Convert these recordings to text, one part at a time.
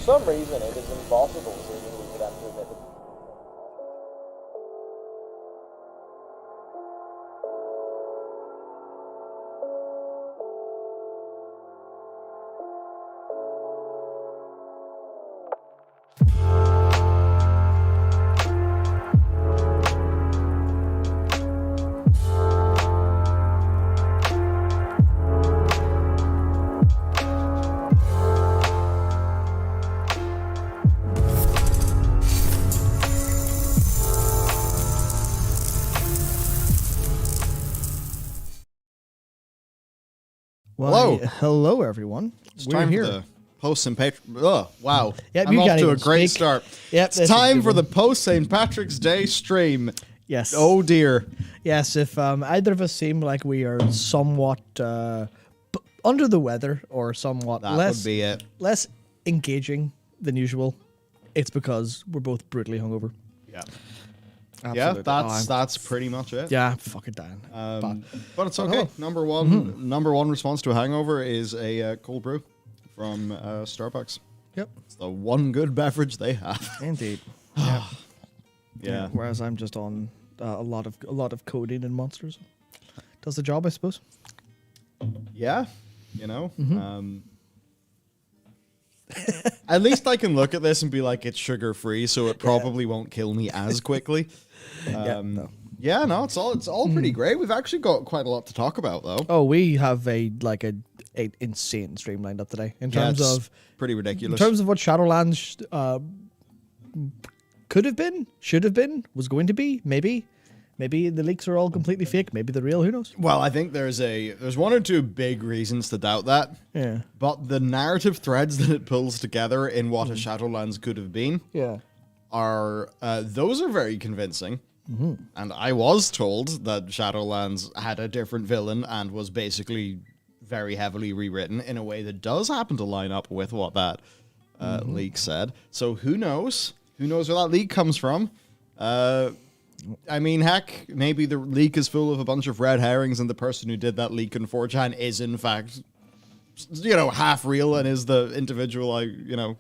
some reason, it is impossible seemingly for them to admit it. Well, Hello. hello, everyone. It's We're time here. for the post St. Patrick. Oh, wow. Yep, I'm you off can't to a even great speak. start. Yep, It's that's a time good for one. the post St. Patrick's Day stream. Yes. Oh, dear. Yes, if either of us seem like we are somewhat under the weather or somewhat That less would be it. less engaging than usual, it's because we're both brutally hungover. Yeah. Absolutely. Yeah, that's pretty much it. Yeah, fuck it, Dan. But it's okay. Number one response to a hangover is a cold brew from Starbucks. Yep, It's the one good beverage they have. indeed. Yeah. Yeah. Whereas I'm just on a lot of codeine and monsters. Does the job, I suppose. Yeah. You know. At least I can look at this and be like, it's sugar free, so it probably won't kill me as quickly. No. Yeah, no, it's all pretty great. We've actually got quite a lot to talk about, though. Oh, we have a insane stream lined up today in terms it's of pretty ridiculous. In terms of what Shadowlands could have been, should have been, was going to be, maybe the leaks are all completely fake. Maybe they're real. Who knows? Well, I think there's one or two big reasons to doubt that. Yeah. But the narrative threads that it pulls together in what a Shadowlands could have been Yeah. are those are very convincing. And I was told that Shadowlands had a different villain and was basically very heavily rewritten in a way that does happen to line up with what that leak said. So who knows? Who knows where that leak comes from? I mean, heck, maybe the leak is full of a bunch of red herrings and the person who did that leak in 4chan is, in fact, half real and is the individual I,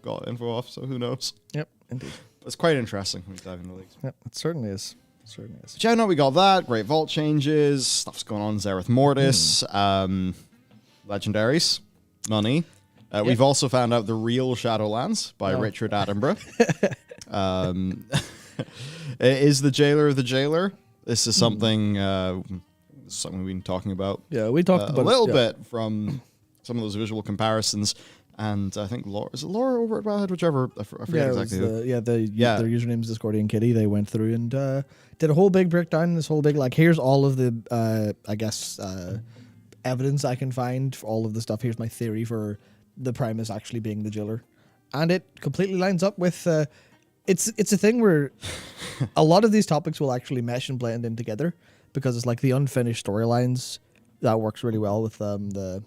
got info off. So who knows? Yep. Indeed. It's quite interesting when you dive into leaks. Yep. It certainly is. Certainly is. But yeah, no, we got that. Great Vault changes. Stuff's going on in Zereth Mortis. Legendaries. Money. We've also found out the real Shadowlands by Richard Attenborough. Is the jailer the jailer? This is something we've been talking about. Yeah, we talked about a little it, bit from some of those visual comparisons. And I think Laura, is it Laura over at Wowhead? Whichever, I forget exactly who. Their username is Discordian Kitty. They went through and did a whole big breakdown. This whole big here's all of the evidence I can find for all of the stuff. Here's my theory for the Primus actually being the jailer, and it completely lines up with. It's a thing where a lot of these topics will actually mesh and blend in together because it's like the unfinished storylines that works really well with the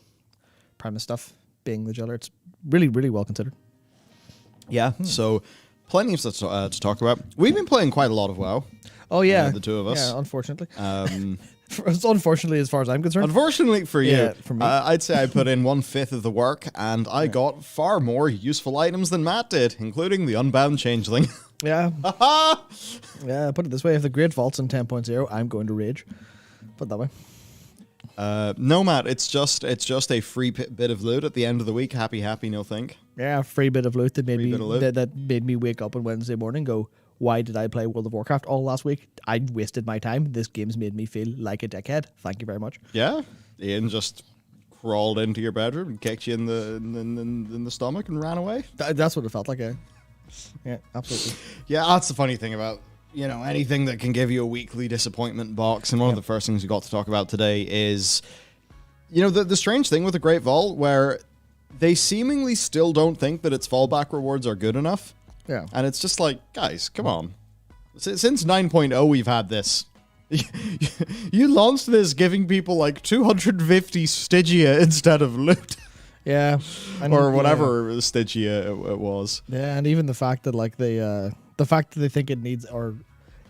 Primus stuff being the jailer. It's really, really well considered. Yeah, so plenty of stuff to talk about. We've been playing quite a lot of WoW. Oh, yeah. The two of us. Yeah, unfortunately. Unfortunately, as far as I'm concerned. Unfortunately for you, Yeah, for me. I'd say I put in 1/5 of the work, and I got far more useful items than Matt did, including the Unbound Changeling. Yeah. Yeah, put it this way. If the Great Vault's in 10.0, I'm going to rage. Put it that way. No, Matt, it's just a free bit of loot at the end of the week. Happy, no think. Yeah, free bit of loot that made Free me bit of loot. that made me wake up on Wednesday morning and go, why did I play World of Warcraft all last week? I wasted my time. This game's made me feel like a dickhead. Thank you very much. Yeah, Ian just crawled into your bedroom and kicked you in the stomach and ran away. That's what it felt like. Yeah, absolutely. Yeah, that's the funny thing about anything that can give you a weekly disappointment box. And one of the first things we got to talk about today is the strange thing with the Great Vault, where they seemingly still don't think that its fallback rewards are good enough. Yeah. And it's just like, guys, come on. Since 9.0, we've had this. You launched this giving people like 250 Stygia instead of loot. Yeah. Or whatever Stygia it was. Yeah, and even the fact that they think it needs, or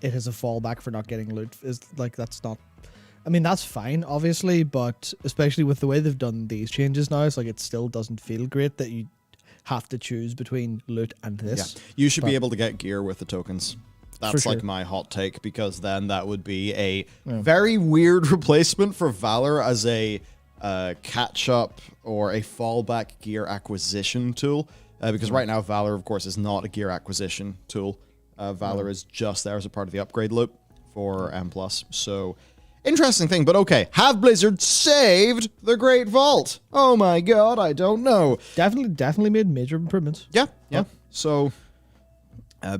it has a fallback for not getting loot is that's not. I mean, that's fine, obviously, but especially with the way they've done these changes now, it's like it still doesn't feel great that you have to choose between loot and this. Yeah. You should But- be able to get gear with the tokens. That's sure. like my hot take, because then that would be a very weird replacement for Valor as a catch-up or a fallback gear acquisition tool. Because right now, Valor, of course, is not a gear acquisition tool. Valor is just there as a part of the upgrade loop for M+. So, interesting thing, but okay. Have Blizzard saved the Great Vault? Oh my god, I don't know. Definitely made major improvements. Yeah. So,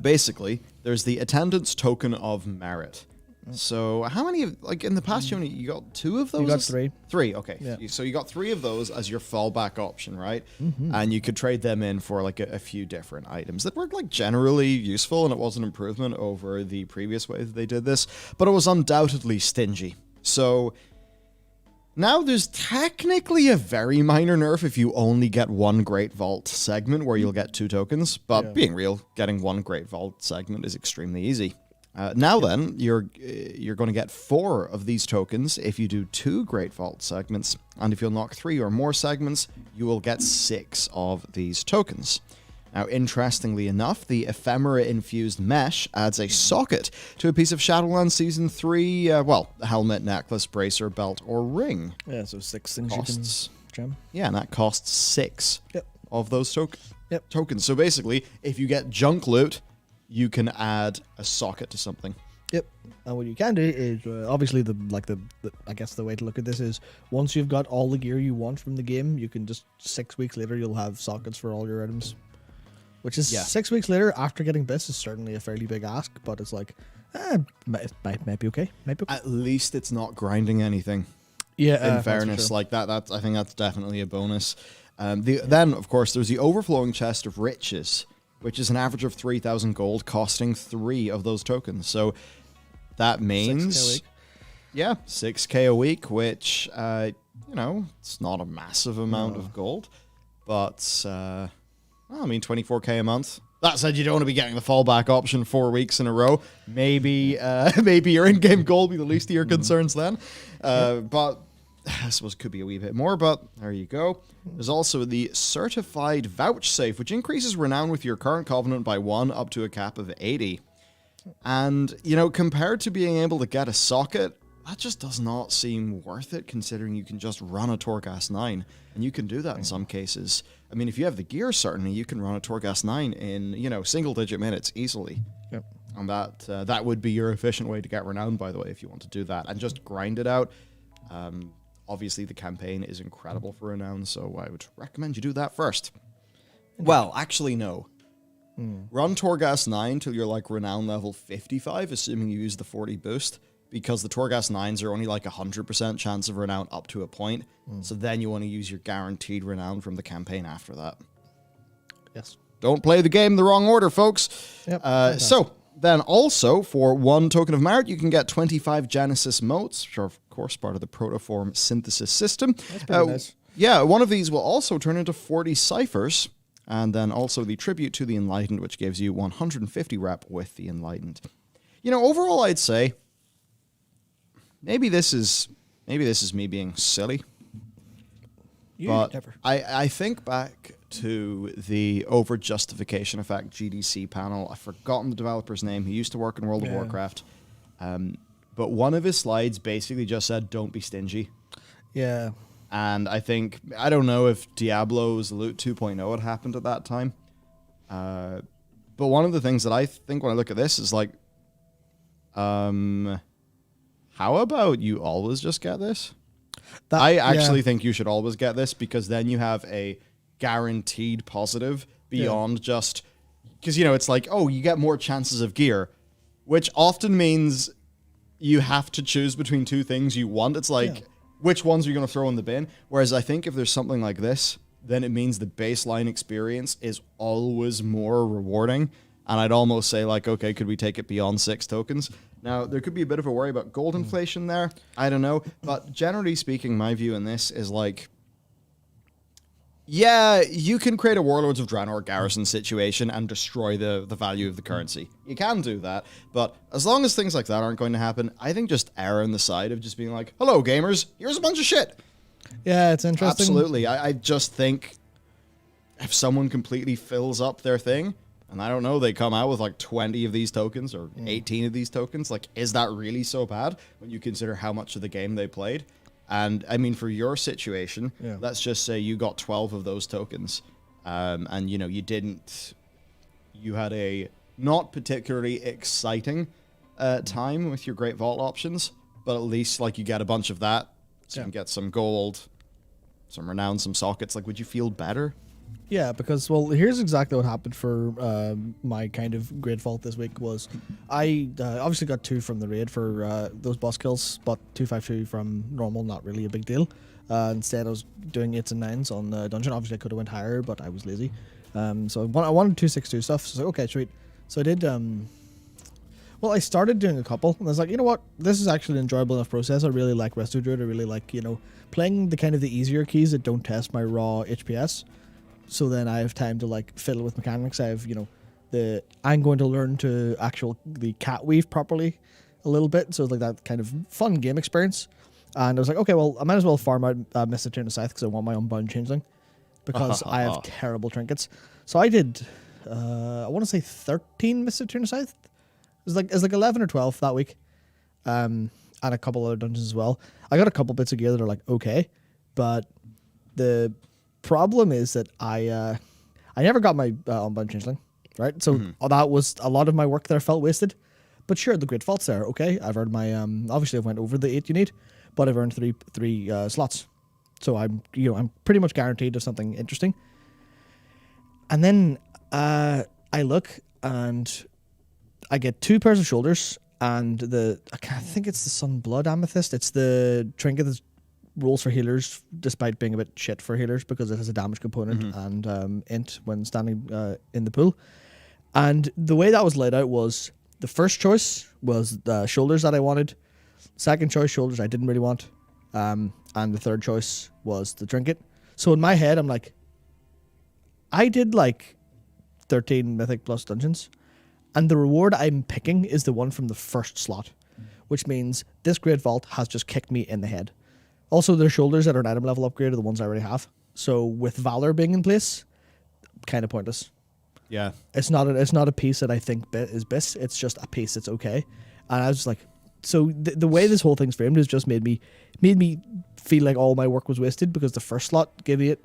basically, there's the attendance token of merit. So, how many, in the past, you got 2 of those? You got 3. 3, okay. Yeah. So, you got 3 of those as your fallback option, right? And you could trade them in for, a few different items that were, generally useful, and it was an improvement over the previous way that they did this, but it was undoubtedly stingy. So, now there's technically a very minor nerf if you only get 1 Great Vault segment where you'll get 2 tokens, but being real, getting 1 Great Vault segment is extremely easy. Now then, you're going to get 4 of these tokens if you do 2 Great Vault segments, and if you'll knock 3 or more segments, you will get 6 of these tokens. Now, interestingly enough, the ephemera-infused mesh adds a socket to a piece of Shadowlands Season 3, helmet, necklace, bracer, belt, or ring. Yeah, so 6 things Costs. you can gem. Yeah, and that costs 6 of those tokens. So basically, if you get junk loot, you can add a socket to something. Yep. And what you can do is obviously I guess the way to look at this is once you've got all the gear you want from the game, you can just 6 weeks later you'll have sockets for all your items. Which is 6 weeks later after getting this is certainly a fairly big ask, but it's might be okay. At least it's not grinding anything. Yeah. In fairness, that I think that's definitely a bonus. Then of course there's the overflowing chest of riches, which is an average of 3,000 gold, costing 3 of those tokens. So that means 6K a week. Yeah, 6K a week, which it's not a massive amount of gold, but 24K a month. That said, you don't want to be getting the fallback option 4 weeks in a row. Maybe your in-game goal will be the least of your concerns then. But I suppose it could be a wee bit more, but there you go. There's also the Certified Vouchsafe, which increases renown with your current covenant by 1 up to a cap of 80. And, compared to being able to get a socket, that just does not seem worth it, considering you can just run a Torghast 9. And you can do that in some cases. I mean, if you have the gear, certainly, you can run a Torghast 9 in, single-digit minutes easily. Yep. And that would be your efficient way to get renown, by the way, if you want to do that. And just grind it out. Obviously, the campaign is incredible for renown, so I would recommend you do that first. Well, actually, no. Run Torghast 9 till you're renown level 55, assuming you use the 40 boost, because the Torghast 9s are only 100% chance of renown up to a point. So then you want to use your guaranteed renown from the campaign after that. Yes. Don't play the game in the wrong order, folks. Yep. So then also, for 1 token of merit, you can get 25 Genesis motes, which are, of course, part of the protoform synthesis system. That's pretty nice. Yeah, one of these will also turn into 40 ciphers, and then also the Tribute to the Enlightened, which gives you 150 rep with the Enlightened. Overall, I'd say maybe this is me being silly. But Never. I think back to the over-justification effect GDC panel. I've forgotten the developer's name. He used to work in World of Warcraft. But one of his slides basically just said, don't be stingy. Yeah. And I don't know if Diablo's Loot 2.0 had happened at that time. But one of the things that I think when I look at this is how about you always just get this? I actually think you should always get this, because then you have a guaranteed positive beyond just... Because, it's you get more chances of gear, which often means you have to choose between 2 things you want. It's which ones are you going to throw in the bin? Whereas I think if there's something like this, then it means the baseline experience is always more rewarding. And I'd almost say, okay, could we take it beyond 6 tokens? Now, there could be a bit of a worry about gold inflation there. I don't know. But generally speaking, my view in this is you can create a Warlords of Draenor garrison situation and destroy the value of the currency. You can do that. But as long as things like that aren't going to happen, I think just err on the side of just being hello, gamers, here's a bunch of shit. Yeah, it's interesting. Absolutely. I just think if someone completely fills up their thing, and I don't know, they come out with like 20 of these tokens or 18 of these tokens, like, is that really so bad when you consider how much of the game they played? And I mean, for your situation, let's just say you got 12 of those tokens, and you know, you had a not particularly exciting time with your Great Vault options, but at least like you get a bunch of that, so you can get some gold, some renown, some sockets. Like, would you feel better? Yeah, because, well, here's exactly what happened for my kind of Great Vault this week was I obviously got 2 from the raid for those boss kills, but 252 from normal, not really a big deal. Instead, I was doing 8s and 9s on the dungeon. Obviously, I could have went higher, but I was lazy. So I wanted 262 stuff, so I was like, okay, sweet. So I did, well, I started doing a couple, and I was like, you know what, this is actually an enjoyable enough process. I really like Resto Druid. I really like, you know, playing the kind of the easier keys that don't test my raw HPS. So then I have time to like fiddle with mechanics. I have, you know, I'm going to learn to the cat weave properly a little bit. So it's like that kind of fun game experience. And I was like, okay, well, I might as well farm out Mist of Tyranid Scythe because I want my Unbound Changeling because I have terrible trinkets. So I did, I want to say 13 Mist of Tyranid Scythe. It was like 11 or 12 that week. And a couple other dungeons as well. I got a couple bits of gear that are like, okay. But the problem is that I never got my Unbound Changeling, right? So that was a lot of my work there felt wasted. But sure, the Great Vault's there, okay. I've earned my obviously I've went over the 8 you need, but I've earned three slots. So I'm pretty much guaranteed of something interesting. And then I look and I get 2 pairs of shoulders and I think it's the Sunblood Amethyst. It's the trinket that rolls for healers, despite being a bit shit for healers because it has a damage component and int when standing in the pool. And the way that was laid out was the first choice was the shoulders that I wanted. Second choice, shoulders I didn't really want. And the third choice was the trinket. So in my head, I'm like, I did like 13 Mythic Plus dungeons, and the reward I'm picking is the one from the first slot, which means this Great Vault has just kicked me in the head. Also, their shoulders that are an item level upgrade are the ones I already have. So with Valor being in place, kind of pointless. Yeah. It's not a piece that I think is BIS. It's just a piece that's okay. And I was just like, so the way this whole thing's framed has just made me feel like all my work was wasted because the first slot gave me it.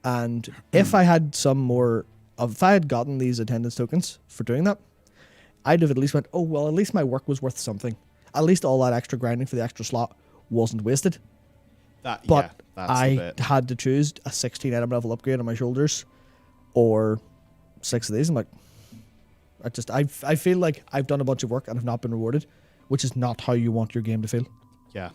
And if I had if I had gotten these attendance tokens for doing that, I'd have at least went, oh, well, at least my work was worth something. At least all that extra grinding for the extra slot wasn't wasted. But I had to choose a 16 item level upgrade on my shoulders or 6 of these. I'm like, I feel like I've done a bunch of work and have not been rewarded, which is not how you want your game to feel. Yeah.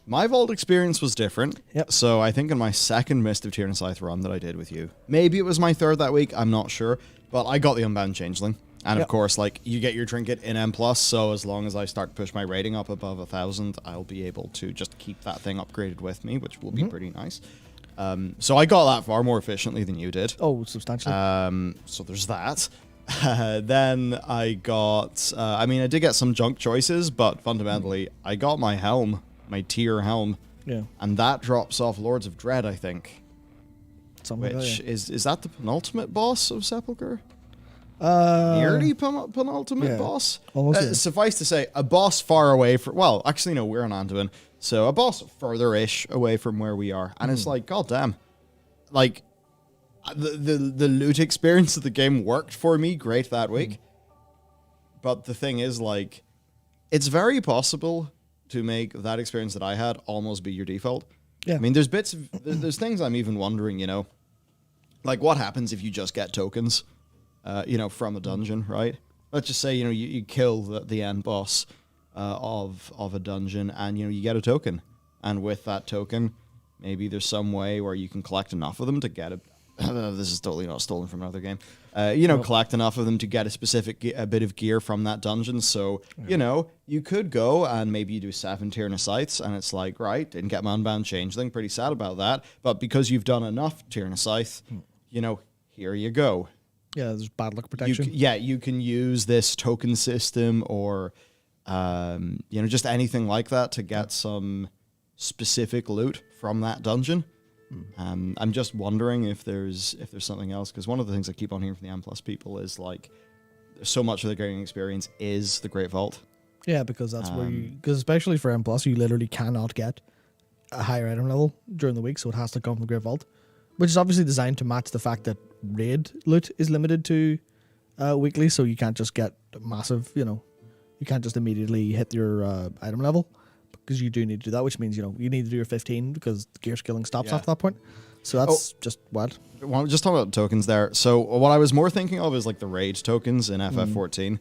My vault experience was different. Yep. So I think in my second Mist of Tyranid Scythe run that I did with you, maybe it was my third that week, I'm not sure, but I got the Unbound Changeling. And of course, like, you get your trinket in M+, so as long as I start to push my rating up above 1,000, I'll be able to just keep that thing upgraded with me, which will be pretty nice. So I got that far more efficiently than you did. Oh, substantially. So there's that. Then I got, I did get some junk choices, but fundamentally, I got my helm, my tier helm. Yeah. And that drops off Lords of Dread, I think. Something like that, yeah. Is that the penultimate boss of Sepulchre? Nearly penultimate boss. Almost, Suffice to say, a boss far away from. Well, actually, no, we're on Anduin, so a boss further-ish away from where we are, and it's like, goddamn, like the loot experience of the game worked for me great that week. But the thing is, like, it's very possible to make that experience that I had almost be your default. Yeah. I mean, there's things I'm even wondering, like what happens if you just get tokens. From a dungeon, right? Let's just say, you kill the end boss of a dungeon and, you get a token. And with that token, maybe there's some way where you can collect enough of them to get this is totally not stolen from another game. Collect enough of them to get a specific bit of gear from that dungeon. So, you could go and maybe you do 7 Tyranid Scythes and it's like, right, didn't get my Unbound Changeling, pretty sad about that. But because you've done enough Tyranid Scythe, here you go. Yeah, there's bad luck protection. You can use this token system or, just anything like that to get some specific loot from that dungeon. I'm just wondering if there's something else, because one of the things I keep on hearing from the M Plus people is like so much of the gaming experience is the Great Vault. Yeah, because that's where because especially for M Plus, you literally cannot get a higher item level during the week, so it has to come from the Great Vault, which is obviously designed to match the fact that raid loot is limited to weekly, so you can't just get massive, you can't just immediately hit your item level, because you do need to do that, which means, you need to do your 15 because gear skilling stops after that point. So that's just wild. Well, just talking about tokens there. So what I was more thinking of is like the raid tokens in FF14.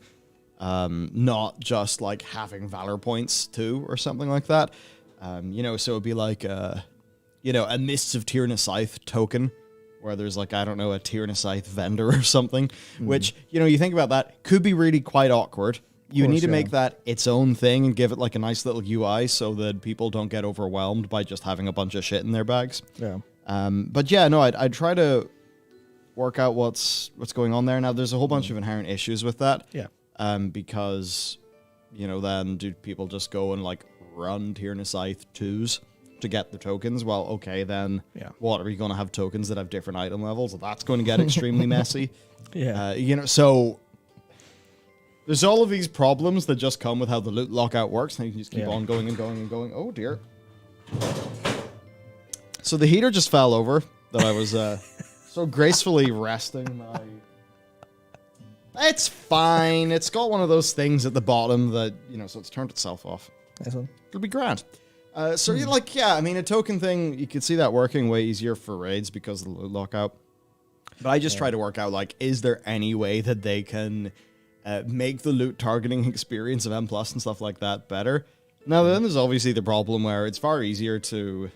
Not just like having Valor points too or something like that. So it'd be like a Mists of Tyrannosaith token, where there's like, I don't know, a Tyrannosaith vendor or something, which, you think about that, could be really quite awkward. You need to make that its own thing and give it like a nice little UI so that people don't get overwhelmed by just having a bunch of shit in their bags. Yeah. But yeah, no, I'd try to work out what's going on there. Now, there's a whole bunch of inherent issues with that. Yeah. Because, then do people just go and like run Tyrannosaith 2s to get the tokens? Well, okay, then what, are you going to have tokens that have different item levels? That's going to get extremely messy. Yeah. So there's all of these problems that just come with how the loot lockout works, and you can just keep on going and going and going. Oh, dear. So the heater just fell over that I was so gracefully resting my... It's fine. It's got one of those things at the bottom that, so it's turned itself off. Nice one. It'll be grand. A token thing, you could see that working way easier for raids because of the loot lockout. But I just try to work out, like, is there any way that they can make the loot targeting experience of M Plus and stuff like that better? Now, then there's obviously the problem where it's far easier to,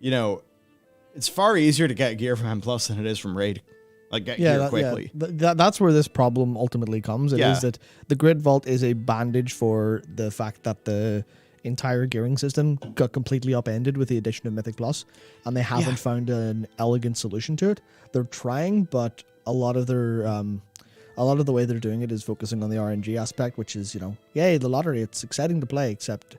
get gear from M Plus than it is from raid. Like, get gear quickly. That's where this problem ultimately comes. It is that the Grid Vault is a bandage for the fact that the entire gearing system got completely upended with the addition of Mythic Plus, and they haven't found an elegant solution to it. They're trying, but a lot of the way they're doing it is focusing on the RNG aspect, which is, yay, the lottery, it's exciting to play, except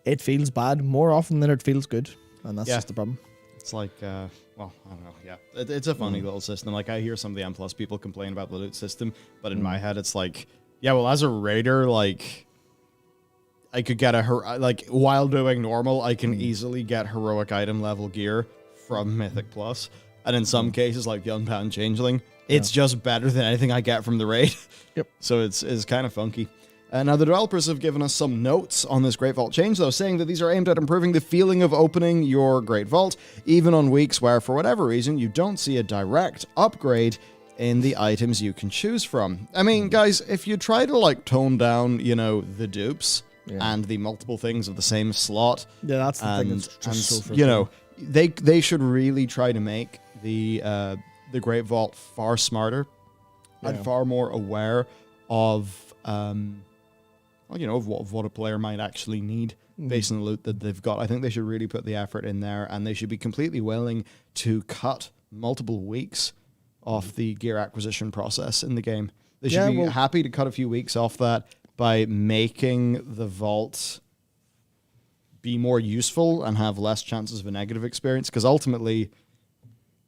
it feels bad more often than it feels good, and that's just the problem. It's like, I don't know, It's a funny little system. Like, I hear some of the M Plus people complain about the loot system, but in my head, it's like, as a raider, like, I could get while doing normal, I can easily get heroic item level gear from Mythic Plus. And in some cases, like the Unbound Changeling, it's just better than anything I get from the raid. Yep. So it's kind of funky. Now, the developers have given us some notes on this Great Vault change, though, saying that these are aimed at improving the feeling of opening your Great Vault, even on weeks where, for whatever reason, you don't see a direct upgrade in the items you can choose from. I mean, guys, if you try to, like, tone down, the dupes and the multiple things of the same slot... Yeah, that's the thing that's just so frustrating. They should really try to make the Great Vault far smarter and far more aware of... of what a player might actually need based on the loot that they've got. I think they should really put the effort in there, and they should be completely willing to cut multiple weeks off the gear acquisition process in the game. They should be happy to cut a few weeks off that by making the vault be more useful and have less chances of a negative experience, because ultimately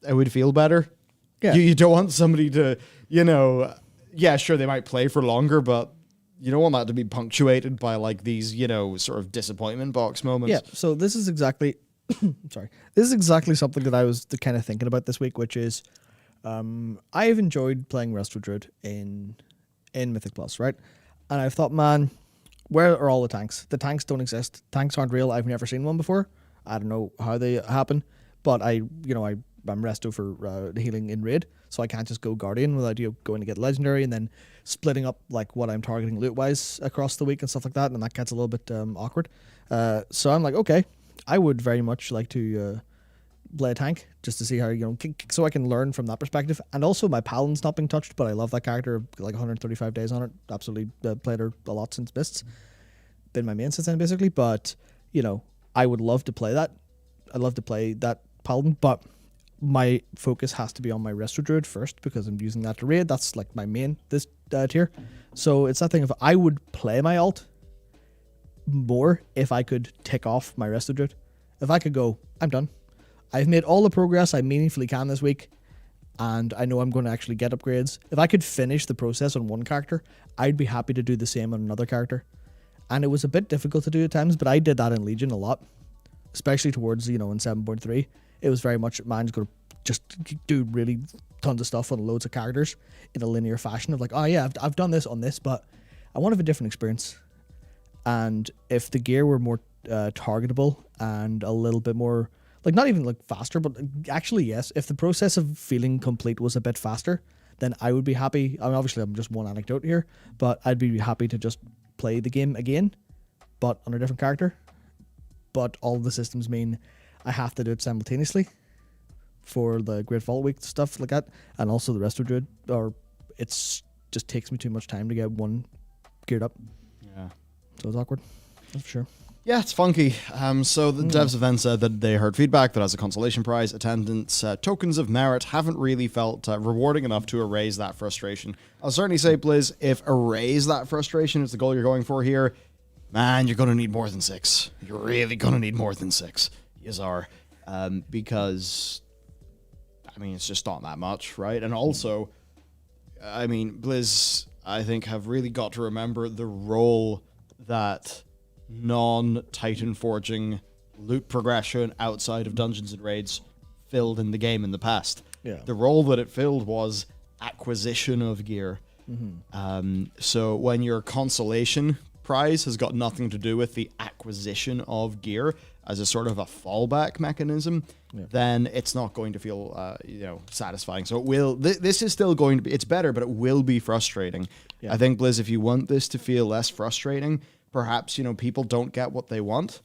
it would feel better. Yeah. You don't want somebody to, sure, they might play for longer, but you don't want that to be punctuated by like these, sort of disappointment box moments. Yeah, so this is exactly this is exactly something that I was kind of thinking about this week, which is I've enjoyed playing Resto Druid in Mythic Plus, right? And I've thought, man, where are all the tanks? The tanks don't exist. Tanks aren't real. I've never seen one before. I don't know how they happen, but I'm Resto for healing in raid, so I can't just go Guardian without going to get Legendary and then splitting up like what I'm targeting loot-wise across the week and stuff like that, and that gets a little bit awkward. So I'm like, okay, I would very much like to play a tank just to see how, so I can learn from that perspective. And also my Paladin's not being touched, but I love that character. Like 135 days on it. Absolutely played her a lot since Mists. Been my main since then, basically. But, I would love to play that. I'd love to play that Paladin, but my focus has to be on my Resto Druid first because I'm using that to raid. That's like my main this tier. So it's that thing of I would play my alt more if I could tick off my Resto Druid. If I could go, I'm done. I've made all the progress I meaningfully can this week, and I know I'm going to actually get upgrades. If I could finish the process on one character, I'd be happy to do the same on another character. And it was a bit difficult to do at times, but I did that in Legion a lot, especially towards, in 7.3. It was very much, man's going to just do really tons of stuff on loads of characters in a linear fashion of like, oh yeah, I've done this on this, but I want to have a different experience. And if the gear were more targetable and a little bit more, like not even like faster, but actually yes, if the process of feeling complete was a bit faster, then I would be happy. I mean, obviously I'm just one anecdote here, but I'd be happy to just play the game again, but on a different character. But all of the systems mean I have to do it simultaneously for the Great Vault Week stuff like that, and also the rest of Druid, or it's just takes me too much time to get one geared up. Yeah. So it's awkward, that's for sure. Yeah, it's funky. So the devs event said that they heard feedback that as a consolation prize, attendance tokens of merit haven't really felt rewarding enough to erase that frustration. I'll certainly say, Blizz, if erase that frustration is the goal you're going for here, man, you're going to need more than 6. You're really going to need more than 6. Yes, are. Because, I mean, it's just not that much, right? And also, I mean, Blizz, I think, have really got to remember the role that non-Titan forging loot progression outside of dungeons and raids filled in the game in the past. Yeah. The role that it filled was acquisition of gear. So when your consolation prize has got nothing to do with the acquisition of gear as a sort of a fallback mechanism, then it's not going to feel satisfying. So it will. This is still going to be. It's better, but it will be frustrating. Yeah. I think, Blizz, if you want this to feel less frustrating, perhaps, people don't get what they want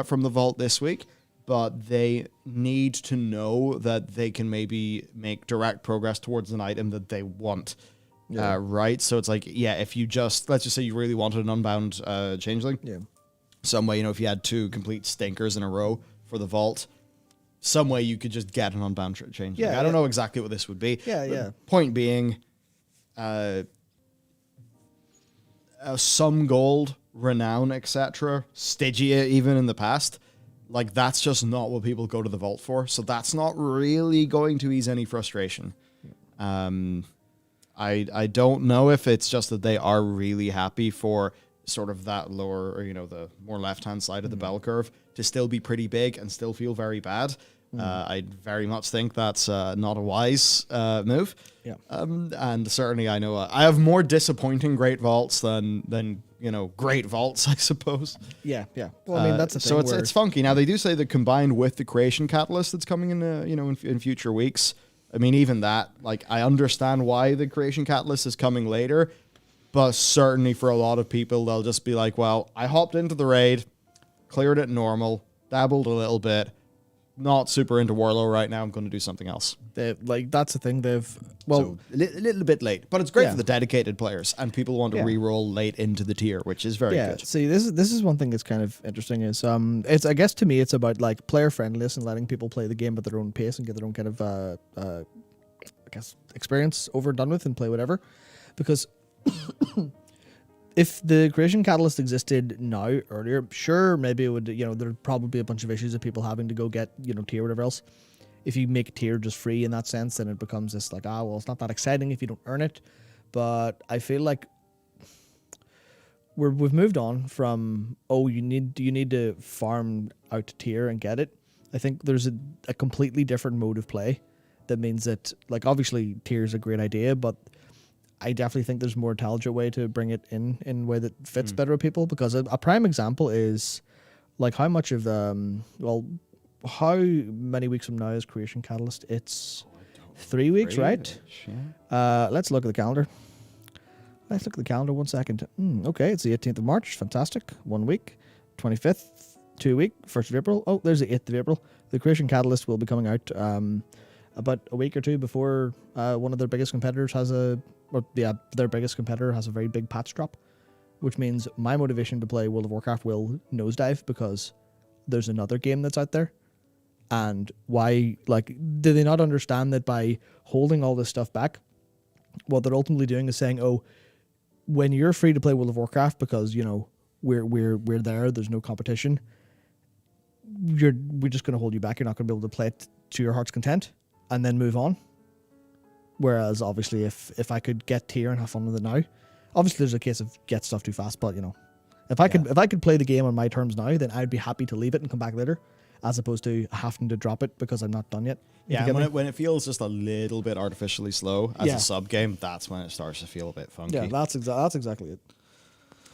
from the vault this week, but they need to know that they can maybe make direct progress towards an item that they want. Yeah. Right? So it's like, if you just, let's just say you really wanted an unbound changeling. Yeah. Some way, if you had 2 complete stinkers in a row for the vault, some way you could just get an unbound changeling. Yeah, I don't know exactly what this would be. Yeah. Point being, some gold, renown, etc., Stygia even in the past, like that's just not what people go to the vault for. So that's not really going to ease any frustration. I don't know if it's just that they are really happy for sort of that lower, or the more left-hand side of the bell curve to still be pretty big and still feel very bad. I very much think that's not a wise move. Yeah. And certainly I know I have more disappointing great vaults than great vaults, I suppose. Yeah. Well, I mean, that's the thing. So it's funky. Now, they do say that combined with the creation catalyst that's coming in, in future weeks, I mean, even that, like, I understand why the creation catalyst is coming later, but certainly for a lot of people, they'll just be like, well, I hopped into the raid, cleared it normal, dabbled a little bit, not super into Warlow right now, I'm going to do something else. That's the thing, a little bit late, but it's great for the dedicated players, and people want to re-roll late into the tier, which is very good. See, this is one thing that's kind of interesting is, it's, I guess to me, it's about like player friendliness and letting people play the game at their own pace and get their own kind of, I guess, experience over and done with and play whatever. Because if the creation catalyst existed now, earlier, sure, maybe it would, there'd probably be a bunch of issues of people having to go get, tier, whatever else. If you make tier just free in that sense, then it becomes this like, well, it's not that exciting if you don't earn it. But I feel like we've moved on from, you need to farm out tier and get it. I think there's a completely different mode of play that means that, like, obviously tier is a great idea, but I definitely think there's a more intelligent way to bring it in a way that fits better with people. Because a prime example is, like, how much of how many weeks from now is Creation Catalyst? It's 3 weeks, right? Yeah. Let's look at the calendar. Let's look at the calendar 1 second. Okay, it's the 18th of March. Fantastic. 1 week. 25th, 2 week. 1st of April. Oh, there's the 8th of April. The Creation Catalyst will be coming out about a week or two before one of their biggest competitors has their biggest competitor has a very big patch drop, which means my motivation to play World of Warcraft will nosedive because there's another game that's out there. And why, like, do they not understand that by holding all this stuff back, what they're ultimately doing is saying, when you're free to play World of Warcraft because, we're there, there's no competition, we're we're just going to hold you back. You're not going to be able to play it to your heart's content and then move on. Whereas, obviously, if I could get tier and have fun with it now, obviously there's a case of get stuff too fast, but, if I could play the game on my terms now, then I'd be happy to leave it and come back later, as opposed to having to drop it because I'm not done yet. Yeah, when it feels just a little bit artificially slow as a sub game, that's when it starts to feel a bit funky. Yeah, that's exactly it.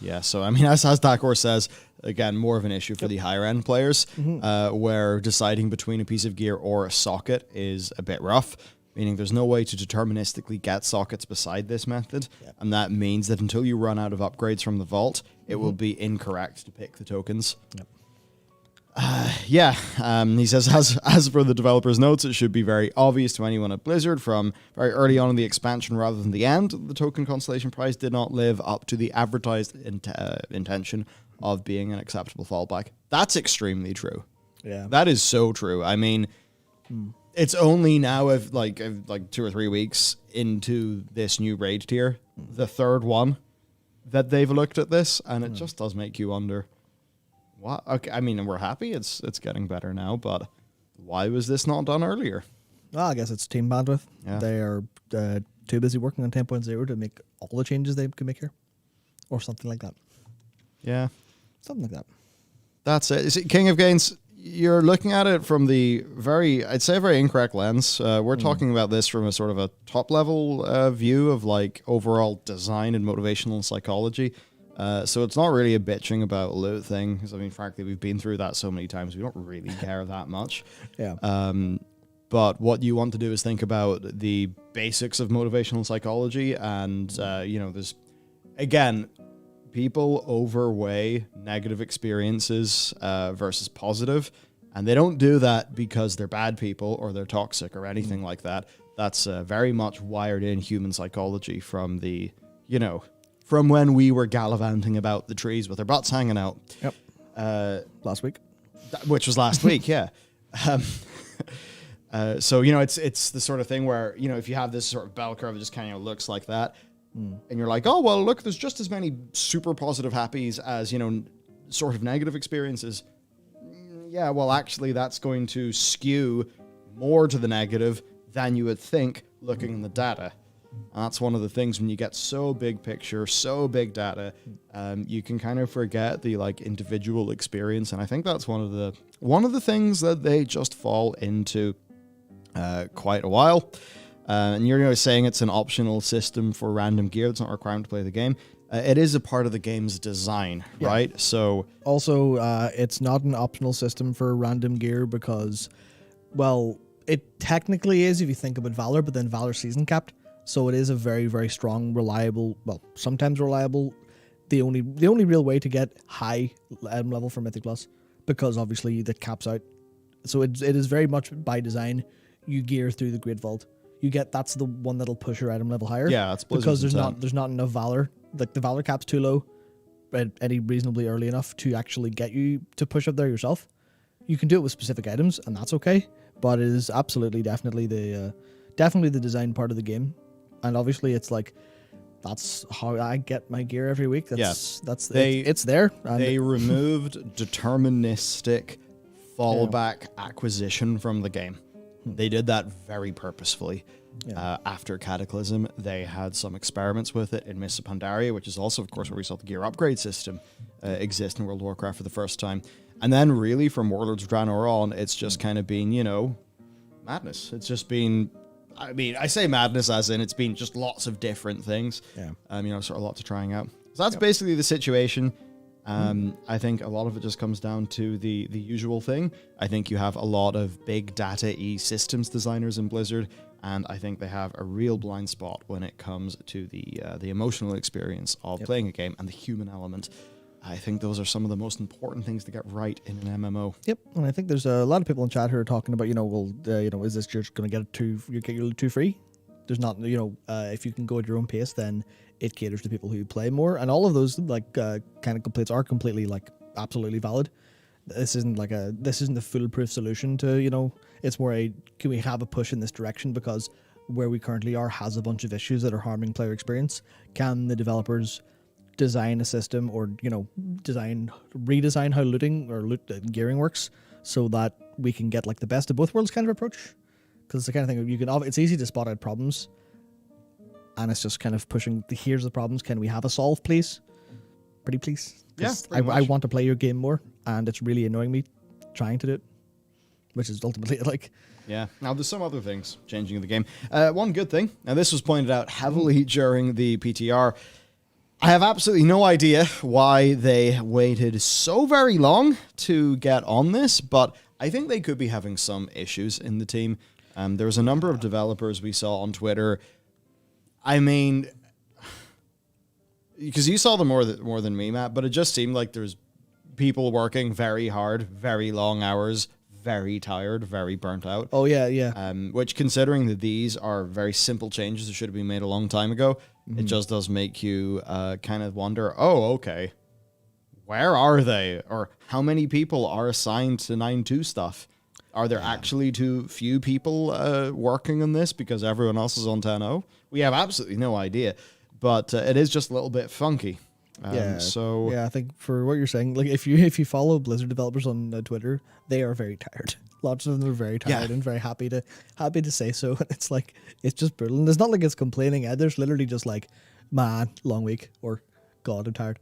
Yeah, so I mean, as Dakor says, again, more of an issue for the higher end players, where deciding between a piece of gear or a socket is a bit rough, meaning there's no way to deterministically get sockets beside this method, and that means that until you run out of upgrades from the vault, it will be incorrect to pick the tokens. Yep. He says, as for the developer's notes, it should be very obvious to anyone at Blizzard from very early on in the expansion rather than the end. The token constellation price did not live up to the advertised intention of being an acceptable fallback. That's extremely true. Yeah. That is so true. I mean, it's only now of like 2 or 3 weeks into this new raid tier, the third one, that they've looked at this, and it just does make you wonder, what? Okay, I mean, we're happy it's getting better now, but why was this not done earlier? Well, I guess it's team bandwidth. Yeah. They are too busy working on 10.0 to make all the changes they can make here, or something like that. Yeah. Something like that. That's it. Is it King of Gains? You're looking at it from the very incorrect lens. We're talking about this from a sort of a top level view of like overall design and motivational psychology. So it's not really a bitching about a loot thing, because I mean, frankly, we've been through that so many times. We don't really care that much. Yeah. But what you want to do is think about the basics of motivational psychology, and there's, again, people overweigh negative experiences versus positive, and they don't do that because they're bad people or they're toxic or anything like that. That's very much wired in human psychology from the, from when we were gallivanting about the trees with our butts hanging out. Yep. Last week. Which was last week, yeah. So, it's the sort of thing where, if you have this sort of bell curve, it just kind of looks like that. And you're like, oh, well, look, there's just as many super positive happies as, sort of negative experiences. Yeah, well, actually, that's going to skew more to the negative than you would think looking in the data. And that's one of the things when you get so big picture, so big data, you can kind of forget the like individual experience. And I think that's one of the things that they just fall into quite a while. And you're saying it's an optional system for random gear that's not required to play the game. It is a part of the game's design, right? So also, it's not an optional system for random gear because, well, it technically is if you think about Valor, but then Valor season capped. So it is a very, very strong, reliable, well, sometimes reliable, the only real way to get high level for Mythic Plus, because obviously that caps out. So it is very much by design. You gear through the Great Vault. That's the one that'll push your item level higher. Yeah, that's because there's not enough Valor. Like the Valor cap's too low, but any reasonably early enough to actually get you to push up there yourself. You can do it with specific items, and that's okay. But it is absolutely definitely the design part of the game, and obviously it's like that's how I get my gear every week. It's there. They removed deterministic fallback acquisition from the game. They did that very purposefully. After Cataclysm, they had some experiments with it in Mists of Pandaria, which is also, of course, where we saw the gear upgrade system exist in World of Warcraft for the first time. And then really from Warlords of Draenor on, it's just kind of been, madness. It's just been, I mean, I say madness as in it's been just lots of different things. Yeah. Sort of lots of trying out. So that's basically the situation. I think a lot of it just comes down to the usual thing. I think you have a lot of big data-y systems designers in Blizzard, and I think they have a real blind spot when it comes to the emotional experience of playing a game and the human element. I think those are some of the most important things to get right in an MMO. Yep, and I think there's a lot of people in chat who are talking about, is this just going to get your loot too free? There's not, if you can go at your own pace, then it caters to people who play more, and all of those kind of complaints are completely absolutely valid. This isn't a foolproof solution to it's more can we have a push in this direction, because where we currently are has a bunch of issues that are harming player experience. Can the developers design a system or redesign how looting or loot gearing works so that we can get like the best of both worlds kind of approach. Because it's the kind of thing you can. It's easy to spot out problems, and it's just kind of pushing. Here's the problems. Can we have a solve, please? Pretty please. Yeah, I want to play your game more, and it's really annoying me trying to do it, which is ultimately like. Yeah. Now, there's some other things changing the game. One good thing, and this was pointed out heavily during the PTR, I have absolutely no idea why they waited so very long to get on this, but I think they could be having some issues in the team. There was a number of developers we saw on Twitter. I mean, because you saw them more than me, Matt, but it just seemed like there's people working very hard, very long hours, very tired, very burnt out. Oh, yeah. Which, considering that these are very simple changes that should have been made a long time ago, it just does make you kind of wonder, oh, okay, where are they? Or how many people are assigned to 9.2 stuff? Are there actually too few people working on this because everyone else is on 10.0? We have absolutely no idea, but it is just a little bit funky. So I think for what you're saying, like if you follow Blizzard developers on Twitter, they are very tired. Lots of them are very tired and very happy to say so. It's like it's just brutal. And it's not like it's complaining either. It's literally just like, man, long week, or God, I'm tired.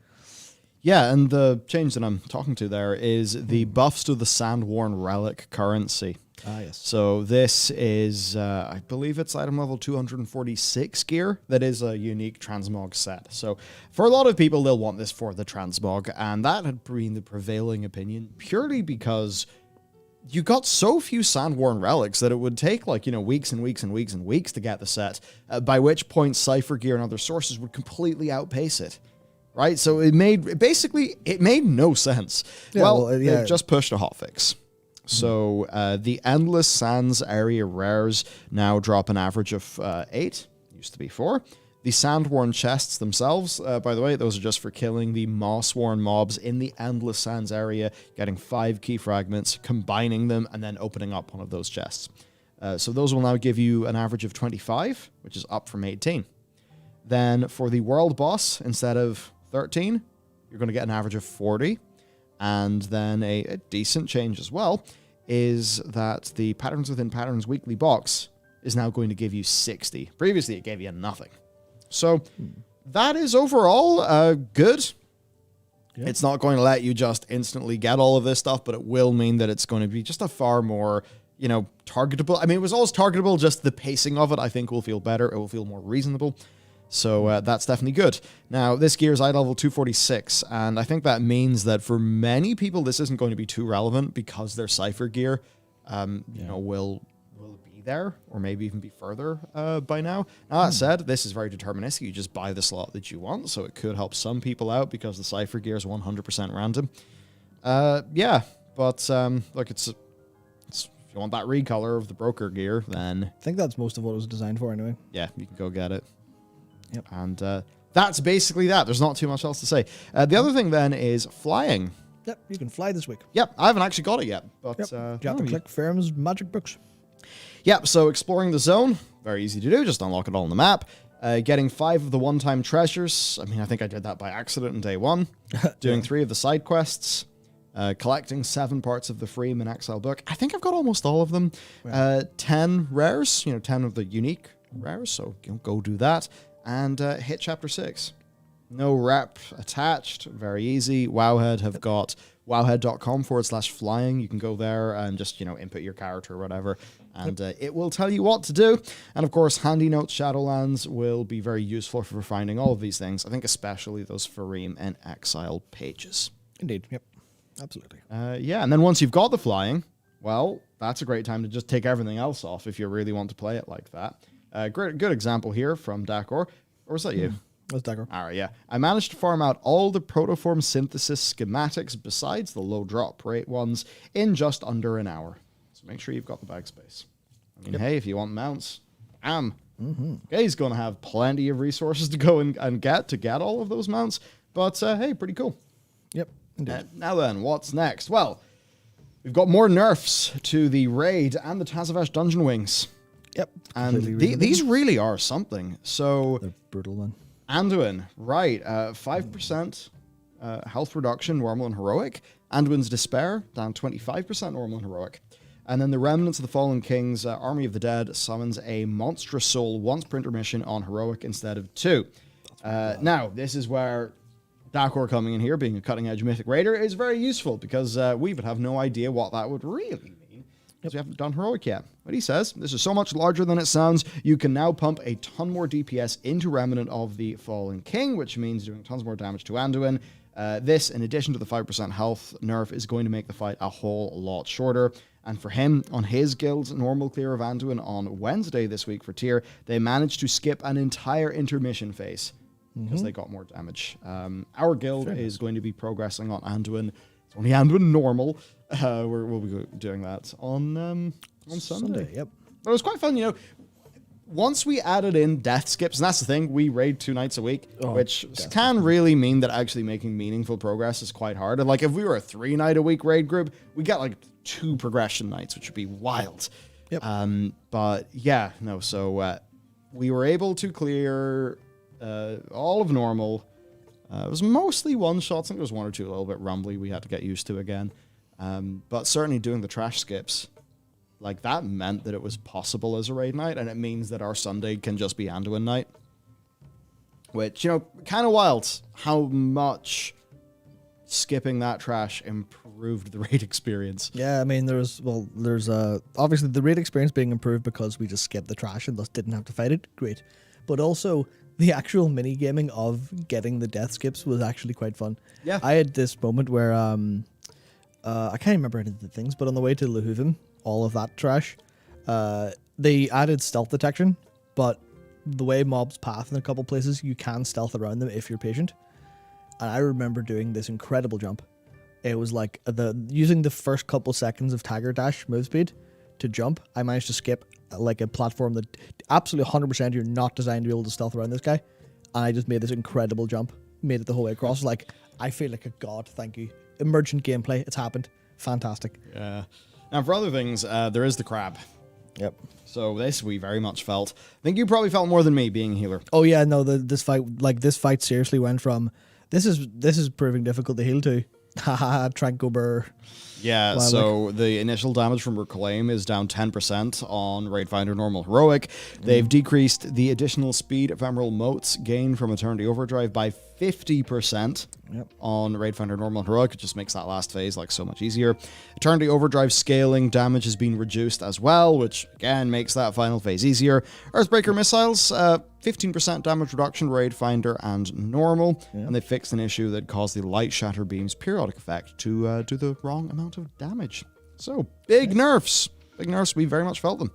Yeah, and the change that I'm talking to there is the buffs to the Sandworn Relic currency. Ah, yes. So this is, I believe it's item level 246 gear. That is a unique transmog set. So for a lot of people, they'll want this for the transmog, and that had been the prevailing opinion purely because you got so few Sandworn Relics that it would take weeks and weeks and weeks and weeks to get the set, by which point Cypher gear and other sources would completely outpace it. Right? So it made no sense. Yeah, they've just pushed a hotfix. So the Endless Sands area rares now drop an average of 8. Used to be 4. The Sandworn chests themselves, by the way, those are just for killing the Mossworn mobs in the Endless Sands area, getting 5 key fragments, combining them, and then opening up one of those chests. So those will now give you an average of 25, which is up from 18. Then for the world boss, instead of 13, you're going to get an average of 40. And then a decent change as well is that the Patterns Within Patterns weekly box is now going to give you 60. Previously, it gave you nothing. So that is overall good. Yeah. It's not going to let you just instantly get all of this stuff, but it will mean that it's going to be just a far more, targetable. I mean, it was always targetable, just the pacing of it, I think, will feel better. It will feel more reasonable. So that's definitely good. Now, this gear is item level 246, and I think that means that for many people, this isn't going to be too relevant because their Cypher gear, will be there, or maybe even be further by now. Now, that said, this is very deterministic. You just buy the slot that you want, so it could help some people out because the Cypher gear is 100% random. But look, it's if you want that recolor of the broker gear, then I think that's most of what it was designed for anyway. Yeah, you can go get it. Yep. And that's basically that. There's not too much else to say. The other thing then is flying. Yep, you can fly this week. Yep, I haven't actually got it yet. But you have to click Ferrum's magic books. Yep, so exploring the zone, very easy to do. Just unlock it all on the map. Getting 5 of the one-time treasures. I mean, I think I did that by accident in day 1. Doing 3 of the side quests. Collecting 7 parts of the Freeman Exile book. I think I've got almost all of them. 10 rares, 10 of the unique rares. So go do that. And hit chapter 6. No rep attached. Very easy. Wowhead have got wowhead.com/flying. You can go there and just, input your character or whatever. And it will tell you what to do. And of course, Handy Notes Shadowlands will be very useful for finding all of these things. I think especially those Fareem and Exile pages. Indeed. Yep. Absolutely. And then once you've got the flying, well, that's a great time to just take everything else off if you really want to play it like that. Good example here from Dakor. Or was that you? That's Dakor. All right, yeah. I managed to farm out all the protoform synthesis schematics besides the low drop rate ones in just under an hour. So make sure you've got the bag space. I mean, hey, if you want mounts, bam. He's going to have plenty of resources to go and get all of those mounts. But, hey, pretty cool. Yep, indeed. Now then, what's next? Well, we've got more nerfs to the raid and the Tazavesh dungeon wings. Yep. And these really are something. So they're brutal, man. Anduin, right. 5% health reduction, normal and heroic. Anduin's Despair, down 25% normal and heroic. And then the Remnants of the Fallen King's Army of the Dead summons a Monstrous Soul once per intermission on heroic instead of 2. Now, this is where Dakor coming in here, being a cutting-edge Mythic Raider, is very useful, because we would have no idea what that would really mean, because we haven't done heroic yet. But he says, this is so much larger than it sounds, you can now pump a ton more DPS into Remnant of the Fallen King, which means doing tons more damage to Anduin. This, in addition to the 5% health nerf, is going to make the fight a whole lot shorter. And for him, on his guild's normal clear of Anduin on Wednesday this week for tier, they managed to skip an entire intermission phase because they got more damage. Our guild is going to be progressing on Anduin. It's only Anduin normal. We'll be doing that on Sunday. Yep. But it was quite fun, you know. Once we added in death skips, and that's the thing, we raid 2 nights a week, which can really mean that actually making meaningful progress is quite hard. And like, if we were a 3-night-a-week raid group, we got like 2 progression nights, which would be wild. Yep. But yeah, no, so we were able to clear all of normal. It was mostly one-shots. I think there was 1 or 2 a little bit rumbly we had to get used to again. But certainly doing the trash skips, like, that meant that it was possible as a raid night, and it means that our Sunday can just be Anduin night. Which, you know, kind of wild how much skipping that trash improved the raid experience. Yeah, I mean, there's obviously the raid experience being improved because we just skipped the trash and thus didn't have to fight it. Great. But also, the actual mini-gaming of getting the death skips was actually quite fun. Yeah. I had this moment where, I can't remember any of the things, but on the way to Lehuvim, all of that trash, they added stealth detection, but the way mobs path in a couple places, you can stealth around them if you're patient. And I remember doing this incredible jump. It was like using the first couple seconds of Tiger Dash move speed to jump. I managed to skip like a platform that absolutely 100% you're not designed to be able to stealth around this guy. And I just made this incredible jump, made it the whole way across. Like, I feel like a god. Thank you. Emergent gameplay. It's happened. Fantastic. Yeah. Now, for other things, there is the crab. Yep. So this we very much felt. I think you probably felt more than me being a healer. Oh yeah, no, this fight seriously went from this is proving difficult to heal to. Haha, Tranko Burr. Yeah, Wow, so the initial damage from Reclaim is down 10% on Raid Finder Normal Heroic. They've decreased the additional speed ephemeral motes gained from Eternity Overdrive by 50% on Raid Finder Normal Heroic. It just makes that last phase like so much easier. Eternity Overdrive scaling damage has been reduced as well, which again makes that final phase easier. Earthbreaker missiles, 15% damage reduction, Raid Finder and Normal, and they fixed an issue that caused the Light Shatter Beam's periodic effect to do the wrong amount of damage. So, big nerfs. Big nerfs, we very much felt them.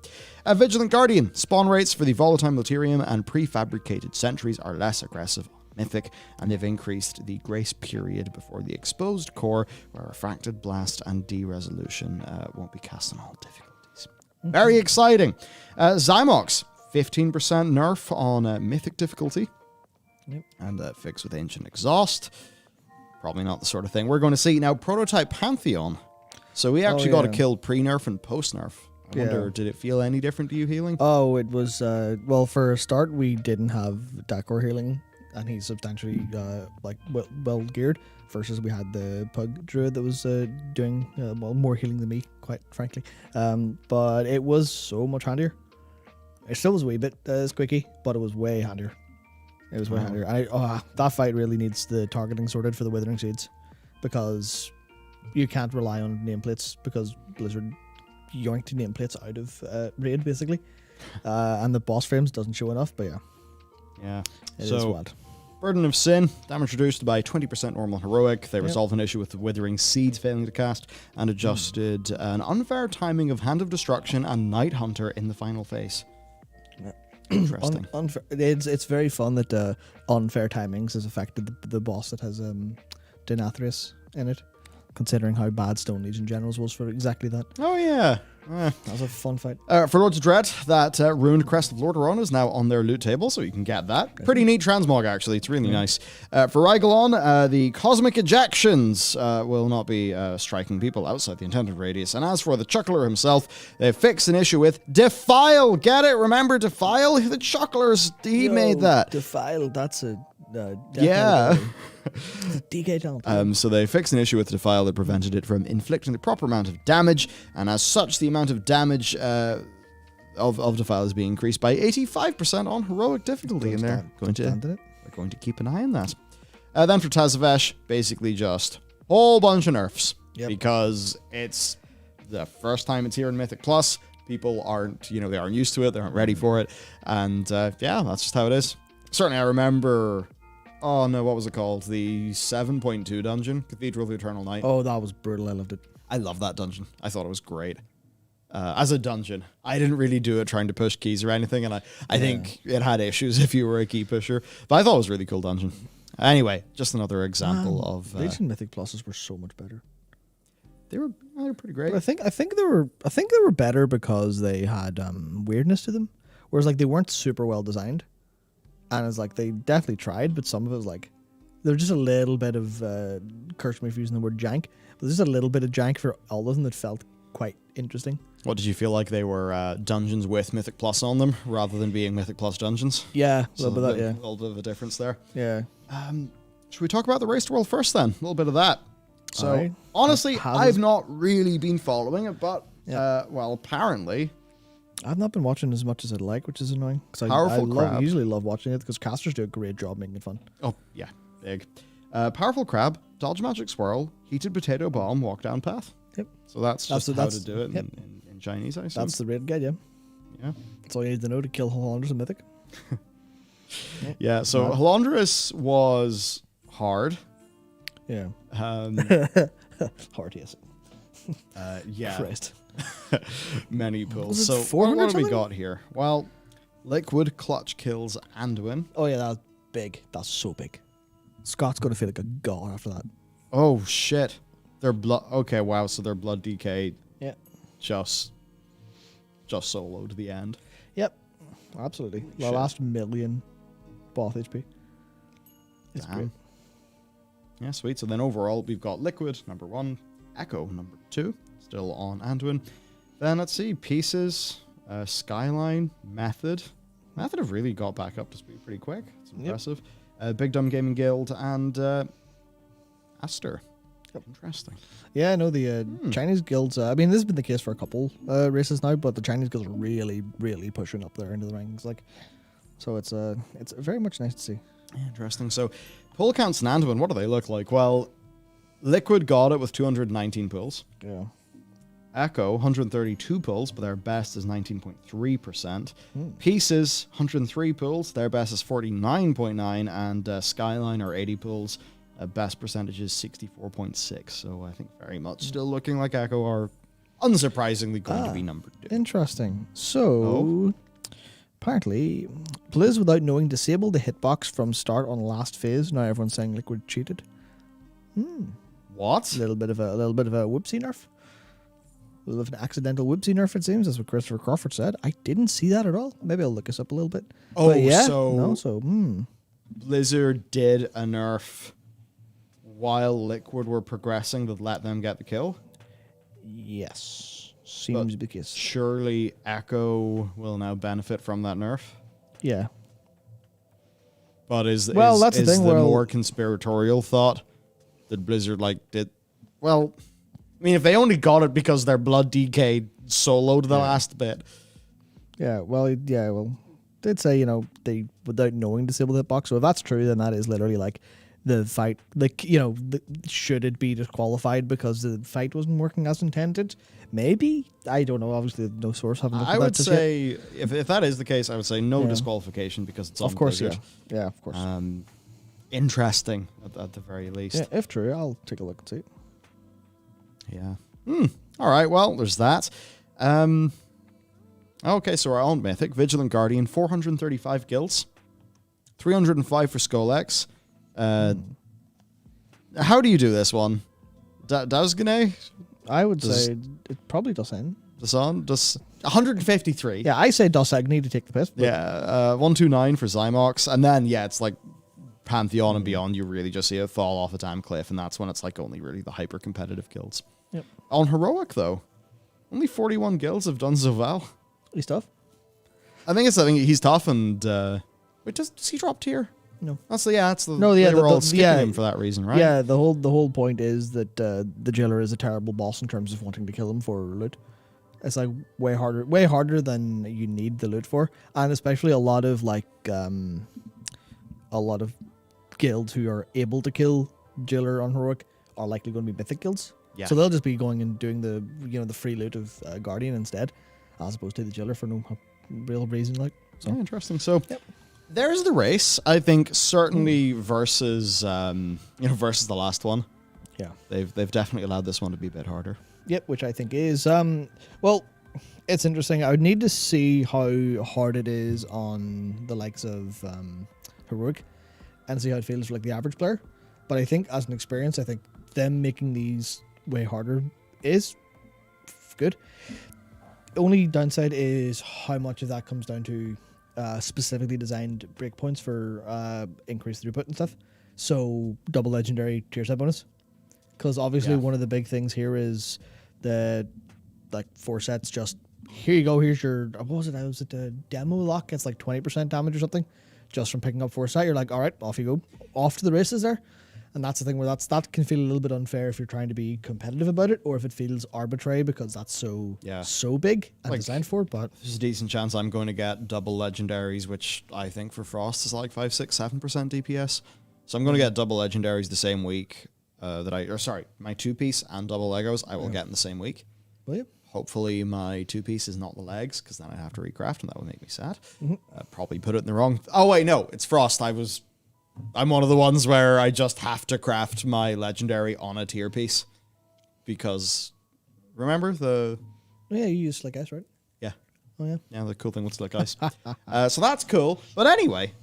Vigilant Guardian. Spawn rates for the Volatile Materium and prefabricated sentries are less aggressive on Mythic, and they've increased the grace period before the exposed core, where Refracted Blast and De-Resolution won't be cast on all difficulties. Very exciting. Zymox. 15% nerf on Mythic difficulty. And fix with Ancient Exhaust. Probably not the sort of thing we're going to see. Now, Prototype Pantheon. So we actually got a kill pre-nerf and post-nerf. I wonder, did it feel any different to you healing? Oh, it was, well, for a start, we didn't have Dakor healing, and he's substantially, well geared, versus we had the Pug Druid that was doing, more healing than me, quite frankly. But it was so much handier. It still was a wee bit squeaky, but it was way handier. It was way handier. That fight really needs the targeting sorted for the Withering Seeds, because you can't rely on nameplates, because Blizzard yoinked nameplates out of raid basically, and the boss frames doesn't show enough. But yeah, it is wild. Burden of Sin, damage reduced by 20% normal heroic. They resolved an issue with the Withering Seeds failing to cast, and adjusted an unfair timing of Hand of Destruction and Night Hunter in the final phase. Interesting. It's very fun that unfair timings has affected the boss that has Denathrius in it, considering how bad Stone Legion Generals was for exactly that. Oh yeah. That was a fun fight. For Lords of Dread, that ruined Crest of Lordaeron is now on their loot table, so you can get that. Pretty neat transmog, actually. It's really nice. For Rygalon, the Cosmic Ejections will not be striking people outside the intended radius. And as for the Chuckler himself, they fixed an issue with Defile. Get it? Remember Defile? The Chucklers, he made that. Defile, that's a Yeah. DK talent. So they fixed an issue with the Defile that prevented it from inflicting the proper amount of damage, and as such, the amount of damage of Defile is being increased by 85% on heroic difficulty, and they're going to keep an eye on that. Then for Tazavesh, basically just a whole bunch of nerfs, because it's the first time it's here in Mythic Plus. People aren't, they aren't used to it, they aren't ready for it, and yeah, that's just how it is. Certainly, I remember. Oh no, what was it called? The 7.2 dungeon, Cathedral of the Eternal Night. Oh, that was brutal. I loved it. I love that dungeon. I thought it was great. As a dungeon, I didn't really do it trying to push keys or anything, and I think it had issues if you were a key pusher. But I thought it was a really cool dungeon. Anyway, just another example of Legion Mythic Pluses were so much better. They were pretty great. But I think they were better because they had weirdness to them, whereas like they weren't super well designed. And it's like they definitely tried, but some of it was like there's just a little bit of curse me for using the word jank, but there's just a little bit of jank for all of them that felt quite interesting. What did you feel like they were dungeons with Mythic Plus on them rather than being Mythic Plus dungeons? Yeah, a little bit of that. Yeah, a little bit of a difference there. Yeah. Should we talk about the Race to World first then? A little bit of that. So Right. honestly, I've not really been following it, but well, apparently. I've not been watching as much as I'd like, which is annoying. Because I usually love watching it because casters do a great job making it fun. Oh, yeah. Big. Powerful Crab, Dodge Magic Swirl, Heated Potato Bomb, Walk Down Path. Yep. So that's how to do it yep. in Chinese, I assume. That's the rated guide, yeah. Yeah. That's all you need to know to kill Hollanders and Mythic. Yeah, so Holondrus was hard. Yeah. Hard, yes. Yeah. Christ. Many pulls. Was it So 400 what have we something? got here? Well, Liquid Clutch kills Anduin. Oh yeah, that's big. That's so big. Scott's gonna feel like a god after that. Oh shit. Their blood. Okay, wow. So their blood DK Yeah. just soloed to the end. Yep. Absolutely. The Shit. last million both HP. It's Damn. great. Yeah, sweet. So then overall, we've got Liquid, number 1, Echo, number 2, still on Anduin. Then let's see, Pieces, Skyline, Method. Method have really got back up to speed pretty quick. It's impressive. Big Dumb Gaming Guild and Aster. Interesting. Yeah, I know the Chinese guilds. I mean, this has been the case for a couple races now, but the Chinese guilds are really, really pushing up there into the ranks. Like, so it's very much nice to see. Interesting. So, pull counts in Anduin, what do they look like? Well, Liquid got it with 219 pulls. Yeah. Echo, 132 pulls, but their best is 19.3%. Pieces, 103 pulls, their best is 49.9%, and Skyline, or 80 pulls, best percentage is 64.6%. So I think very much still looking like Echo are unsurprisingly going to be number 2. Interesting. So, apparently, Blizz, without knowing, disabled the hitbox from start on last phase. Now everyone's saying Liquid cheated. What? A little bit of a whoopsie nerf. A little bit of an accidental whoopsie nerf, it seems. That's what Christopher Crawford said. I didn't see that at all. Maybe I'll look this up a little bit. Oh, but yeah, so Blizzard did a nerf while Liquid were progressing that let them get the kill. Yes, seems to be the case. Surely Echo will now benefit from that nerf. Yeah. But that's the thing. More conspiratorial thought that Blizzard did. Well, I mean, if they only got it because their blood DK soloed the last bit. Yeah. Well. They'd say they without knowing disabled the hitbox. So if that's true, then that is literally like the fight. Should it be disqualified because the fight wasn't working as intended? Maybe, I don't know. Obviously, no source haven't looked at that. I would just say yet. if that is the case, I would say no disqualification because it's of course, Blizzard. yeah, of course. Interesting at the very least. Yeah, if true, I'll take a look and see. Yeah. All right. Well, there's that. Okay, so our own Mythic, Vigilant Guardian, 435 guilds, 305 for Skolex. How do you do this one? Dausgane? I would say it probably does end. Does 153. Yeah, I say Dosagni to take the piss. But Yeah, 129 for Zymox. And then, it's like Pantheon and beyond, you really just see it fall off a damn cliff, and that's when it's like only really the hyper-competitive guilds. Yep. On Heroic, though, only 41 guilds have done Zovaal. He's tough. I think he's tough, and wait, does he drop tier? No. That's the No, yeah, they were all the- skipping yeah. him for that reason, right? Yeah, the whole point is that the jailer is a terrible boss in terms of wanting to kill him for loot. It's like way harder than you need the loot for, and especially a lot of guilds who are able to kill jailer on heroic are likely going to be mythic guilds. Yeah. So they'll just be going and doing the the free loot of guardian instead, as opposed to the jailer for no real reason. Like, so Oh, interesting. So Yep. there's the race. I think certainly versus versus the last one. yeah. They've definitely allowed this one to be a bit harder. Yep, which I think is well, it's interesting. I would need to see how hard it is on the likes of heroic, and see how it feels for like the average player. But I think as an experience, I think them making these way harder is good. The only downside is how much of that comes down to specifically designed breakpoints for increased throughput and stuff. So double legendary tier set bonus. Because obviously Yeah. one of the big things here is the like 4 sets. Just here you go. Here's your what was it? Was it a demo lock? It's like 20% damage or something, just from picking up 4 set. You're like, all right, off you go, off to the races there. And that's the thing where that can feel a little bit unfair if you're trying to be competitive about it, or if it feels arbitrary because that's so big and Like- designed for it. But There's a decent chance I'm going to get double legendaries, which I think for Frost is like 5, 6, 7% DPS. So I'm going to get double legendaries the same week my 2-piece and double Legos I will get in the same week. will you? Hopefully my 2-piece is not the legs, because then I have to recraft and that would make me sad. Probably put it in the wrong. Oh wait, no, it's Frost. I'm one of the ones where I just have to craft my legendary on a tier piece, because remember the Oh, yeah, you use Slick Ice, right? yeah. Oh yeah. Yeah, the cool thing with Slick Ice. So that's cool. But anyway,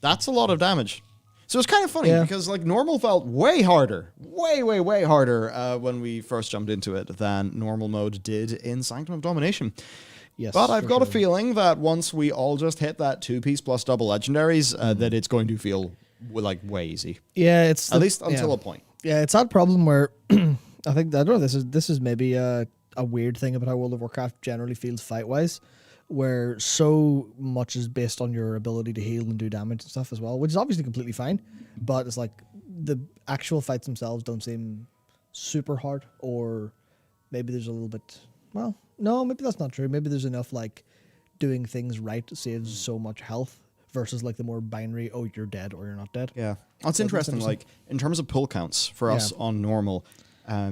that's a lot of damage. So it's kind of funny because like normal felt way harder, way harder when we first jumped into it than normal mode did in Sanctum of Domination. Yes. But I've for got a sure. feeling that once we all just hit that 2-piece plus double legendaries, that it's going to feel like way easy. Yeah, it's At least until a point. Yeah, it's that problem where I don't know. This is maybe a weird thing about how World of Warcraft generally feels fight wise, where so much is based on your ability to heal and do damage and stuff as well, which is obviously completely fine. But it's like the actual fights themselves don't seem super hard, or maybe there's a little bit. Well, no, maybe that's not true. Maybe there's enough like doing things right saves so much health versus like the more binary. Oh, you're dead or you're not dead. Yeah. That's interesting. Like, in terms of pull counts for us on normal, I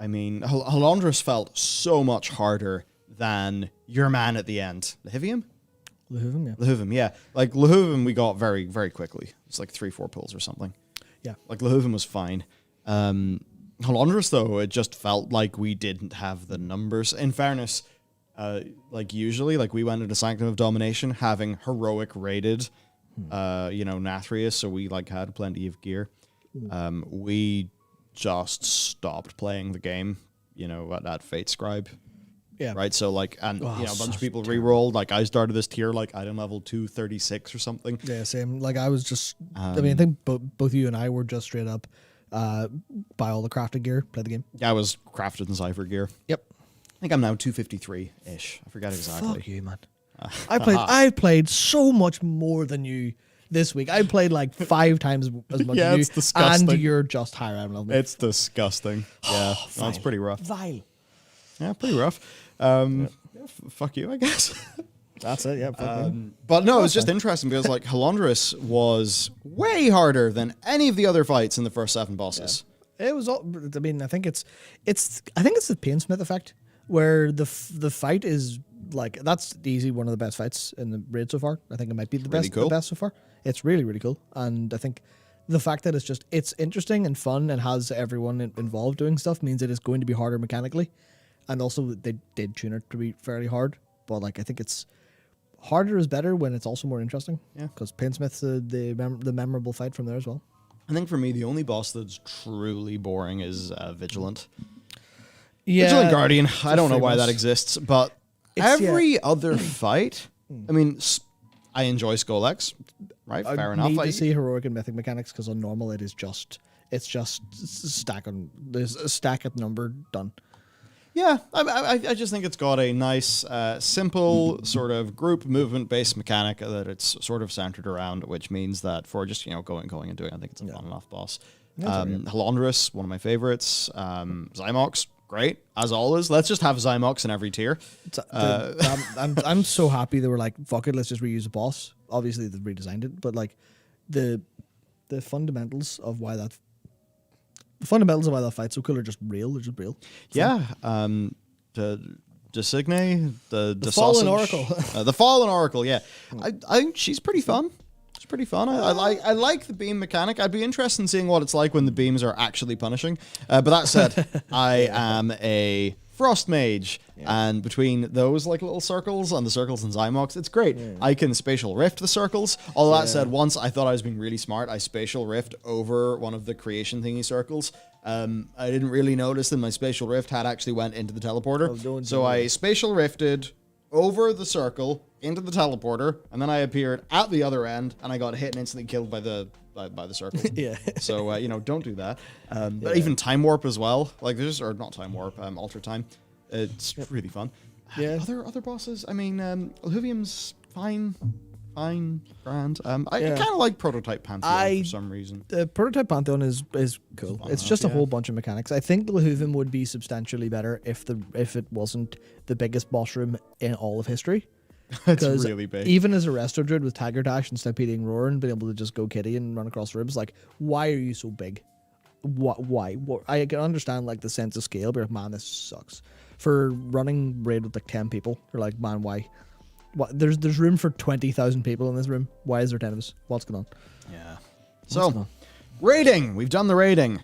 mean, Halondrus felt so much harder than your man at the end. Lahivium? Lahuvim, yeah. Lahuvim, yeah. Like, Lahuvim we got very, very quickly. It's like 3-4 pulls or something. Yeah. Like, Lahuvim was fine. Halondrus, though, it just felt like we didn't have the numbers. In fairness, like, usually, like, we went into Sanctum of Domination having heroic rated, Nathrius, so we, like, had plenty of gear. We just stopped playing the game, at Fate Scribe. Yeah. Right, so like, and a bunch of people re-rolled. Like, I started this tier like item level 236 or something. Yeah, same. Like I was just. I mean, I think both you and I were just straight up buy all the crafted gear, play the game. Yeah, I was crafted in Cypher gear. Yep. I think I'm now 253-ish. I forget exactly. Fuck you, man. I played so much more than you this week. I played like 5 times as much Yeah, as you, it's disgusting. and you're just higher item level. It's disgusting. Yeah, that's pretty rough. Vile. Yeah, pretty rough. Fuck you, I guess. That's it. Yeah. fuck me. But no, it's just interesting because like Halondrus was way harder than any of the other fights in the first 7 bosses. It was all. I mean, I think it's the Painsmith effect, where the fight is like that's easy one of the best fights in the raid so far. I think it might be the Really best, cool. the best so far. It's really really cool, and I think the fact that it's interesting and fun and has everyone involved doing stuff means it is going to be harder mechanically, and also they did tune it to be fairly hard. But like I think it's harder is better when it's also more interesting. Yeah. because Painsmith's the memorable fight from there as well. I think for me, the only boss that's truly boring is Vigilant. Yeah, Vigilant Guardian. I don't know free why boss. that exists, but It's- every other fight, I mean, I enjoy Skolex, right? I Fair enough. need to see heroic and mythic mechanics because on normal it's just stack at number done. Yeah, I just think it's got a nice, simple sort of group movement-based mechanic that it's sort of centered around, which means that for just, going and doing, I think it's a fun enough boss. Halondrus, one of my favorites. Zymox, great, as always. Let's just have Zymox in every tier. I'm so happy they were like, fuck it, let's just reuse a boss. Obviously, they've redesigned it, but like the fundamentals of why that fight's so cool are just real. They're just real. Yeah. The Designe, the Fallen sausage. Oracle. The Fallen Oracle, yeah. I think she's pretty fun. It's pretty fun. I like the beam mechanic. I'd be interested in seeing what it's like when the beams are actually punishing. But that said, I am a Frost Mage, and between those like little circles and the circles in Zymox, it's great. I can spatial rift the circles. Although that said, once I thought I was being really smart, I spatial rift over one of the creation thingy circles. I didn't really notice that my spatial rift had actually went into the teleporter. So I spatial rifted over the circle into the teleporter, and then I appeared at the other end, and I got hit and instantly killed by the circle. So don't do that. But even time warp as well. Like or not time warp, alter time. It's really fun. Yeah. Other bosses. I mean, Ilhuvium's fine, grand. I kind of like Prototype Pantheon for some reason. The Prototype Pantheon is cool. It's just a whole bunch of mechanics. I think the Ilhuvium would be substantially better if it wasn't the biggest boss room in all of history. It's really big. Even as a Resto Druid with Tiger Dash and Stampeding Roar and being able to just go kitty and run across rooms, like, why are you so big? Why? I can understand like the sense of scale, but man, this sucks. For running raid with like 10 people, you're like, man, why? There's room for 20,000 people in this room. Why is there 10 of us? What's going on? Yeah. So, raiding. We've done the raiding.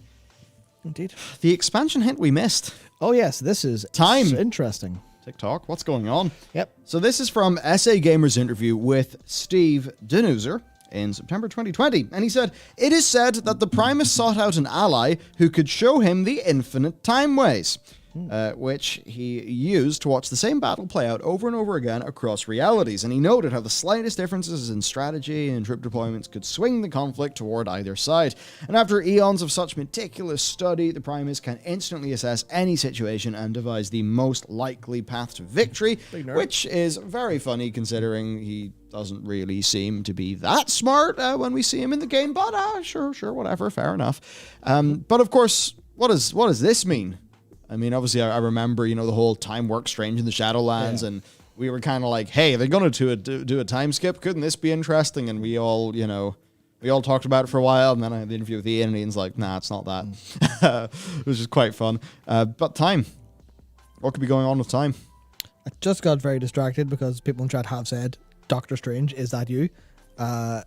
Indeed. The expansion hint we missed. Oh yes, this is Time. Interesting. TikTok, what's going on? Yep. So this is from SA Gamer's interview with Steve Danuser in September 2020, and he said, "It is said that the Primus sought out an ally who could show him the infinite time ways." Which he used to watch the same battle play out over and over again across realities, and he noted how the slightest differences in strategy and troop deployments could swing the conflict toward either side. And after eons of such meticulous study, the Primus can instantly assess any situation and devise the most likely path to victory, which is very funny considering he doesn't really seem to be that smart when we see him in the game, but sure, whatever, fair enough. But of course, what does this mean? I mean, obviously, I remember, the whole time work strange in the Shadowlands, and we were kind of like, hey, they're going to do a time skip. Couldn't this be interesting? And we all talked about it for a while, and then I had the interview with Ian, and Ian's like, nah, it's not that. It was just quite fun. But time. What could be going on with time? I just got very distracted because people in chat have said, Doctor Strange, is that you? So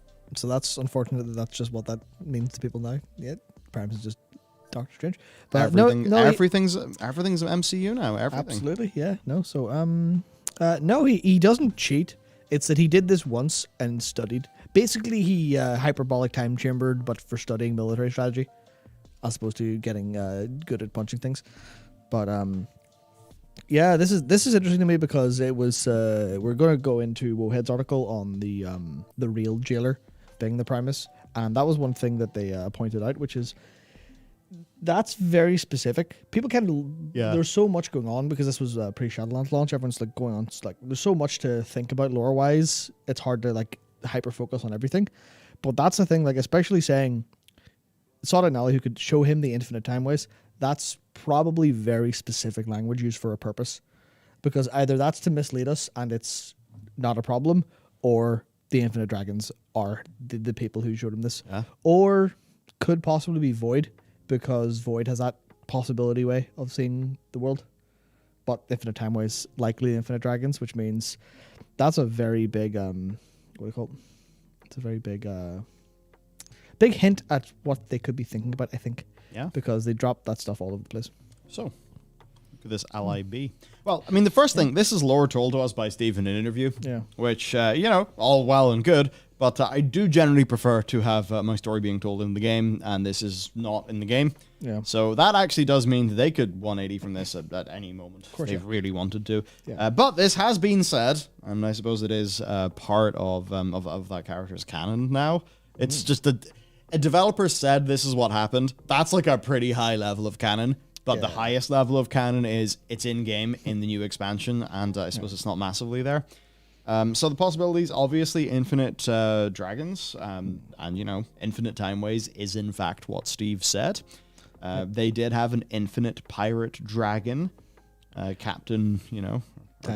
that's unfortunate that's just what that means to people now. Yeah, perhaps it's just Doctor Strange. But everything's MCU now. Everything. Absolutely, yeah. No, so no, he doesn't cheat. It's that he did this once and studied. Basically, he hyperbolic time chambered, but for studying military strategy, as opposed to getting good at punching things. But yeah, this is interesting to me because it was we're going to go into Wowhead's article on the real jailer being the Primus, and that was one thing that they pointed out, which is. That's very specific. People there's so much going on because this was a pre-Shadowlands launch. Everyone's like going on. It's like there's so much to think about lore-wise. It's hard to like hyper-focus on everything. But that's the thing, like especially saying sought out an ally who could show him the infinite time ways. That's probably very specific language used for a purpose. Because either that's to mislead us and it's not a problem, or the infinite dragons are the people who showed him this. Yeah. Or could possibly be Void. Because Void has that possibility way of seeing the world. But Infinite Time Ways likely Infinite Dragons, which means that's a very big what do you call it? It's a very big big hint at what they could be thinking about, I think. Yeah. Because they dropped that stuff all over the place. So look at this ally B. Well, I mean the first thing, this is lore told to us by Steve in an interview. Yeah. Which all well and good. But I do generally prefer to have my story being told in the game, and this is not in the game. Yeah. So that actually does mean that they could 180 from this at any moment if they really wanted to. Yeah. But this has been said, and I suppose it is part of that character's canon now. It's just that a developer said this is what happened. That's like a pretty high level of canon. But the highest level of canon is it's in-game in the new expansion, and I suppose it's not massively there. So the possibilities, obviously, infinite dragons, and, infinite timeways is, in fact, what Steve said. They did have an infinite pirate dragon, Captain,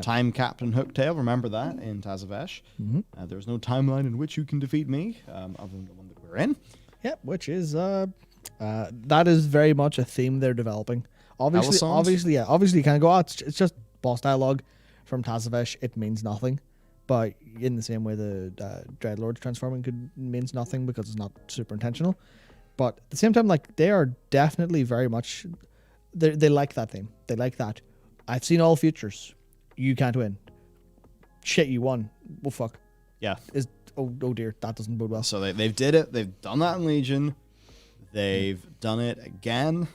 Time Captain Hooktail, remember that, in Tazavesh. There was no timeline in which you can defeat me, other than the one that we're in. Yep, which is that is very much a theme they're developing. Obviously, you kind of go, it's just boss dialogue from Tazavesh. It means nothing, but in the same way the Dreadlord transforming means nothing because it's not super intentional. But at the same time, like they are definitely very much they like that theme. They like that. I've seen all futures. You can't win. Shit, you won. Well, fuck. Yeah. Oh dear, that doesn't bode well. So they've did it. They've done that in Legion. They've done it again.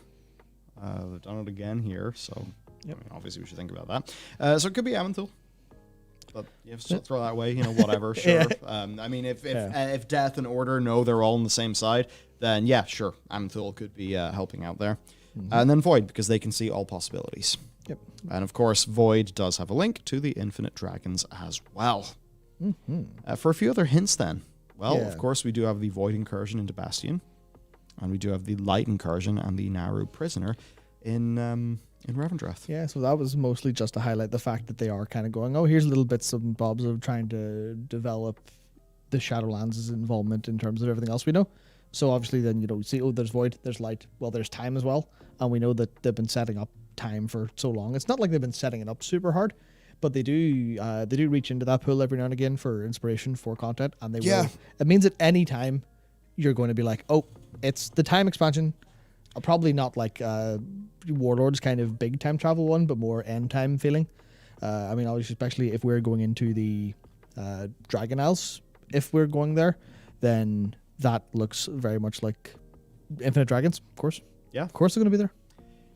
They've done it again here. So obviously we should think about that. So it could be Amantul. But you have to throw that away. Whatever. Sure. If Death and Order know they're all on the same side, then yeah, sure. Amantul could be helping out there. And then Void, because they can see all possibilities. Yep. And of course, Void does have a link to the Infinite Dragons as well. For a few other hints then. Well, of course, we do have the Void incursion into Bastion. And we do have the Light incursion and the Naru Prisoner in Revendreth. Yeah, so that was mostly just to highlight the fact that they are kind of going, here's little bits and bobs of trying to develop the Shadowlands' involvement in terms of everything else we know. So obviously then, see, there's Void, there's Light, well, there's Time as well. And we know that they've been setting up Time for so long. It's not like they've been setting it up super hard, but they do reach into that pool every now and again for inspiration for content, and they will. It means at any time you're going to be like, it's the Time expansion. Probably not like Warlord's kind of big time travel one, but more end time feeling. Obviously, especially if we're going into the Dragon Isles, if we're going there, then that looks very much like Infinite Dragons, of course. Yeah. Of course they're going to be there.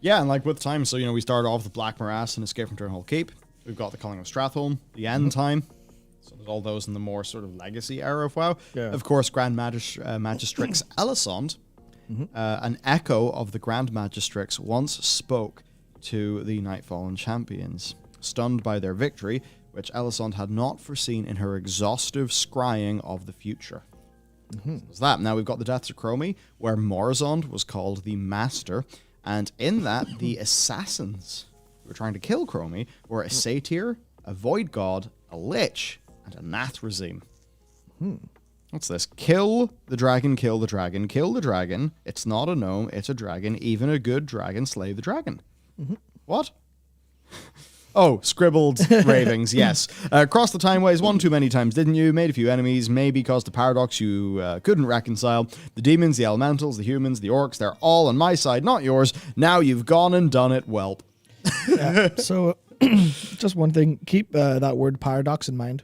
Yeah, and like with Time, so, we started off with Black Morass and Escape from Turnhall Keep. We've got the Culling of Stratholme, the End Time. So there's all those in the more sort of legacy era of WoW. Yeah. Of course, Grand Magistrix Elisond, an echo of the Grand Magistrix, once spoke to the Nightfallen champions, stunned by their victory, which Elisond had not foreseen in her exhaustive scrying of the future. So there's that. Now we've got the Deaths of Chromie, where Morzond was called the Master, and in that, the assassins who were trying to kill Chromie were a Satyr, a Void God, a Lich, and a Nathrazim. What's this? Kill the dragon, kill the dragon, kill the dragon. It's not a gnome, it's a dragon. Even a good dragon slay the dragon. What? Scribbled ravings, yes. Crossed the timeways one too many times, didn't you? Made a few enemies, maybe caused a paradox you couldn't reconcile. The demons, the elementals, the humans, the orcs, they're all on my side, not yours. Now you've gone and done it, whelp. So, just one thing. Keep that word paradox in mind.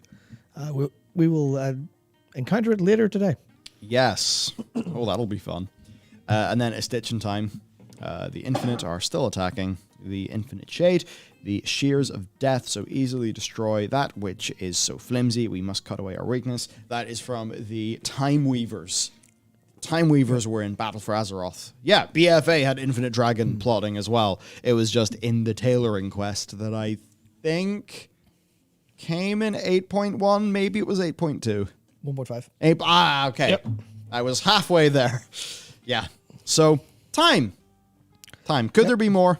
We will encounter it later today. Yes. That'll be fun. And then a Stitch in Time. The Infinite are still attacking. The Infinite Shade. The Shears of Death so easily destroy that which is so flimsy. We must cut away our weakness. That is from the Time Weavers. Time Weavers were in Battle for Azeroth. Yeah, BFA had Infinite Dragon plotting as well. It was just in the tailoring quest that I think came in 8.1. Maybe it was 8.2. 1.5. Okay. Yep. I was halfway there. Yeah. So, Time. Could there be more?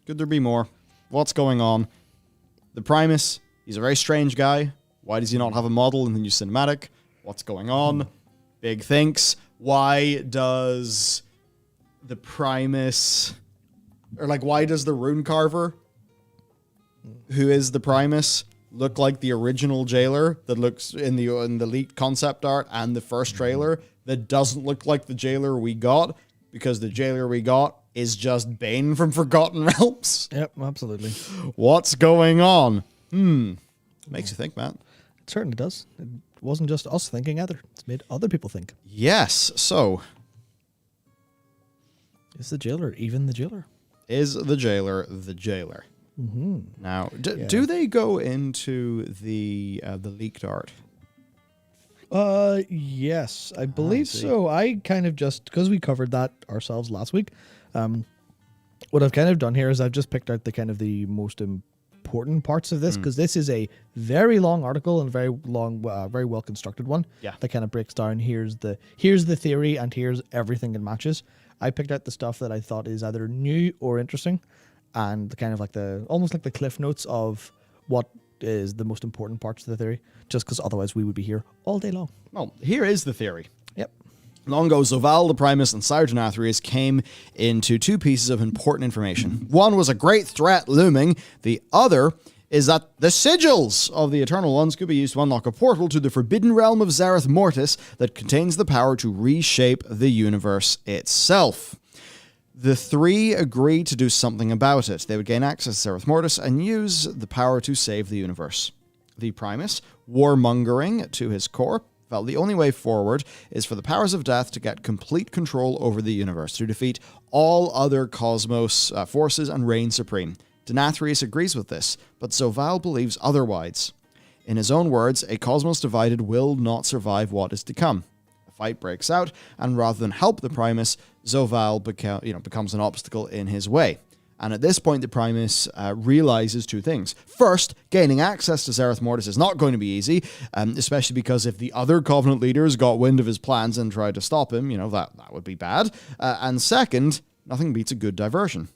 Could there be more? What's going on? The Primus, he's a very strange guy. Why does he not have a model in the new cinematic? What's going on? Big thinks. Why does the Primus... why does the Rune Carver, who is the Primus, look like the original Jailer that looks in the leaked concept art and the first trailer that doesn't look like the Jailer we got? Because the Jailer we got is just Bane from Forgotten Realms. Yep, absolutely. What's going on? Makes you think, Matt. It certainly does. It wasn't just us thinking either. It's made other people think. Yes, so... Is the Jailer even the Jailer? Is the Jailer the Jailer? Now, do they go into the leaked art? Yes, I believe so. I kind of just, because we covered that ourselves last week, What I've kind of done here is I've just picked out the kind of the most important parts of this, because this is a very long article and very long, very well constructed one. Yeah. That kind of breaks down. Here's the theory, and here's everything it matches. I picked out the stuff that I thought is either new or interesting, and the kind of like almost like the cliff notes of what is the most important parts of the theory. Just because otherwise we would be here all day long. Well, here is the theory. Yep. Long ago, Zovaal, the Primus, and Sire Denathrius came into two pieces of important information. One was a great threat looming. The other is that the sigils of the Eternal Ones could be used to unlock a portal to the forbidden realm of Zareth Mortis that contains the power to reshape the universe itself. The three agreed to do something about it. They would gain access to Zareth Mortis and use the power to save the universe. The Primus, warmongering to his core, felt the only way forward is for the powers of death to get complete control over the universe, to defeat all other cosmos forces and reign supreme. Denathrius agrees with this, but Zovaal believes otherwise. In his own words, a cosmos divided will not survive what is to come. A fight breaks out, and rather than help the Primus, Zovaal becomes an obstacle in his way. And at this point, the Primus realizes two things. First, gaining access to Zareth Mortis is not going to be easy, especially because if the other Covenant leaders got wind of his plans and tried to stop him, that would be bad. And second, nothing beats a good diversion.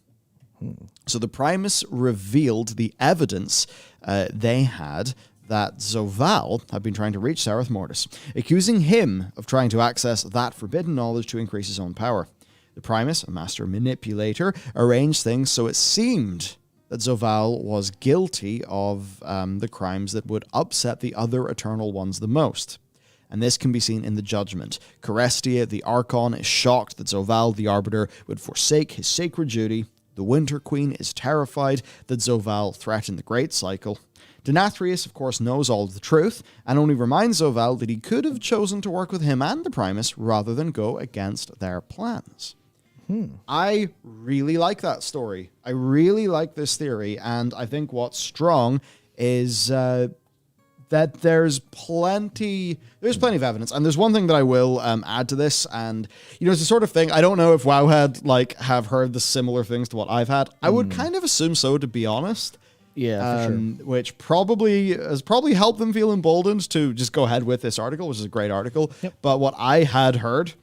So the Primus revealed the evidence they had that Zovaal had been trying to reach Zareth Mortis, accusing him of trying to access that forbidden knowledge to increase his own power. The Primus, a master manipulator, arranged things so it seemed that Zovaal was guilty of the crimes that would upset the other Eternal Ones the most. And this can be seen in the Judgment. Carestia, the Archon, is shocked that Zovaal, the Arbiter, would forsake his sacred duty. The Winter Queen is terrified that Zovaal threatened the Great Cycle. Denathrius, of course, knows all of the truth, and only reminds Zovaal that he could have chosen to work with him and the Primus rather than go against their plans. I really like that story. I really like this theory, and I think what's strong is that there's plenty of evidence. And there's one thing that I will add to this, and it's the sort of thing, I don't know if Wowhead have heard the similar things to what I've had. I would kind of assume so, to be honest. Yeah, for sure. Which probably has helped them feel emboldened to just go ahead with this article, which is a great article. Yep. But what I had heard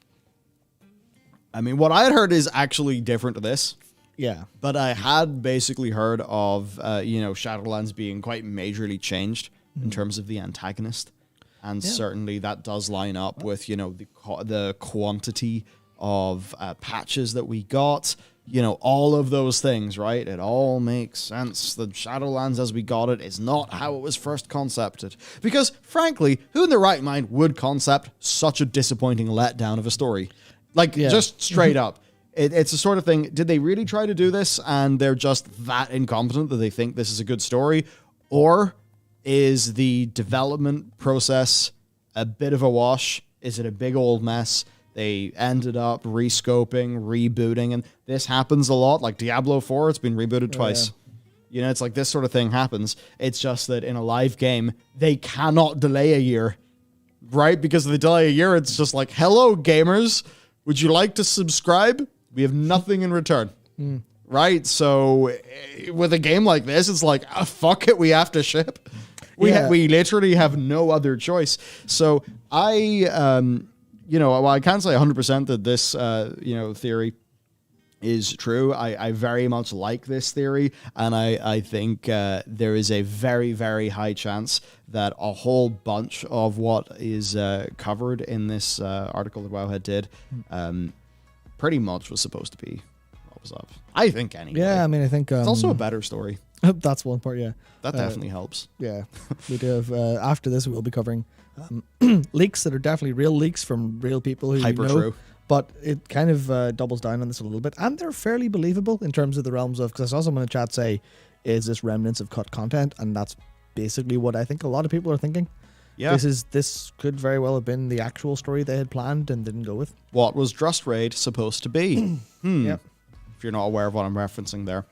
is actually different to this. Yeah. But I had basically heard of, Shadowlands being quite majorly changed in terms of the antagonist. And certainly that does line up with, the quantity of patches that we got. All of those things, right? It all makes sense. The Shadowlands as we got it is not how it was first concepted. Because, frankly, who in their right mind would concept such a disappointing letdown of a story? Just straight up. It's the sort of thing, did they really try to do this and they're just that incompetent that they think this is a good story? Or is the development process a bit of a wash? Is it a big old mess? They ended up rescoping, rebooting, and this happens a lot. Like Diablo 4, it's been rebooted twice. Yeah. It's like this sort of thing happens. It's just that in a live game, they cannot delay a year, right? Because if they delay a year, it's just like, hello, gamers. Would you like to subscribe? We have nothing in return. Right? So with a game like this, it's like, fuck it, we have to ship. We literally have no other choice. So I can't say 100% that this, theory is true. I very much like this theory, and I think there is a very, very high chance that a whole bunch of what is covered in this article that Wowhead did pretty much was supposed to be what was up. I think anyway. Yeah, I mean, I think... it's also a better story. That's one part, yeah. That definitely helps. Yeah. We do have... after this, we'll be covering leaks that are definitely real leaks from real people who Hyper know. true. But it kind of doubles down on this a little bit. And they're fairly believable in terms of the realms of... Because I saw someone in the chat say, is this remnants of cut content? And that's basically what I think a lot of people are thinking. Yeah. This could very well have been the actual story they had planned and didn't go with. What was Drust Raid supposed to be? Yep. If you're not aware of what I'm referencing there.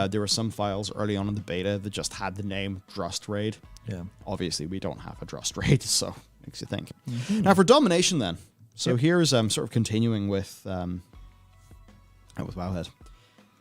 There were some files early on in the beta that just had the name Drust Raid. Yeah. Obviously, we don't have a Drust Raid, so makes you think. Now, for Domination, then. So here's sort of continuing with Wowhead.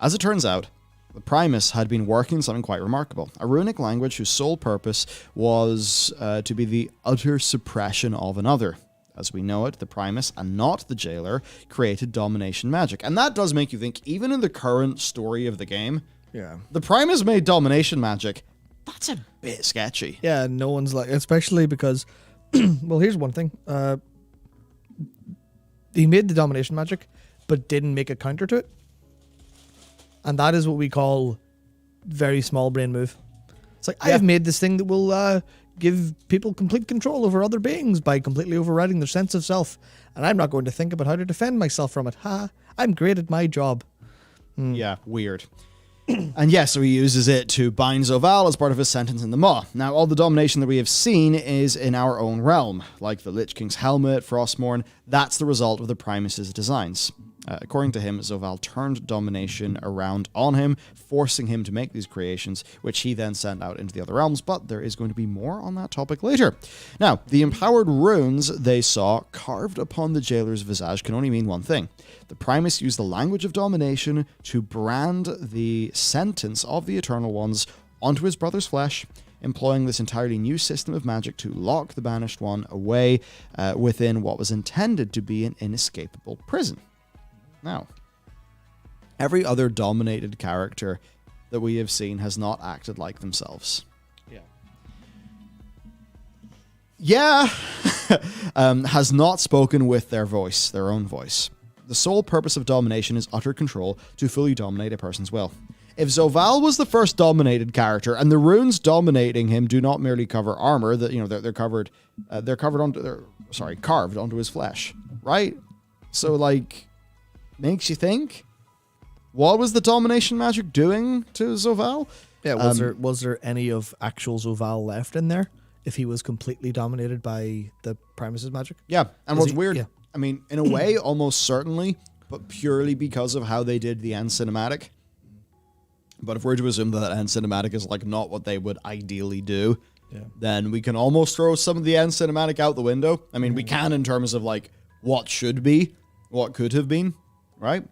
As it turns out, the Primus had been working on something quite remarkable. A runic language whose sole purpose was to be the utter suppression of another. As we know it, the Primus, and not the Jailer, created domination magic. And that does make you think, even in the current story of the game, the Primus made domination magic. That's a bit sketchy. Yeah, no one's like, especially because, well, here's one thing. He made the domination magic, but didn't make a counter to it. And that is what we call very small brain move. It's like, I have made this thing that will give people complete control over other beings by completely overriding their sense of self. And I'm not going to think about how to defend myself from it. Ha, I'm great at my job. Yeah, weird. And yes, so he uses it to bind Zovaal as part of his sentence in the Maw. Now, all the domination that we have seen is in our own realm, like the Lich King's helmet, Frostmourne. That's the result of the Primus's designs. According to him, Zovaal turned domination around on him, forcing him to make these creations, which he then sent out into the other realms, but there is going to be more on that topic later. Now, the empowered runes they saw carved upon the Jailer's visage can only mean one thing. The Primus used the language of domination to brand the sentence of the Eternal Ones onto his brother's flesh, employing this entirely new system of magic to lock the Banished One away within what was intended to be an inescapable prison. Now, every other dominated character that we have seen has not acted like themselves. Has not spoken with their voice, their own voice. The sole purpose of domination is utter control to fully dominate a person's will. If Zovaal was the first dominated character, and the runes dominating him do not merely cover armor, that they're carved onto his flesh, right? So like, makes you think, what was the domination magic doing to Zovaal? Yeah, was there any of actual Zovaal left in there if he was completely dominated by the Primus's magic? Yeah, and what's weird, I mean, in a way, almost certainly, but purely because of how they did the end cinematic. But if we're to assume that end cinematic is like not what they would ideally do, then we can almost throw some of the end cinematic out the window. I mean, we can in terms of like what should be, what could have been, right?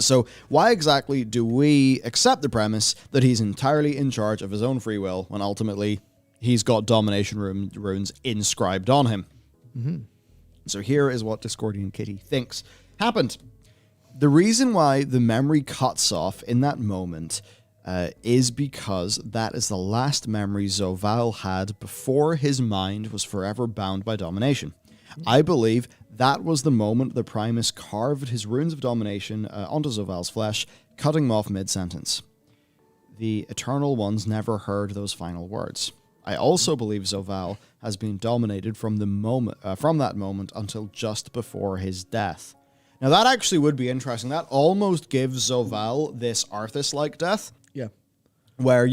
So why exactly do we accept the premise that he's entirely in charge of his own free will when ultimately he's got domination runes inscribed on him? So here is what Discordian Kitty thinks happened. The reason why the memory cuts off in that moment is because that is the last memory Zovaal had before his mind was forever bound by domination. I believe that was the moment the Primus carved his runes of domination onto Zovaal's flesh, cutting him off mid-sentence. The Eternal Ones never heard those final words. I also believe Zovaal has been dominated from that moment until just before his death. Now that actually would be interesting. That almost gives Zovaal this Arthas-like death. Yeah. Where,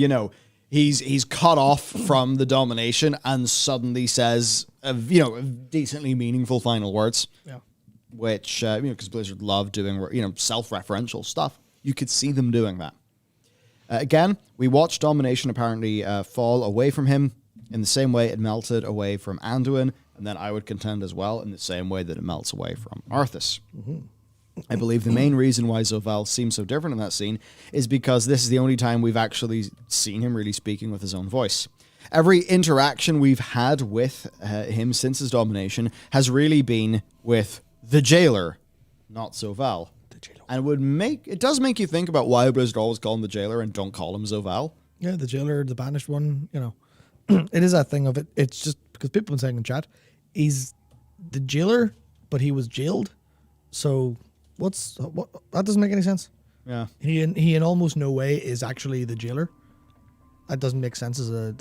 he's cut off from the domination and suddenly says, decently meaningful final words. Yeah. Which, because Blizzard love doing, self-referential stuff. You could see them doing that. Again, we watched domination apparently fall away from him in the same way it melted away from Anduin, and then I would contend as well in the same way that it melts away from Arthas. I believe the main reason why Zovaal seems so different in that scene is because this is the only time we've actually seen him really speaking with his own voice. Every interaction we've had with him since his domination has really been with the Jailer, not Zovaal. And it does make you think about why Blizzard always call him the Jailer and don't call him Zovaal. Yeah, the Jailer, the Banished One, it is that thing of it. It's just because people have been saying in chat, he's the Jailer, but he was jailed. So what? That doesn't make any sense. Yeah. He in almost no way is actually the Jailer. That doesn't make sense as a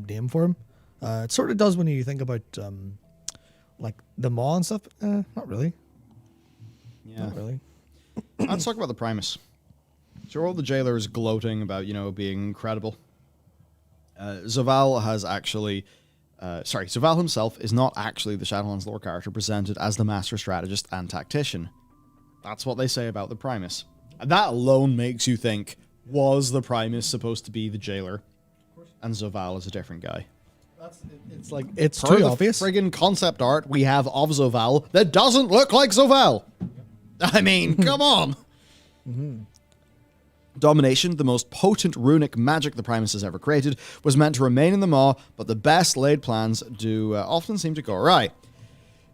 name for him. It sort of does when you think about like the Maw and stuff. Not really. Yeah. Not really. Let's talk about the Primus. So all the Jailer is gloating about, being incredible. Zovaal has actually... Zovaal himself is not actually the Shadowlands lore character presented as the master strategist and tactician. That's what they say about the Primus. And that alone makes you think, was the Primus supposed to be the Jailer? And Zovaal is a different guy. It's too obvious. Friggin' concept art we have of Zovaal that doesn't look like Zovaal. I mean, come on. Domination, the most potent runic magic the Primus has ever created, was meant to remain in the Maw, but the best laid plans do often seem to go awry.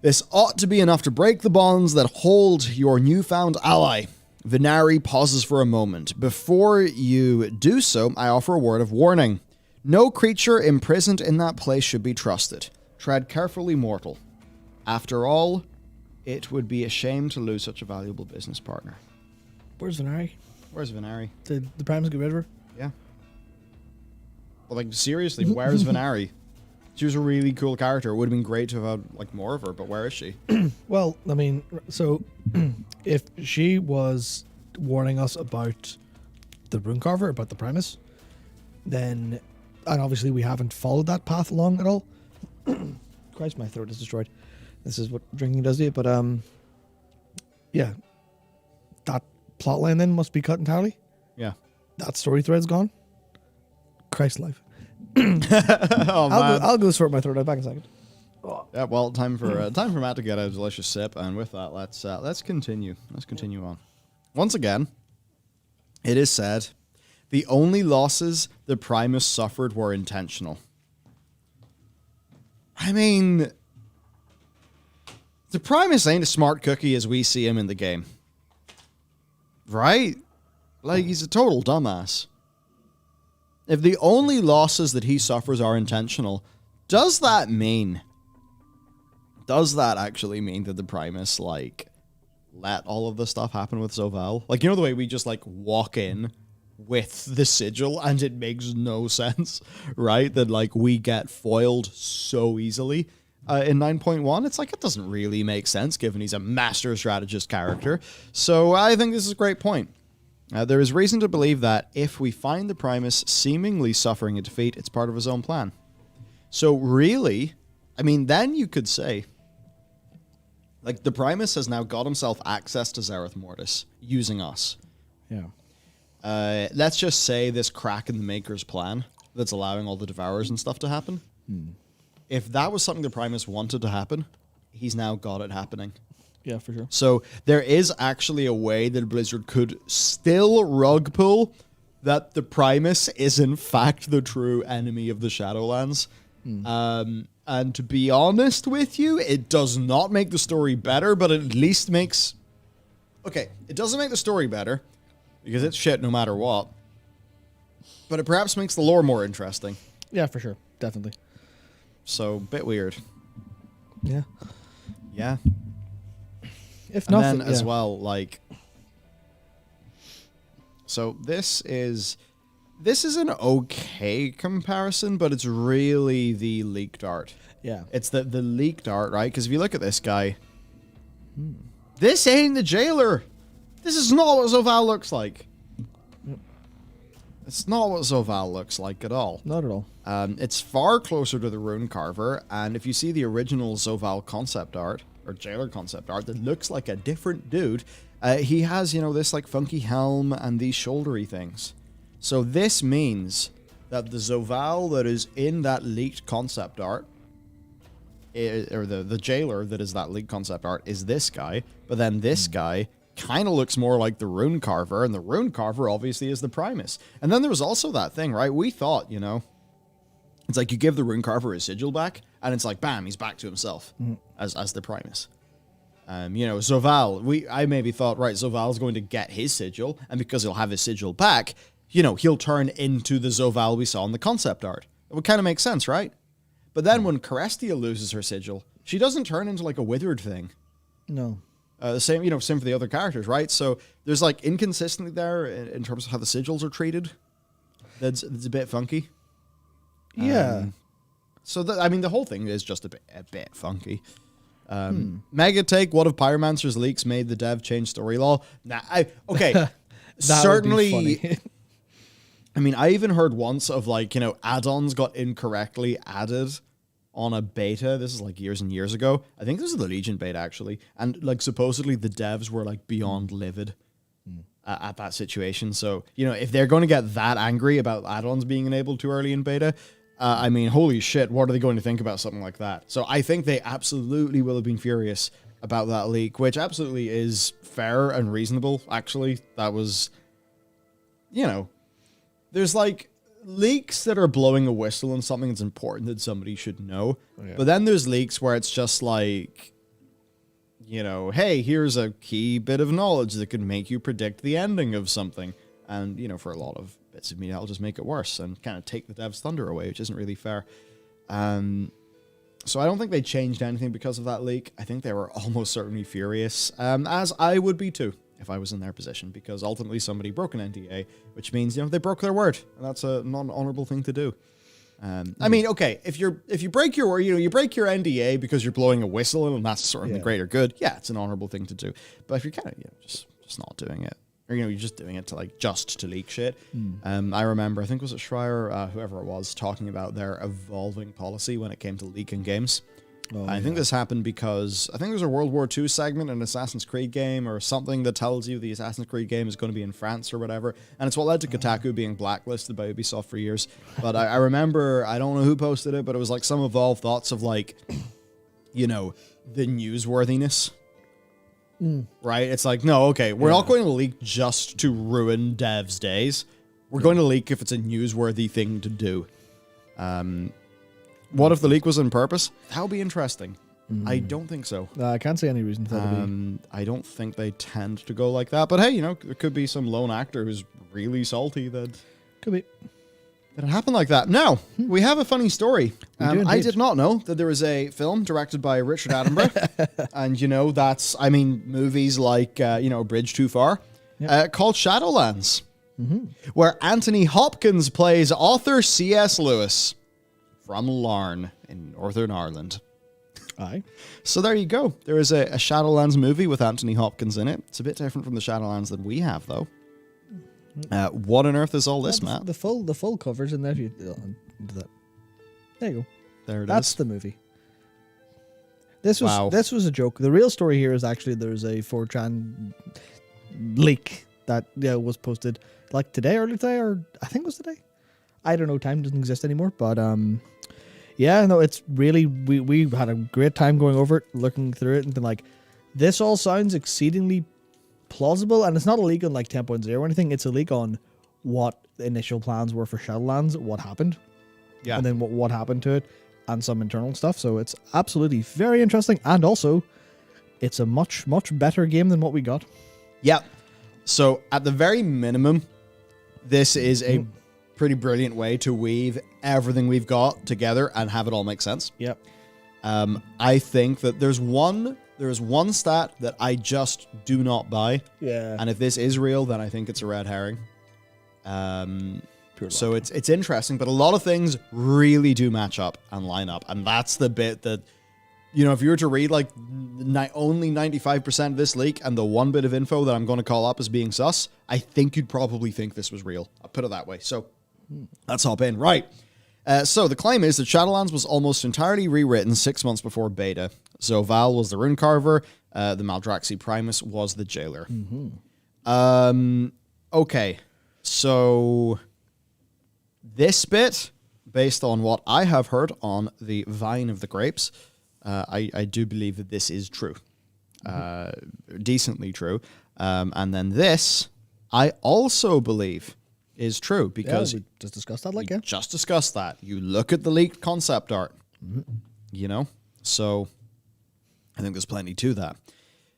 This ought to be enough to break the bonds that hold your newfound ally. Venari pauses for a moment. Before you do so, I offer a word of warning. No creature imprisoned in that place should be trusted. Tread carefully, mortal. After all, it would be a shame to lose such a valuable business partner. Where's Venari? Where's Venari? Did the Primus get rid of her? Yeah. Well, like, seriously, where's Venari? She was a really cool character. It would have been great to have had, like, more of her, but where is she? Well, I mean, so if she was warning us about the Runecarver, about the Primus, then, and obviously we haven't followed that path along at all. Christ, my throat is destroyed. This is what drinking does to you, but yeah, that plotline then must be cut entirely. Yeah. That story thread's gone. Christ life. Oh, man. I'll go sort my throat out back in a second. Yeah, well, time for Matt to get a delicious sip, and with that, let's continue. Let's continue on. Once again, it is said, the only losses the Primus suffered were intentional. I mean, the Primus ain't a smart cookie as we see him in the game, right? Like, he's a total dumbass. If the only losses that he suffers are intentional, does that actually mean that the Primus, like, let all of the stuff happen with Zovaal? Like, you know the way we just, like, walk in with the sigil and it makes no sense, right? That, like, we get foiled so easily in 9.1. It's like, it doesn't really make sense given he's a master strategist character. So I think this is a great point. There is reason to believe that if we find the Primus seemingly suffering a defeat, it's part of his own plan. So really, I mean, then you could say, like, the Primus has now got himself access to Zereth Mortis using us. Yeah. Let's just say this crack in the Maker's plan that's allowing all the Devourers and stuff to happen. If that was something the Primus wanted to happen, he's now got it happening. Yeah, for sure. So there is actually a way that Blizzard could still rug pull that the Primus is in fact the true enemy of the Shadowlands. And to be honest with you, it does not make the story better, but it at least makes... Okay, it doesn't make the story better, because it's shit no matter what. But it perhaps makes the lore more interesting. Yeah, for sure. Definitely. So, bit weird. Yeah. Yeah. If And nothing, then as well, like... So this is an okay comparison, but it's really the leaked art. Yeah. It's the leaked art, right? Because if you look at this guy, this ain't the jailer. This is not what Zovaal looks like. It's not what Zovaal looks like at all. Not at all. It's far closer to the Runecarver, and if you see the original Zovaal concept art, or jailer concept art, that looks like a different dude, he has, you know, this like funky helm and these shouldery things. So this means that the Zovaal that is in that leaked concept art, or the jailer that is that leaked concept art, is this guy, but then this guy kind of looks more like the Runecarver, and the Runecarver obviously is the Primus. And then there was also that thing, right? We thought, you know, it's like you give the Runecarver his sigil back, and it's like, bam, he's back to himself as the Primus. You know, Zovaal, I maybe thought, right, Zovaal's going to get his sigil, and because he'll have his sigil back, you know, he'll turn into the Zovaal we saw in the concept art. It would kind of make sense, right? But then when Carestia loses her sigil, she doesn't turn into like a withered thing. No. Same for the other characters, right? So there's like inconsistency there in terms of how the sigils are treated. That's a bit funky. Yeah. So the whole thing is just a bit funky. Mega take: what if Pyromancer's leaks made the dev change story law? Nah, okay. Certainly. Would be funny. I mean, I even heard once of like, you know, add-ons got incorrectly added on a beta. This is like years and years ago. I think this is the Legion beta actually, and like supposedly the devs were like beyond livid at that situation. So, you know, if they're going to get that angry about add-ons being enabled too early in beta, I mean, holy shit, what are they going to think about something like that? So I think they absolutely will have been furious about that leak, which absolutely is fair and reasonable, actually. That was... there's like leaks that are blowing a whistle on something that's important that somebody should know. Yeah. But then there's leaks where it's just like, hey, here's a key bit of knowledge that could make you predict the ending of something. And, for a lot of bits of media, I'll just make it worse and kind of take the dev's thunder away, which isn't really fair. So I don't think they changed anything because of that leak. I think they were almost certainly furious, as I would be too if I was in their position, because ultimately somebody broke an NDA, which means, they broke their word, and that's a non-honorable thing to do. I mean, okay, if you break your word, you break your NDA because you're blowing a whistle and that's sort of the greater good, yeah, it's an honorable thing to do. But if you're kind of, just not doing it, or, you're just doing it to leak shit. I remember, I think was it Schreier, whoever it was, talking about their evolving policy when it came to leaking games. I think this happened because I think there's a World War II segment in an Assassin's Creed game or something that tells you the Assassin's Creed game is going to be in France or whatever. And it's what led to Kotaku being blacklisted by Ubisoft for years. But I remember, I don't know who posted it, but it was like some evolved thoughts of the newsworthiness. Right? It's like, no, okay, we're not going to leak just to ruin devs' days. We're going to leak if it's a newsworthy thing to do. What if the leak was on purpose? That would be interesting. I don't think so. I can't see any reason for that to be. I don't think they tend to go like that. But hey, there could be some lone actor who's really salty that Could be. that it happened like that. Now, we have a funny story. do I indeed. did not know that there was a film directed by Richard Attenborough. And, movies like, Bridge Too Far, called Shadowlands, where Anthony Hopkins plays author C.S. Lewis from Larne in Northern Ireland. Aye. So there you go. There is a Shadowlands movie with Anthony Hopkins in it. It's a bit different from the Shadowlands that we have, though. What on earth is all this, Matt? The full cover's in there. If you into that. There you go. There That's the movie. This Wow. was a joke. The real story here is actually there's a 4chan leak that was posted earlier today, or I think it was today. I don't know. Time doesn't exist anymore, but it's really we had a great time going over it, looking through it, and been this all sounds exceedingly plausible, and it's not a leak on 10.0 or anything. It's a leak on what the initial plans were for Shadowlands, what happened, and then what happened to it, and some internal stuff. So it's absolutely very interesting, and also it's a much better game than what we got. Yep. So at the very minimum, this is a pretty brilliant way to weave everything we've got together and have it all make sense. Yep. I think that there's one stat that I just do not buy. Yeah. And if this is real, then I think it's a red herring. So luck. it's interesting, but a lot of things really do match up and line up. And that's the bit that, if you were to read only 95% of this leak and the one bit of info that I'm going to call up as being sus, I think you'd probably think this was real. I'll put it that way. So let's hop in. Right. So the claim is that Shadowlands was almost entirely rewritten 6 months before beta. Zovaal was the rune carver. The Maldraxi Primus was the jailer. Okay. So this bit, based on what I have heard on the Vine of the Grapes, I do believe that this is true. Decently true. And then this, I also believe is true because we just discussed that, just discussed that. You look at the leaked concept art, so I think there's plenty to that.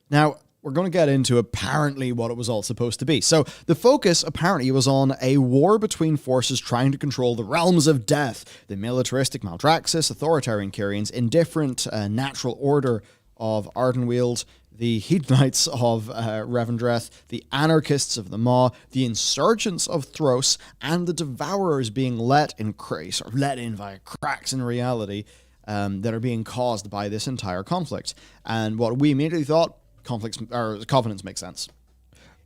Now, we're going to get into apparently what it was all supposed to be. So the focus apparently was on a war between forces trying to control the realms of death, the militaristic Maldraxxus, authoritarian Kyrians, indifferent natural order of Ardenweald, the Hedonites of Revendreth, the anarchists of the Maw, the insurgents of Thros, and the Devourers being let in via cracks in reality that are being caused by this entire conflict. And what we immediately thought, covenants make sense.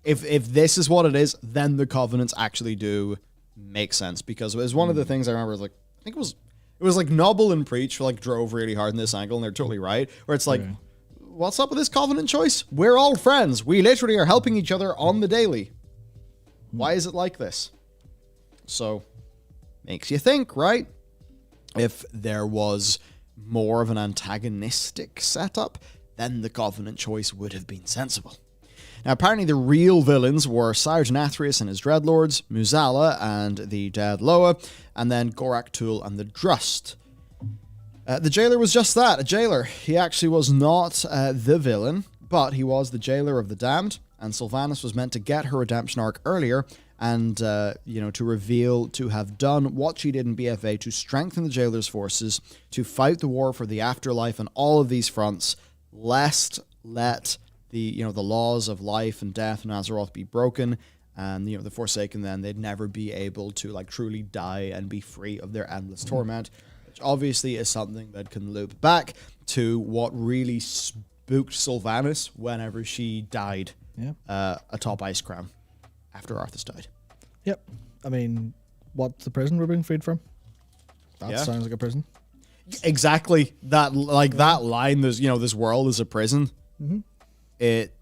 If this is what it is, then the covenants actually do make sense, because it was one of the things I remember. I think it was like Noble and Preach drove really hard in this angle, and they're totally right. Where it's what's up with this covenant choice? We're all friends. We literally are helping each other on the daily. Why is it like this? So, makes you think, right? If there was more of an antagonistic setup, then the covenant choice would have been sensible. Now, apparently the real villains were Sergeant Athreus and his Dreadlords, Muzala and the Dead Loa, and then Gorak Tul and the Drust. The jailer was just that, a jailer. He actually was not the villain, but he was the jailer of the damned, and Sylvanas was meant to get her redemption arc earlier and, to reveal to have done what she did in BFA to strengthen the jailer's forces, to fight the war for the afterlife on all of these fronts, lest let the laws of life and death in Azeroth be broken, and the Forsaken, then they'd never be able to like truly die and be free of their endless torment, which obviously is something that can loop back to what really spooked Sylvanas whenever she died atop Ice Crown after Arthas died. Yep. I mean, what's the prison we're being freed from? That sounds like a prison. Exactly. That line, there's this world is a prison. Mm-hmm. It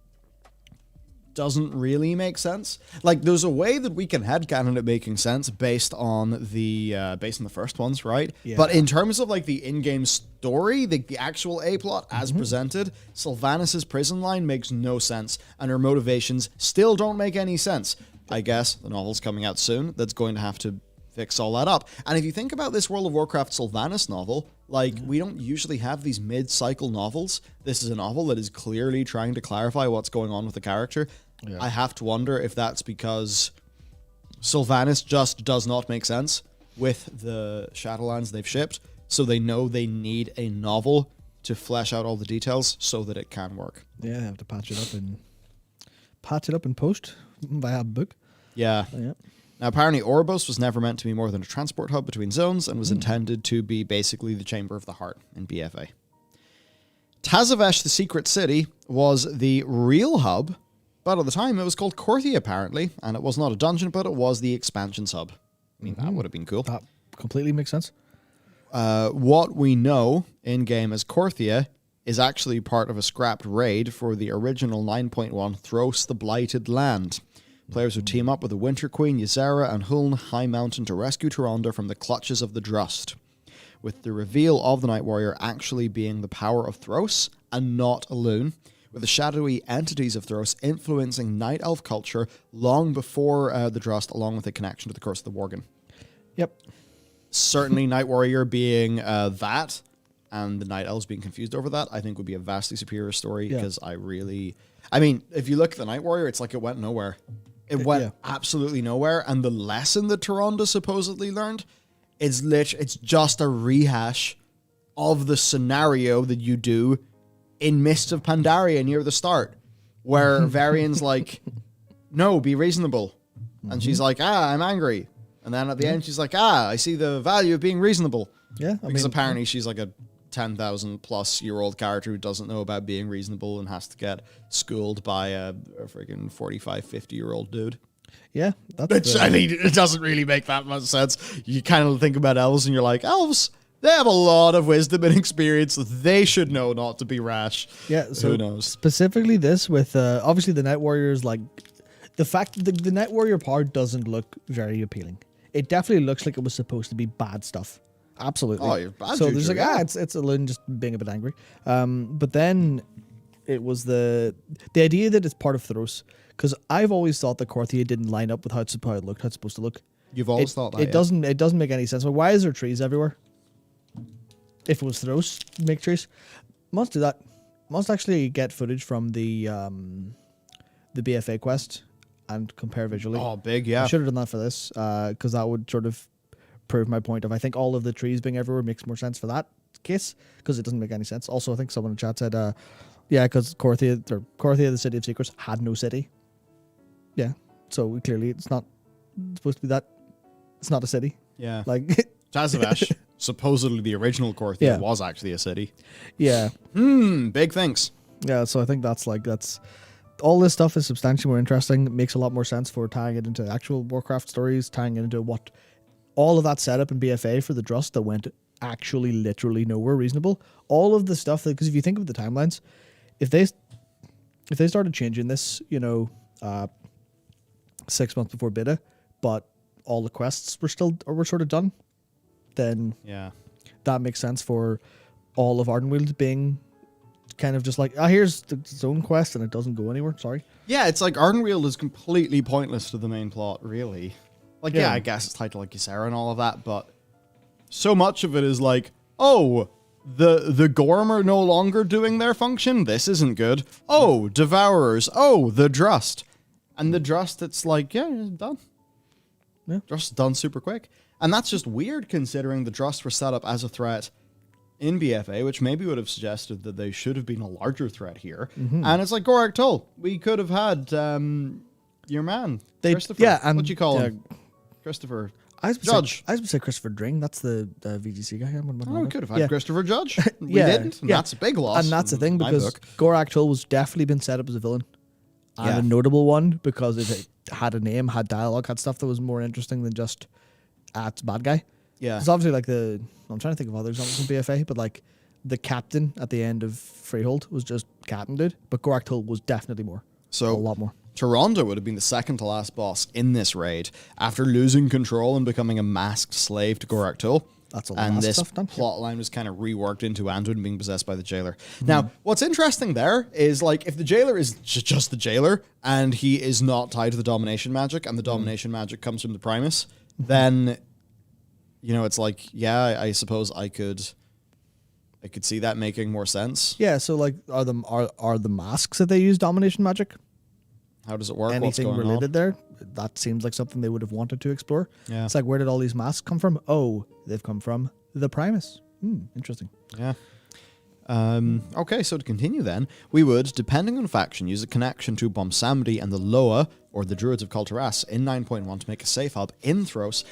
doesn't really make sense. Like, there's a way that we can headcanon it making sense based on the first ones, right? Yeah. But in terms of like the in-game story, the actual A plot as presented, Sylvanas' prison line makes no sense, and her motivations still don't make any sense. I guess the novel's coming out soon. That's going to have to fix all that up. And if you think about this World of Warcraft Sylvanas novel, like, we don't usually have these mid-cycle novels. This is a novel that is clearly trying to clarify what's going on with the character. Yeah. I have to wonder if that's because Sylvanas just does not make sense with the Shadowlands they've shipped, so they know they need a novel to flesh out all the details so that it can work. Yeah, they have to patch it up in post via a book. Yeah. Yeah. Now, apparently Oribos was never meant to be more than a transport hub between zones and was intended to be basically the Chamber of the Heart in BFA. Tazavesh, the Secret City, was the real hub, but at the time it was called Korthia, apparently, and it was not a dungeon, but it was the expansions hub. I mean, that would have been cool. That completely makes sense. What we know in-game as Korthia is actually part of a scrapped raid for the original 9.1 Thros the Blighted Land. Players would team up with the Winter Queen, Ysera, and Huln High Mountain to rescue Tyrande from the clutches of the Drust, with the reveal of the Night Warrior actually being the power of Thros and not Elune, with the shadowy entities of Thros influencing Night Elf culture long before the Drust, along with a connection to the Curse of the Worgen. Yep. Certainly Night Warrior being that, and the Night Elves being confused over that, I think would be a vastly superior story, because if you look at the Night Warrior, it's like it went nowhere. It went absolutely nowhere, and the lesson that Tyrande supposedly learned is it's just a rehash of the scenario that you do in Mists of Pandaria near the start, where Varian's like, no, be reasonable. And she's like, I'm angry. And then at the end, she's like, I see the value of being reasonable. Yeah. Because apparently she's like a 10,000 plus year old character who doesn't know about being reasonable and has to get schooled by a freaking 45, 50-year-old dude. Yeah. I mean, it doesn't really make that much sense. You kind of think about elves and you're like, elves, they have a lot of wisdom and experience. They should know not to be rash. Yeah. So who knows? Specifically this with, obviously the Night Warriors, like, the fact that the Night Warrior part doesn't look very appealing. It definitely looks like it was supposed to be bad stuff. Absolutely. Oh, you're bad. So there's like, it's Elune just being a bit angry. But then it was the idea that it's part of Thros, because I've always thought that Korthia didn't line up with how it looked, how it's supposed to look. You've always thought that. It doesn't make any sense. Well, why is there trees everywhere? If it was Thros, make trees. Must do that. Must actually get footage from the BFA quest and compare visually. Oh, big, yeah. I should have done that for this, because that would sort of prove my point of I think all of the trees being everywhere makes more sense for that case, because it doesn't make any sense. Also, I think someone in chat said, because Korthia, the City of Secrets, had no city. Yeah, so clearly it's not supposed to be that. It's not a city. Yeah. Like Tazavesh, supposedly the original Korthia, was actually a city. Yeah. Big things. Yeah, so I think that's all this stuff is substantially more interesting. It makes a lot more sense for tying it into actual Warcraft stories, tying it into what all of that setup in BFA for the Drust that went actually literally nowhere reasonable. All of the stuff because if you think of the timelines, if they started changing this, 6 months before beta, but all the quests were sort of done, then that makes sense for all of Ardenweald being kind of just like, here's its own quest and it doesn't go anywhere. Sorry. Yeah, it's like Ardenweald is completely pointless to the main plot, really. Like, yeah, Yeah. I guess it's tied to like Ysera and all of that, but so much of it is like, oh, the Gorm are no longer doing their function. This isn't good. Oh, Devourers. Oh, the Drust. And the Drust, it's like, yeah, done. Yeah. Just done super quick. And that's just weird considering the Drust were set up as a threat in BFA, which maybe would have suggested that they should have been a larger threat here. And it's like Gorak Tull. We could have had your man, Christopher. Yeah, and what do you call him? Christopher I was Judge. I was going to say Christopher Dring. That's the VGC guy. Oh, we could have had Yeah. Christopher Judge. We Yeah, didn't. And yeah. that's a big loss. And that's the in thing, my because book. Gorak Tull was definitely been set up as a villain. And Yeah. a notable one, because it had a name, had dialogue, had stuff that was more interesting than just, it's a bad guy. Yeah. It's obviously like I'm trying to think of other examples in BFA, but like the captain at the end of Freehold was just captain dude, but Gorak Tull was definitely more. So a lot more. Tyrande would have been the second to last boss in this raid after losing control and becoming a masked slave to Gorak Tull. That's all the And mask this stuff done. plot line was kind of reworked into Anduin being possessed by the jailer. Now, what's interesting there is, like, if the jailer is just the jailer and he is not tied to the domination magic and the domination magic comes from the Primus, then, you know, it's like, yeah, I suppose I could see that making more sense. Yeah, so like are the masks that they use domination magic? How does it work? What's Anything going related on? there? That seems like something they would have wanted to explore. Yeah. It's like, where did all these masks come from? Oh, they've come from the Primus. Interesting. Yeah. Okay, so to continue then, we would, depending on faction, use a connection to Bomsamdi and the Loa, or the Druids of Kulturas, in 9.1 to make a safe hub in Thros,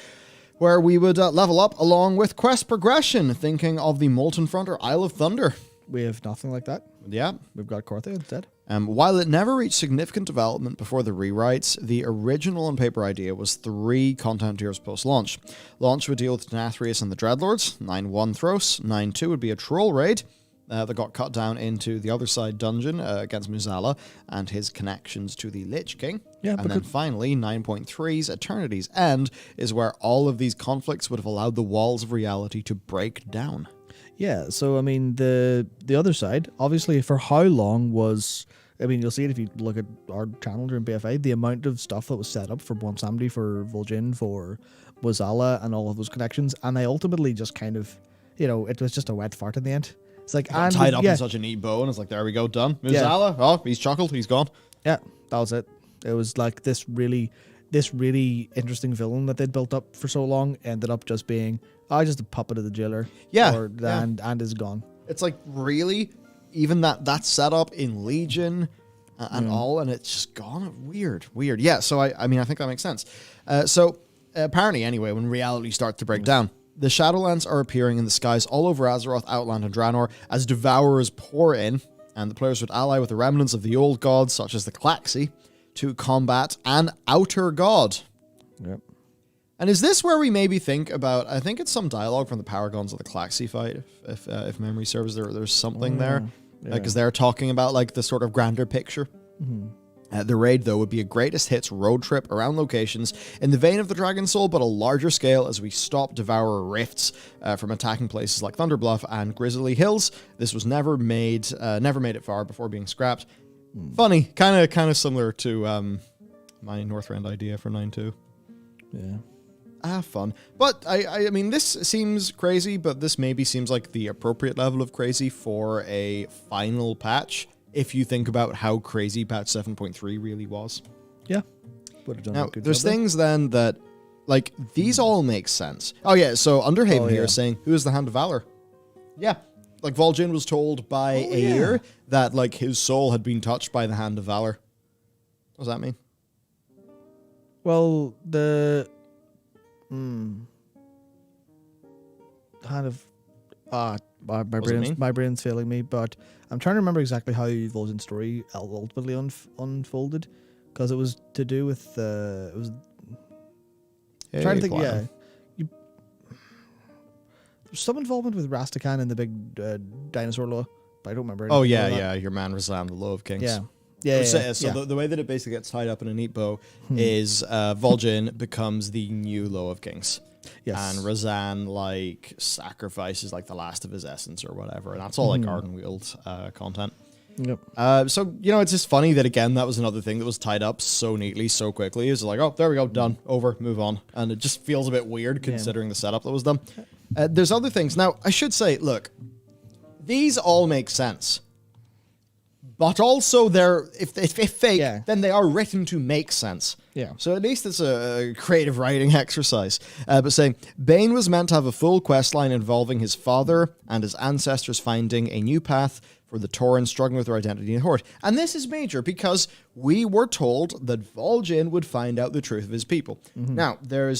where we would level up along with quest progression, thinking of the Molten Front or Isle of Thunder. We have nothing like that. Yeah. We've got Korthia instead. While it never reached significant development before the rewrites, the original on paper idea was 3 content tiers post-launch. Launch would deal with Denathrius and the Dreadlords, 9.1 Thros, 9.2 would be a troll raid that got cut down into the other side dungeon against Muzala and his connections to the Lich King. Yeah, and then finally, 9.3's Eternity's End is where all of these conflicts would have allowed the walls of reality to break down. Yeah, so I mean the other side, obviously, for how long was, I mean, you'll see it if you look at our channel during BFA, the amount of stuff that was set up for Bomsamdi, for Vol'jin, for Wazala, and all of those connections, and they ultimately just kind of, you know, it was just a wet fart in the end. It's like, and Tied up yeah, in such a neat bow, and it's like, there we go, done. Yeah. Muzala, oh, he's chuckled, he's gone. yeah, that was it. It was like this really interesting villain that they'd built up for so long ended up just being, just a puppet of the jailer. Yeah, and is gone. It's like, really, even that setup in Legion and all, and it's just gone. Weird. Yeah, so I mean, I think that makes sense. So apparently, anyway, when reality starts to break down, the Shadowlands are appearing in the skies all over Azeroth, Outland, and Draenor as Devourers pour in, and the players would ally with the remnants of the old gods, such as the Klaxi, to combat an outer god. Yep. And is this where we maybe think about, I think it's some dialogue from the Paragons of the Klaxi fight, if memory serves, there's something there. Because they're talking about like the sort of grander picture. The raid, though, would be a greatest hits road trip around locations in the vein of the Dragon Soul, but a larger scale as we stop Devourer rifts from attacking places like Thunderbluff and Grizzly Hills. This was never made it far before being scrapped. Funny, kind of similar to my Northrend idea for 9.2. Yeah. Fun. But I mean, this seems crazy, but this maybe seems like the appropriate level of crazy for a final patch, if you think about how crazy patch 7.3 really was. Yeah. Would have done Now, a good there's job there. things then that, like, these all make sense. Oh, yeah, so Underhaven here yeah. is saying, who is the Hand of Valor? Yeah. Like, Vol'jin was told by Aer that, like, his soul had been touched by the Hand of Valor. What does that mean? Well, the kind of my brain's failing me, but I'm trying to remember exactly how Vol'jin's story ultimately unfolded, because it was to do with it was trying to think. Platinum. Yeah, there's some involvement with Rastakhan and the big dinosaur law, but I don't remember. Oh, anything yeah, about that. yeah, your man Razam, the Low of Kings. Yeah. So the way that it basically gets tied up in a neat bow is Vol'jin becomes the new Low of Kings. Yes. And Razan like sacrifices like the last of his essence or whatever, and that's all like Garden Wheeled content. Yep. So it's just funny that again that was another thing that was tied up so neatly so quickly. It's like, oh, there we go, done, over, move on, and it just feels a bit weird considering the setup that was done. There's other things now. I should say, look, these all make sense, but also they're if fake, then they are written to make sense. Yeah. So at least it's a creative writing exercise. But saying Bane was meant to have a full quest line involving his father and his ancestors finding a new path for the Tauren struggling with their identity in Horde. And this is major because we were told that Vol'jin would find out the truth of his people. Now, there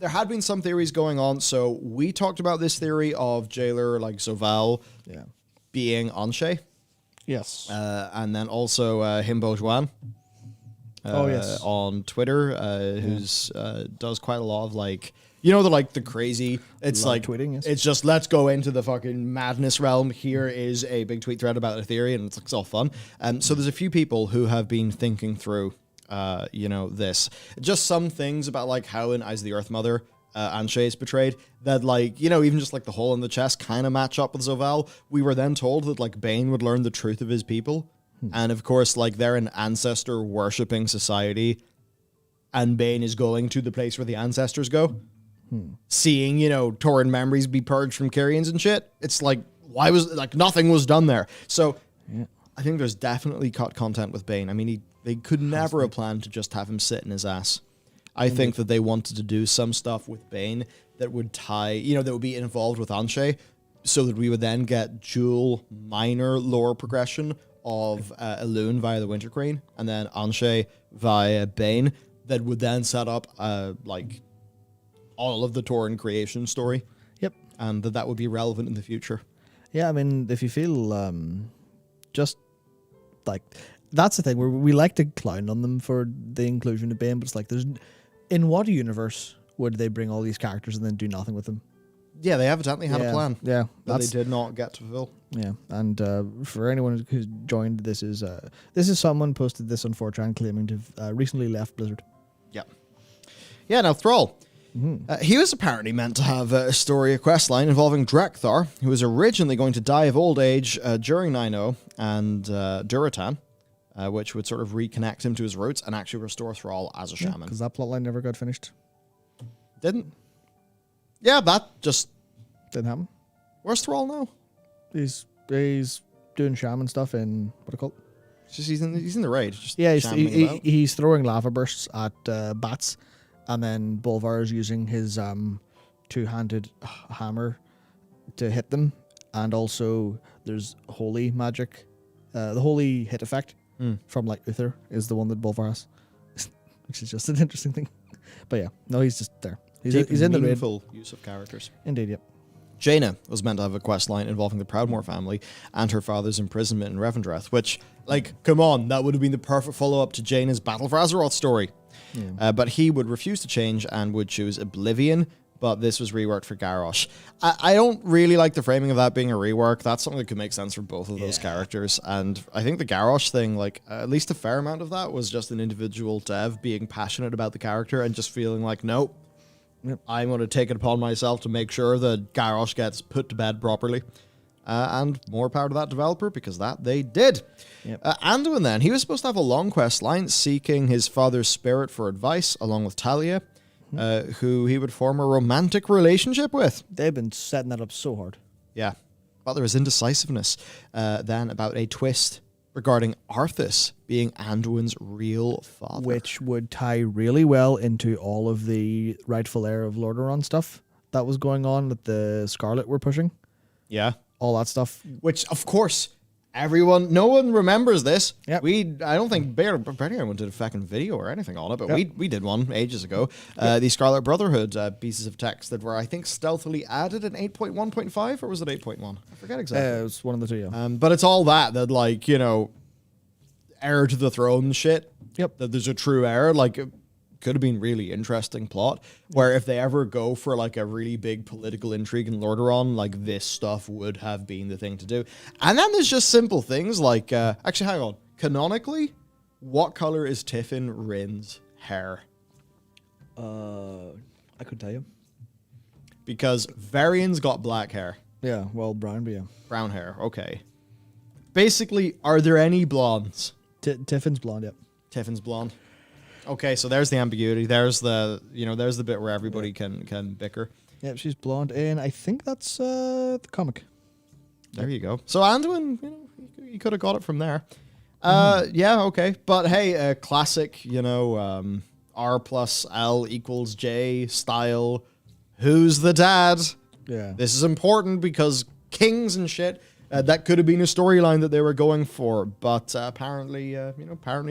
had been some theories going on, so we talked about this theory of Jailer like Zovaal being Anshe. Yes. And then also Himbo Juan. On Twitter, who's does quite a lot of like, the crazy, it's Live like tweeting, yes. It's just let's go into the fucking madness realm. Here is a big tweet thread about a theory, and it's all fun. So there's a few people who have been thinking through, this, just some things about like how in Eyes of the Earth Mother, Anshe is portrayed that like, even just like the hole in the chest kind of match up with Zovaal. We were then told that like Bane would learn the truth of his people. And of course, like they're an ancestor worshipping society, and Bane is going to the place where the ancestors go, seeing Tauren memories be purged from Kyrians and shit. It's like, why was like nothing was done there? So I think there's definitely cut content with Bane. I mean, they could never have planned to just have him sit in his ass. I think that they wanted to do some stuff with Bane that would tie, that would be involved with Anshe, so that we would then get dual minor lore progression of Elune via the Winter Queen, and then Anshe via Bane, that would then set up like all of the Tauren creation story. Yep. And that would be relevant in the future. Yeah, I mean, if you feel just like that's the thing where we like to clown on them for the inclusion of Bane, but it's like in what universe would they bring all these characters and then do nothing with them? Yeah, they evidently had a plan. Yeah, that they did not get to fulfill. Yeah, and for anyone who's joined, this is someone posted this on 4chan claiming to have recently left Blizzard. Yeah. Yeah, now Thrall. He was apparently meant to have a story, a quest line involving Drekthar, who was originally going to die of old age during 9.0 and Duratan, which would sort of reconnect him to his roots and actually restore Thrall as a shaman. Because that plotline never got finished. Didn't. Yeah, that just didn't happen. Where's Thrall now? He's doing shaman stuff in what do you call it? Just he's in the raid. Just he's throwing lava bursts at bats, and then Bolvar is using his two-handed hammer to hit them, and also there's holy magic, the holy hit effect from like Uther is the one that Bolvar has, which is just an interesting thing. But yeah, no, he's just there. He's in the raid. Meaningful use of characters. Indeed, yep. Jaina was meant to have a quest line involving the Proudmoore family and her father's imprisonment in Revendreth, which, like, come on, that would have been the perfect follow-up to Jaina's Battle for Azeroth story. Yeah. But he would refuse to change and would choose Oblivion, but this was reworked for Garrosh. I don't really like the framing of that being a rework. That's something that could make sense for both of those characters, and I think the Garrosh thing, like, at least a fair amount of that was just an individual dev being passionate about the character and just feeling like, nope, I'm going to take it upon myself to make sure that Garrosh gets put to bed properly. And more power to that developer, because that they did. Yep. Anduin then, he was supposed to have a long quest line seeking his father's spirit for advice, along with Talia, who he would form a romantic relationship with. They've been setting that up so hard. Yeah. But there was indecisiveness then about a twist regarding Arthas being Anduin's real father. Which would tie really well into all of the rightful heir of Lordaeron stuff that was going on that the Scarlet were pushing. Yeah. All that stuff. Which, of course, no one remembers this. Yep. I don't think barely anyone did a fucking video or anything on it, but we did one ages ago. The Scarlet Brotherhood pieces of text that were, I think, stealthily added in 8.1.5, or was it 8.1? I forget exactly. It was one of the two, yeah. But it's all that, like, heir to the throne shit. Yep. That there's a true heir, like, could have been really interesting plot, where if they ever go for like a really big political intrigue in Lordaeron, like this stuff would have been the thing to do. And then there's just simple things like, actually, hang on. Canonically, what color is Tiffin Rin's hair? I could tell you. Because Varian's got black hair. Yeah, well, brown, but yeah. Brown hair, okay. Basically, are there any blondes? Tiffin's blonde, yep. Tiffin's blonde. Okay, so there's the ambiguity. There's the there's the bit where everybody can bicker. Yeah, she's blonde, and I think that's the comic. There you go. So Anduin, you could have got it from there. Yeah, okay. But hey, classic, R plus L equals J style. Who's the dad? Yeah. This is important because kings and shit. That could have been a storyline that they were going for, but apparently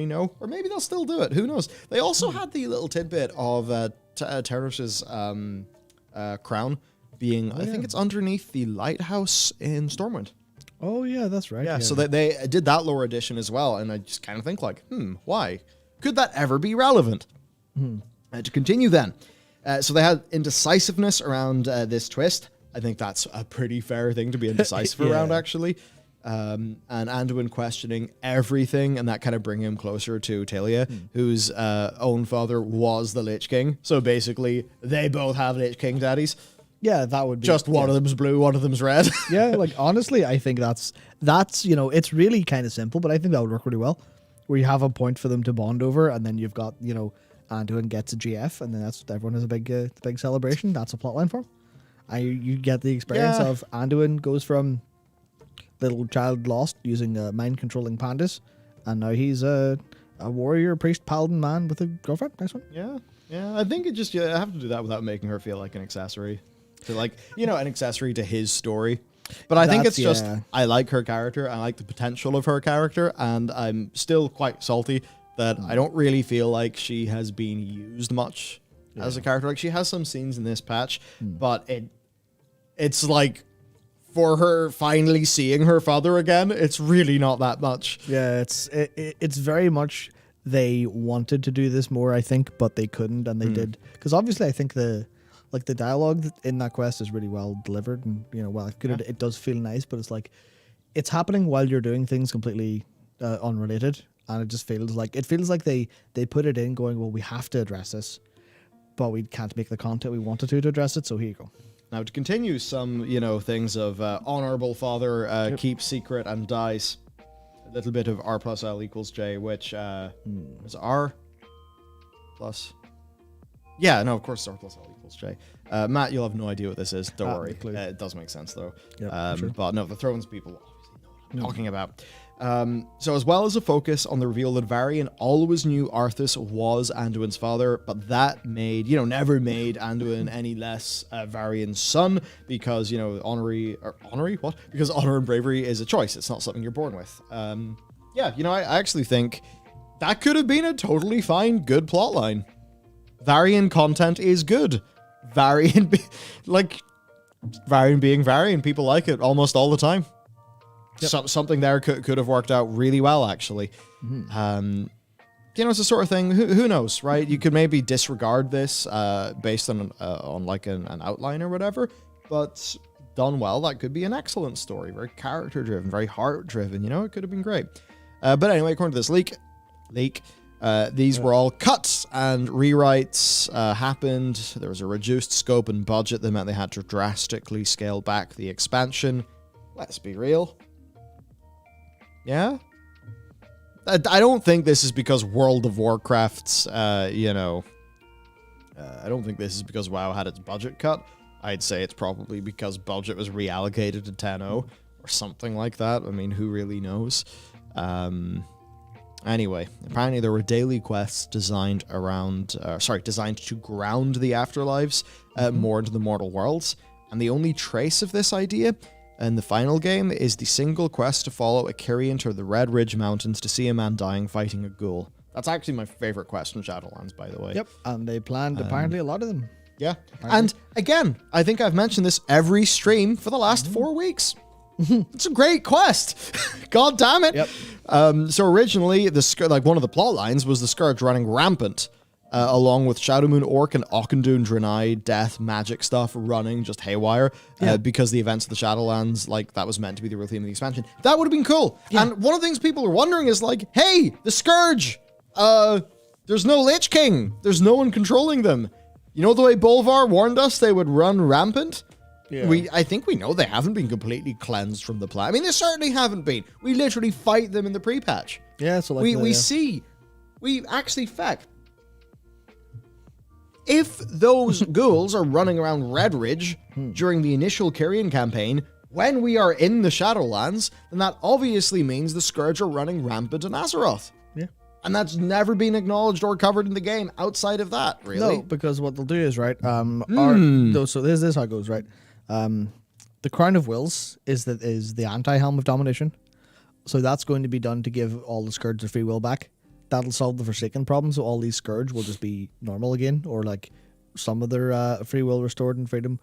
no. Or maybe they'll still do it. Who knows? They also had the little tidbit of Terrus's crown being, I think it's underneath the lighthouse in Stormwind. Oh, yeah, that's right. Yeah, so they did that lore addition as well, and I just kind of think like, why? Could that ever be relevant? To continue then. So they had indecisiveness around this twist. I think that's a pretty fair thing to be indecisive around, actually. And Anduin questioning everything, and that kind of bring him closer to Talia, whose own father was the Lich King. So basically, they both have Lich King daddies. Yeah, that would be... Just one of them's blue, one of them's red. Yeah, like, honestly, I think that's it's really kind of simple, but I think that would work really well. Where you have a point for them to bond over, and then you've got, Anduin gets a GF, and then everyone has a big celebration. That's a plotline for him. You get the experience of Anduin goes from little child lost using mind controlling pandas, and now he's a warrior, priest, paladin man with a girlfriend. Nice one. Yeah. I think you have to do that without making her feel like an accessory, to an accessory to his story. But I think it's just I like her character. I like the potential of her character, and I'm still quite salty that I don't really feel like she has been used much as a character. Like, she has some scenes in this patch, but it's like, for her finally seeing her father again, it's really not that much. Yeah, it's very much they wanted to do this more, I think, but they couldn't, and they did. Because obviously I think the dialogue in that quest is really well delivered, and it does feel nice, but it's like it's happening while you're doing things completely unrelated, and it just feels like they put it in going, well, we have to address this, but we can't make the content we wanted to address it, so here you go. Now, to continue some, things of honorable father keeps secret and dies. A little bit of R plus L equals J, which is R plus... Yeah, no, of course it's R plus L equals J. Matt, you'll have no idea what this is. Don't worry. It does make sense, though. Yep, sure. But no, the Thrones people obviously know what I'm talking about. So as well as a focus on the reveal that Varian always knew Arthas was Anduin's father, but that never made Anduin any less Varian's son, because, because honor and bravery is a choice. It's not something you're born with. I actually think that could have been a totally fine, good plotline. Varian content is good. Varian being Varian, people like it almost all the time. Yep. Something there could have worked out really well, actually. It's the sort of thing, who knows, right? You could maybe disregard this based on an outline or whatever, but done well, that could be an excellent story. Very character-driven, very heart-driven, it could have been great. But anyway, according to this leak, these were all cuts and rewrites happened. There was a reduced scope and budget that meant they had to drastically scale back the expansion. Let's be real. Yeah? I don't think this is because World of Warcraft's, I don't think this is because WoW had its budget cut. I'd say it's probably because budget was reallocated to 10.0 or something like that. I mean, who really knows? Anyway, apparently there were daily quests designed to ground the afterlives more into the mortal worlds. And the only trace of this idea in the final game is the single quest to follow a Kyrian to the Red Ridge Mountains to see a man dying fighting a ghoul. That's actually my favorite quest in Shadowlands, by the way. Yep, and they planned apparently a lot of them. Yeah, apparently. And again, I think I've mentioned this every stream for the last 4 weeks. It's a great quest. God damn it. Yep. So originally, one of the plot lines was the Scourge running rampant, along with Shadowmoon Orc and Auchendoon Draenei death magic stuff running just haywire, because the events of the Shadowlands, that was meant to be the real theme of the expansion. That would have been cool. Yeah. And one of the things people are wondering is hey, the Scourge, there's no Lich King. There's no one controlling them. You know the way Bolvar warned us they would run rampant? Yeah. I think we know they haven't been completely cleansed from the plan. I mean, they certainly haven't been. We literally fight them in the pre-patch. Yeah, so like We actually, fact, if those ghouls are running around Red Ridge during the initial Kyrian campaign, when we are in the Shadowlands, then that obviously means the Scourge are running rampant in Azeroth. Yeah. And that's never been acknowledged or covered in the game outside of that, really. No, because what they'll do is, right, so this is how it goes, right? The Crown of Wills is the anti-Helm of Domination. So that's going to be done to give all the Scourge their free will back. That'll solve the Forsaken problem, so all these Scourge will just be normal again, or like some of their free will restored in freedom,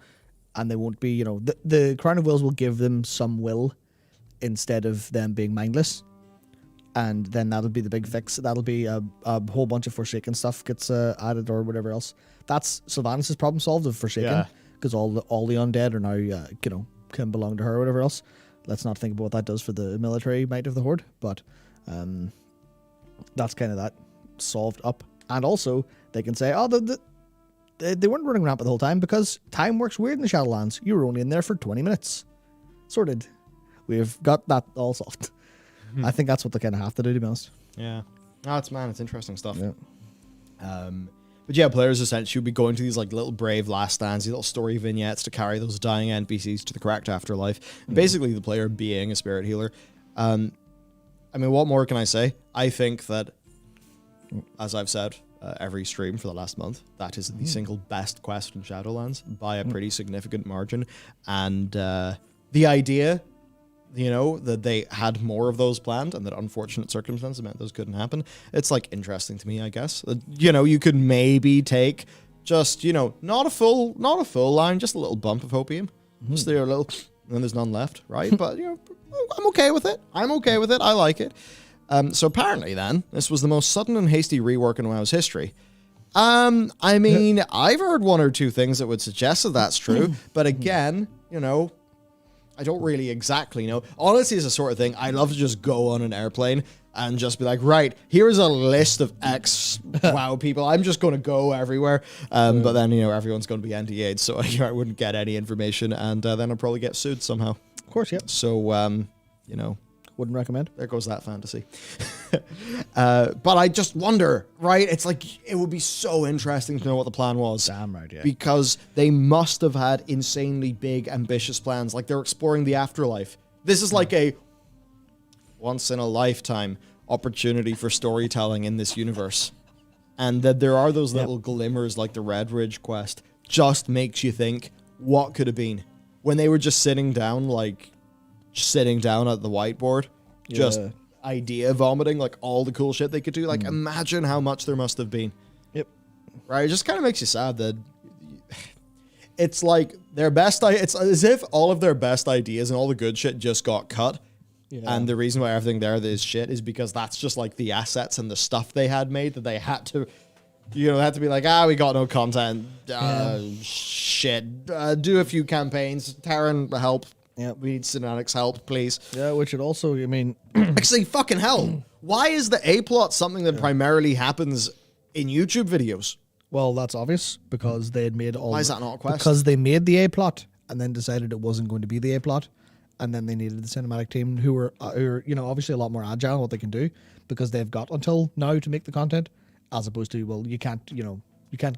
and they won't be, the Crown of Wills will give them some will instead of them being mindless. And then that'll be the big fix. That'll be a whole bunch of Forsaken stuff gets added or whatever else. That's Sylvanas' problem solved of Forsaken, because all the undead are now, can belong to her or whatever else. Let's not think about what that does for the military might of the Horde, but that's kind of that solved up. And also, they can say, they weren't running rampant the whole time because time works weird in the Shadowlands. You were only in there for 20 minutes. Sorted. We've got that all solved. I think that's what they kind of have to do, to be honest. Yeah. No, it's interesting stuff. Yeah. But yeah, players essentially will be going to these like little brave last stands, these little story vignettes to carry those dying NPCs to the correct afterlife. Basically, the player being a spirit healer. I mean, what more can I say? I think that, as I've said every stream for the last month, that is the single best quest in Shadowlands by a pretty significant margin. And the idea, that they had more of those planned and that unfortunate circumstances meant those couldn't happen. It's like interesting to me, I guess. You could maybe take just, not a full line, just a little bump of hopium. Just there a little, and there's none left, right? But, I'm okay with it. I like it. So apparently then, this was the most sudden and hasty rework in WoW's history. I mean, I've heard one or two things that would suggest that that's true, but again, I don't really exactly know. Honestly, it's the sort of thing I love to just go on an airplane and just be like, right, here's a list of X WoW people. I'm just going to go everywhere. But then, everyone's going to be NDA'd, so I wouldn't get any information, and then I'll probably get sued somehow. Of course, yeah. So, wouldn't recommend. There goes that fantasy. But I just wonder, right? It's like, it would be so interesting to know what the plan was. Damn right, yeah. Because they must have had insanely big, ambitious plans. Like, they're exploring the afterlife. This is like a once-in-a-lifetime opportunity for storytelling in this universe. And that there are those little glimmers, like the Red Ridge quest, just makes you think, what could have been? When they were just sitting down at the whiteboard, just idea vomiting, like all the cool shit they could do. Like, imagine how much there must have been. Yep. Right? It just kind of makes you sad that it's like it's as if all of their best ideas and all the good shit just got cut. Yeah. And the reason why everything there is shit is because that's just like the assets and the stuff they had made that they had to, they had to be like, we got no content. Shit. Do a few campaigns. Terran, help. Yeah, we need Cinematic's help, please. Yeah, which would also, actually, fucking hell. Why is the A-plot something that primarily happens in YouTube videos? Well, that's obvious, because they had made all... Why is that not a quest? Because they made the A-plot, and then decided it wasn't going to be the A-plot, and then they needed the cinematic team who are obviously a lot more agile in what they can do, because they've got until now to make the content, as opposed to, well, you can't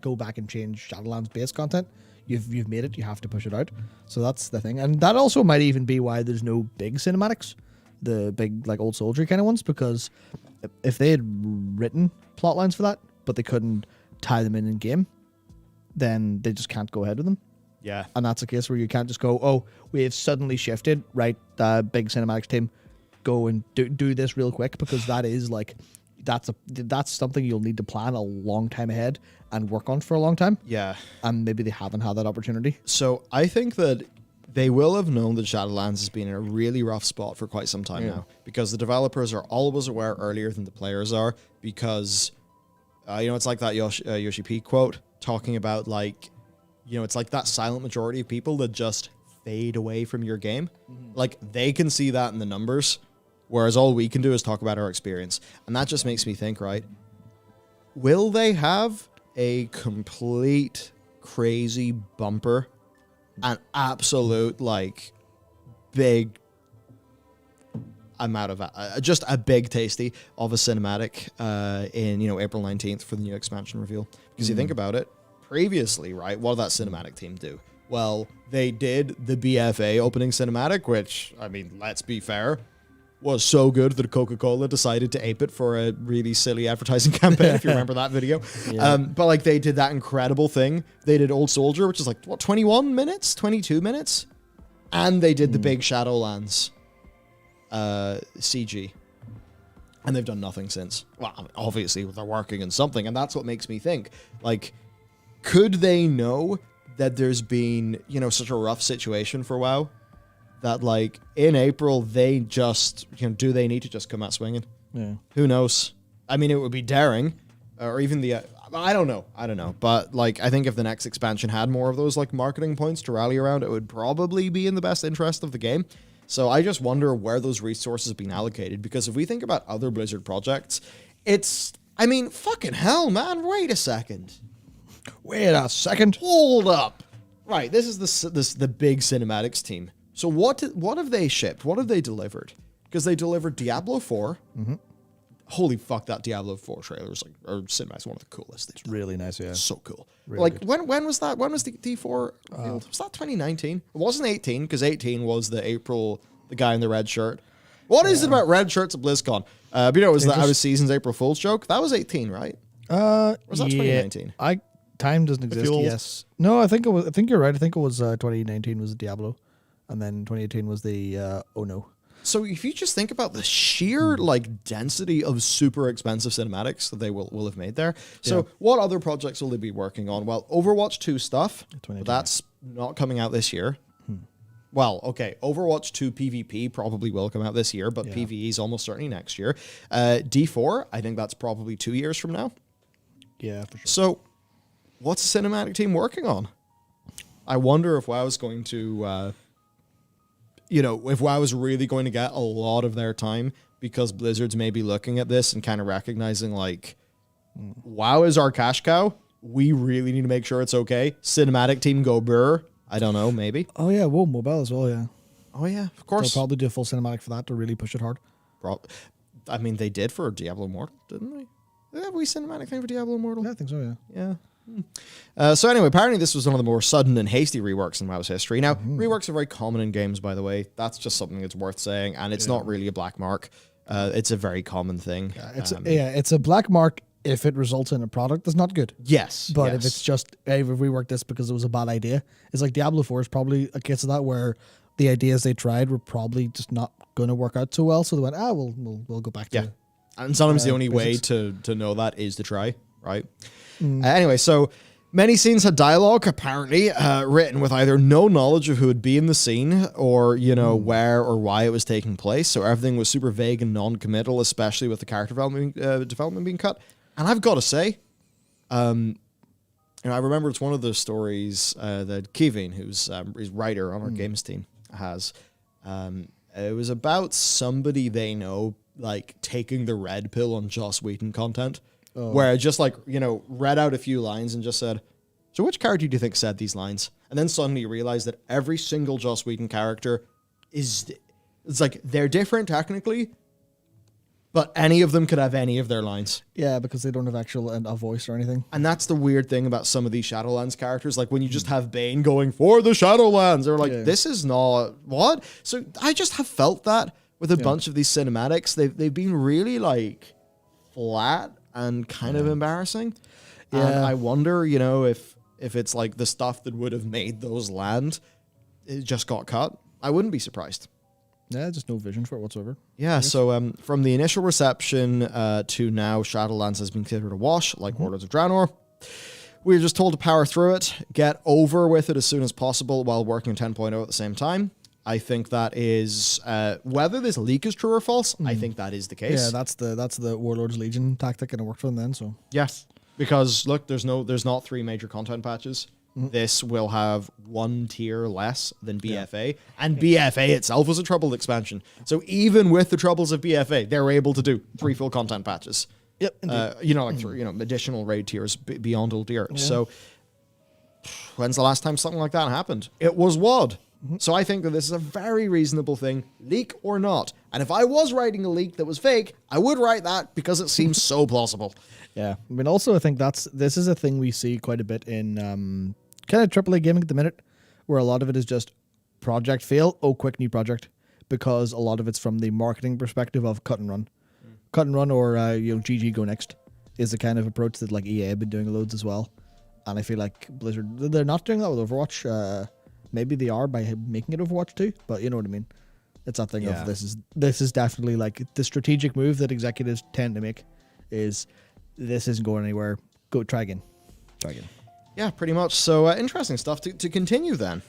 go back and change Shadowlands base content. You've made it, you have to push it out. So that's the thing. And that also might even be why there's no big cinematics, the big, like, old soldier kind of ones, because if they had written plot lines for that, but they couldn't tie them in game, then they just can't go ahead with them. Yeah. And that's a case where you can't just go, we have suddenly shifted, right, big cinematics team, go and do this real quick, because that is, like, that's something you'll need to plan a long time ahead and work on for a long time. Yeah. And maybe they haven't had that opportunity. So I think that they will have known that Shadowlands has been in a really rough spot for quite some time now, because the developers are always aware earlier than the players are, because, it's like that Yoshi P quote talking about, like, it's like that silent majority of people that just fade away from your game. Like, they can see that in the numbers, whereas all we can do is talk about our experience. And that just makes me think, right, will they have a complete crazy bumper, an absolute like big amount of just a big tasty of a cinematic in April 19th for the new expansion reveal. Because you think about it, previously, right, what did that cinematic team do? Well, they did the BFA opening cinematic, which, I mean, let's be fair, was so good that Coca-Cola decided to ape it for a really silly advertising campaign, if you remember that video. Yeah. But like they did that incredible thing. They did Old Soldier, which is like, what, 21 minutes? 22 minutes? And they did the big Shadowlands CG. And they've done nothing since. Well, I mean, obviously they're working on something, and that's what makes me think, like, could they know that there's been, such a rough situation for WoW? That, like, in April, they just, do they need to just come out swinging? Yeah. Who knows? I mean, it would be daring, or even the, I don't know. But, like, I think if the next expansion had more of those, like, marketing points to rally around, it would probably be in the best interest of the game. So I just wonder where those resources have been allocated, because if we think about other Blizzard projects, I mean, fucking hell, man, wait a second. Hold up. Right, this is the big cinematics team. So what have they shipped? What have they delivered? Because they delivered Diablo 4. Mm-hmm. Holy fuck, that Diablo 4 trailer is cinematic's one of the coolest. It's really nice, yeah. So cool. Really like good. when was that? When was the D4 revealed? Was that 2019? It wasn't 18, because 18 was the April, the guy in the red shirt. What is it about red shirts at BlizzCon? But it was the out of seasons April Fool's joke. That was 18, right? Or was that 2019? Time doesn't exist. Yes. No, I think you're right. I think it was 2019 was Diablo, and then 2018 was the Oh No. So if you just think about the sheer density of super expensive cinematics that they will have made there. So what other projects will they be working on? Well, Overwatch 2 stuff, but that's not coming out this year. Well, okay, Overwatch 2 PvP probably will come out this year, but PvE is almost certainly next year. D4, I think that's probably 2 years from now. Yeah, for sure. So what's the cinematic team working on? I wonder if WoW is going to... if WoW is really going to get a lot of their time, because Blizzard's maybe looking at this and kind of recognizing, like, WoW is our cash cow. We really need to make sure it's okay. Cinematic team go brr. I don't know, maybe. Oh, yeah, WoW Mobile as well, yeah. Oh, yeah, of course. They'll probably do a full cinematic for that to really push it hard. I mean, they did for Diablo Immortal, didn't they? Did they have a wee cinematic thing for Diablo Immortal? Yeah, I think so, yeah. Yeah. So anyway, apparently this was one of the more sudden and hasty reworks in WoW's history. Now, reworks are very common in games, by the way. That's just something that's worth saying, and it's not really a black mark. It's a very common thing. It's a black mark if it results in a product that's not good. Yes. But if it's just, hey, we reworked this because it was a bad idea, it's like Diablo 4 is probably a case of that where the ideas they tried were probably just not going to work out so well, so they went, we'll go back to and sometimes the only basics. way to know that is to try, right? Anyway, so many scenes had dialogue, apparently, written with either no knowledge of who would be in the scene or, where or why it was taking place. So everything was super vague and non-committal, especially with the character development being cut. And I've got to say, I remember it's one of those stories that Kevin, who's his writer on our games team, has. It was about somebody they know, like, taking the red pill on Joss Whedon content. Where I just read out a few lines and just said, so which character do you think said these lines? And then suddenly realized that every single Joss Whedon character it's like they're different technically, but any of them could have any of their lines. Yeah, because they don't have a voice or anything. And that's the weird thing about some of these Shadowlands characters. Like when you just have Bane going for the Shadowlands, they're like, this is not what? So I just have felt that with a bunch of these cinematics. They've been really flat and kind of embarrassing. Yeah. And I wonder, if it's like the stuff that would have made those land, it just got cut. I wouldn't be surprised. Yeah, just no vision for it whatsoever. Yeah, so from the initial reception to now, Shadowlands has been considered a wash, like Warlords of Draenor. We were just told to power through it, get over with it as soon as possible while working on 10.0 at the same time. I think that is whether this leak is true or false. I think that is the case. Yeah, that's the Warlords Legion tactic, and it worked for them then. So yes, because look, there's not 3 major content patches. This will have 1 tier less than BFA, and BFA itself was a troubled expansion. So even with the troubles of BFA, they were able to do 3 full content patches. Yep. Additional raid tiers beyond Uldir. Yeah. So when's the last time something like that happened? It was WoD. So I think that this is a very reasonable thing, leak or not. And if I was writing a leak that was fake, I would write that because it seems so plausible. Yeah. I mean, also, I think this is a thing we see quite a bit in kind of AAA gaming at the minute, where a lot of it is just project fail. Oh, quick new project. Because a lot of it's from the marketing perspective of cut and run. Cut and run or, GG go next is the kind of approach that like EA have been doing loads as well. And I feel like Blizzard, they're not doing that with Overwatch. Maybe they are by making it Overwatch 2, but you know what I mean. It's that thing of this is definitely like the strategic move that executives tend to make is this isn't going anywhere. Go try again. Yeah, pretty much. So interesting stuff to continue then.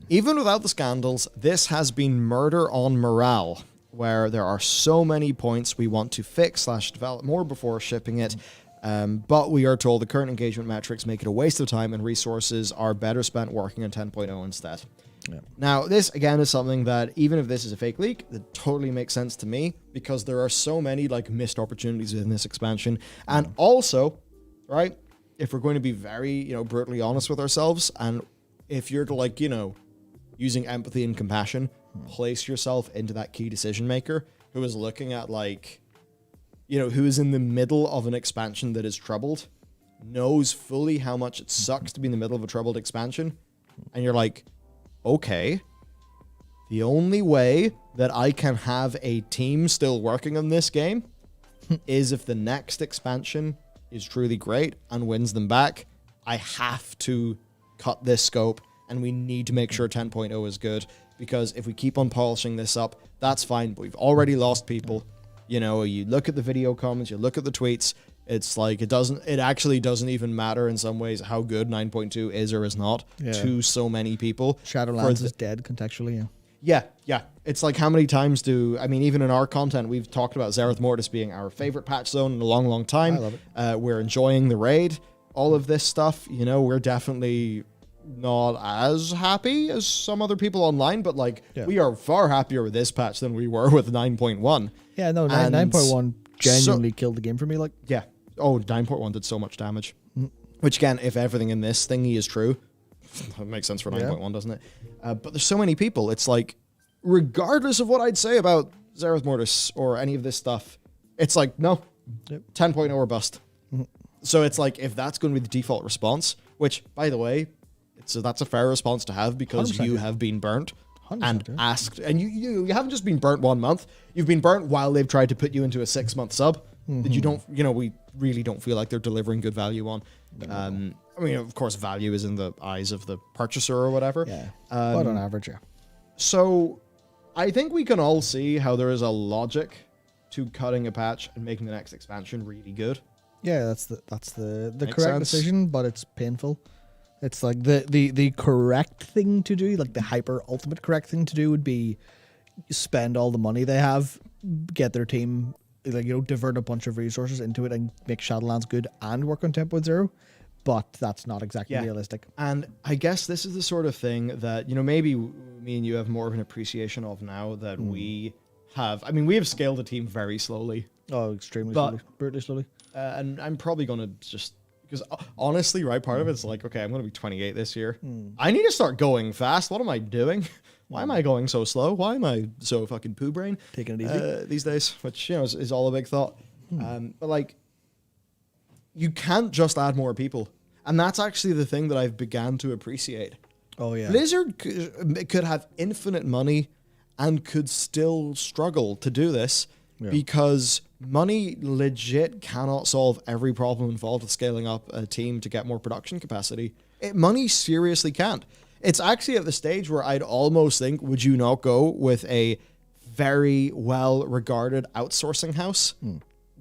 Even without the scandals, this has been murder on morale, where there are so many points we want to fix / develop more before shipping it. But we are told the current engagement metrics make it a waste of time and resources are better spent working on 10.0 instead. Yeah. Now, this, again, is something that, even if this is a fake leak, that totally makes sense to me, because there are so many, like, missed opportunities in this expansion. And also, right, if we're going to be very, brutally honest with ourselves, and if you're to, like, using empathy and compassion, place yourself into that key decision maker who is looking at, like, who is in the middle of an expansion that is troubled, knows fully how much it sucks to be in the middle of a troubled expansion, and you're like, okay, the only way that I can have a team still working on this game is if the next expansion is truly great and wins them back. I have to cut this scope, and we need to make sure 10.0 is good, because if we keep on polishing this up, that's fine, but we've already lost people. You look at the video comments, you look at the tweets, it's like it actually doesn't even matter in some ways how good 9.2 is or is not to so many people. Shadowlands is dead contextually, Yeah. It's like how many times even in our content, we've talked about Zereth Mortis being our favorite patch zone in a long, long time. I love it. We're enjoying the raid, all of this stuff. We're definitely not as happy as some other people online, but we are far happier with this patch than we were with 9.1. Yeah, no, 9.1 genuinely killed the game for me. Yeah. Oh, 9.1 did so much damage. Which, again, if everything in this thingy is true, that makes sense for 9.1, doesn't it? But there's so many people. It's like, regardless of what I'd say about Zereth Mortis or any of this stuff, it's like, no, 10.0 or bust. So it's like, if that's going to be the default response, which, by the way, that's a fair response to have, because you have been burnt and asked, and you haven't just been burnt 1 month, you've been burnt while they've tried to put you into a 6-month sub that you don't, we really don't feel like they're delivering good value on. Of course, value is in the eyes of the purchaser or whatever. Yeah, but on average, So I think we can all see how there is a logic to cutting a patch and making the next expansion really good. Yeah, that's the correct decision, but it's painful. It's like the correct thing to do, like the hyper ultimate correct thing to do would be spend all the money they have, get their team, divert a bunch of resources into it and make Shadowlands good and work on 10.0. But that's not exactly realistic. And I guess this is the sort of thing that, maybe me and you have more of an appreciation of now that we have. We have scaled a team very slowly. Oh, extremely slowly. Brutally slowly. And I'm probably going to just... Because honestly, right, part of it's like, okay, I'm going to be 28 this year. I need to start going fast. What am I doing? Why am I going so slow? Why am I so fucking poo brain? Taking it easy. These days, which, is all a big thought. But you can't just add more people. And that's actually the thing that I've began to appreciate. Oh, yeah. Blizzard could have infinite money and could still struggle to do this because money legit cannot solve every problem involved with scaling up a team to get more production capacity. Money seriously can't. It's actually at the stage where I'd almost think, would you not go with a very well-regarded outsourcing house?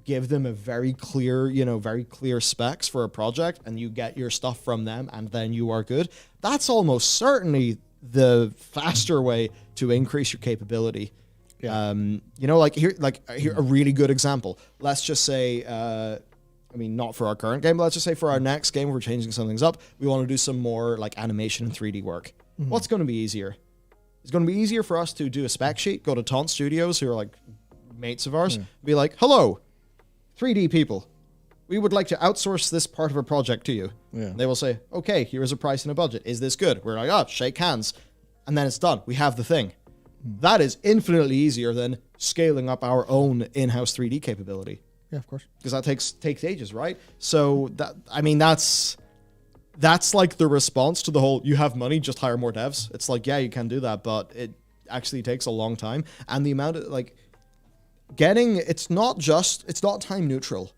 Give them a very clear specs for a project, and you get your stuff from them, and then you are good. That's almost certainly the faster way to increase your capability. Yeah. Here a really good example. Let's just say, not for our current game, but let's just say for our next game, we're changing some things up. We want to do some more animation and 3D work. What's going to be easier? It's going to be easier for us to do a spec sheet, go to Taunt Studios, who are mates of ours, be like, hello, 3D people. we would like to outsource this part of a project to you. Yeah. And they will say, okay, here is a price and a budget. Is this good? We're like, oh, shake hands. And then it's done. We have the thing. That is infinitely easier than scaling up our own in-house 3D capability. Yeah, of course. Because that takes ages, right? So that's like the response to the whole, you have money, just hire more devs. It's like, yeah, you can do that, but it actually takes a long time. And the amount of it's not time neutral.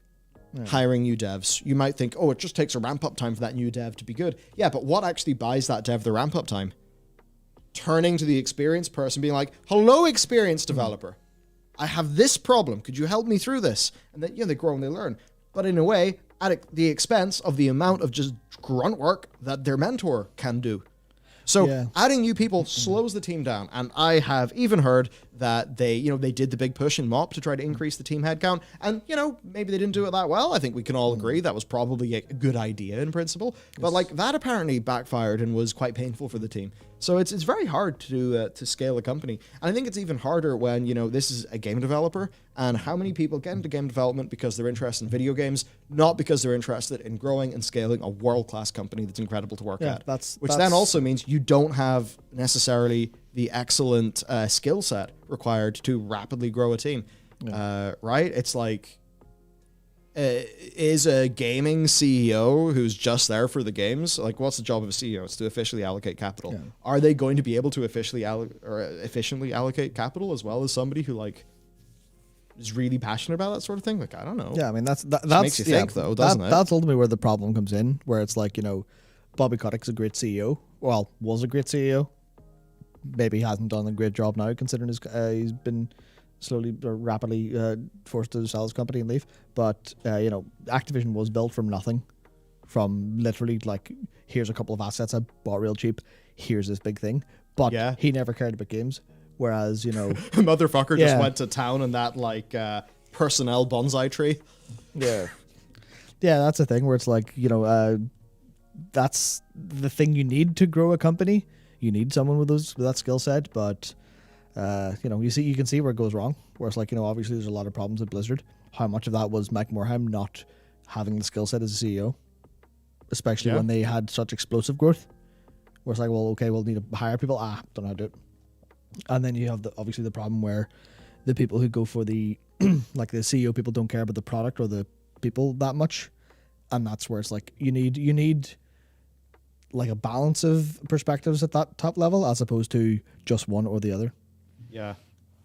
Hiring new devs. You might think, oh, it just takes a ramp up time for that new dev to be good. Yeah, but what actually buys that dev the ramp up time? Turning to the experienced person being like, hello, experienced developer. I have this problem. Could you help me through this? And then, they grow and they learn. But in a way, at the expense of the amount of just grunt work that their mentor can do. So adding new people slows the team down. And I have even heard that they did the big push in MOP to try to increase the team headcount. And, maybe they didn't do it that well. I think we can all agree that was probably a good idea in principle. But that apparently backfired and was quite painful for the team. So it's very hard to scale a company. And I think it's even harder when, this is a game developer, and how many people get into game development because they're interested in video games, not because they're interested in growing and scaling a world-class company that's incredible to work at. Which then also means you don't have necessarily the excellent skill set required to rapidly grow a team, right? It's like, is a gaming CEO who's just there for the games, what's the job of a CEO? It's to officially allocate capital. Yeah. Are they going to be able to efficiently allocate capital as well as somebody who is really passionate about that sort of thing? I don't know. Yeah, I mean that makes you think though, doesn't it? That's ultimately where the problem comes in, where it's Bobby Kotick's a great CEO. Well, was a great CEO. Maybe hasn't done a great job now, considering he's been slowly or rapidly forced to sell his company and leave. But Activision was built from nothing, from literally here's a couple of assets I bought real cheap, here's this big thing. But he never cared about games. Whereas motherfucker just went to town on that personnel bonsai tree. Yeah, that's the thing where it's that's the thing you need to grow a company. You need someone with that skill set, but you can see where it goes wrong. Where it's obviously there's a lot of problems with Blizzard. How much of that was Mike Morhaime not having the skill set as a CEO, especially when they had such explosive growth. Where it's we'll need to hire people. Don't know how to do it. And then you have obviously the problem where the people who go for the the CEO people don't care about the product or the people that much, and that's where it's you need a balance of perspectives at that top level as opposed to just one or the other. Yeah.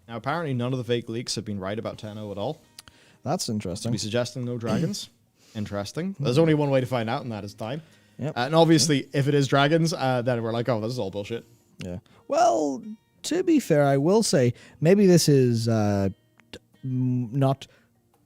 Now apparently none of the fake leaks have been right about 10.0 at all. That's interesting. To be suggesting no dragons. Interesting. There's only one way to find out, and that is time. Yep. And obviously, if it is dragons, then we're like, oh, this is all bullshit. Yeah. Well, to be fair, I will say maybe this is not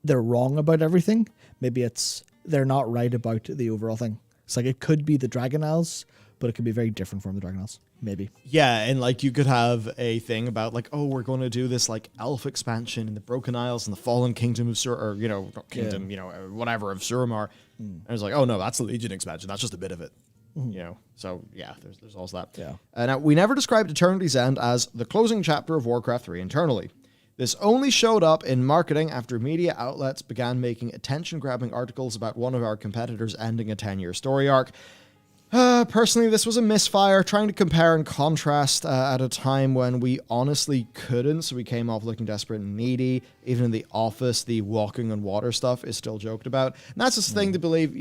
they're wrong about everything. Maybe it's they're not right about the overall thing. It's it could be the Dragon Isles, but it could be very different from the Dragon Isles. Maybe. Yeah, and you could have a thing about we're going to do this elf expansion in the Broken Isles and the Fallen Kingdom of not Kingdom, whatever of Suramar. And it's oh no, that's the Legion expansion. That's just a bit of it. So yeah, there's also that. Yeah. Now we never described Eternity's End as the closing chapter of Warcraft 3 internally. This only showed up in marketing after media outlets began making attention-grabbing articles about one of our competitors ending a 10-year story arc. Personally, this was a misfire, trying to compare and contrast at a time when we honestly couldn't, so we came off looking desperate and needy. Even in The Office, the walking on water stuff is still joked about. And that's just the thing to believe,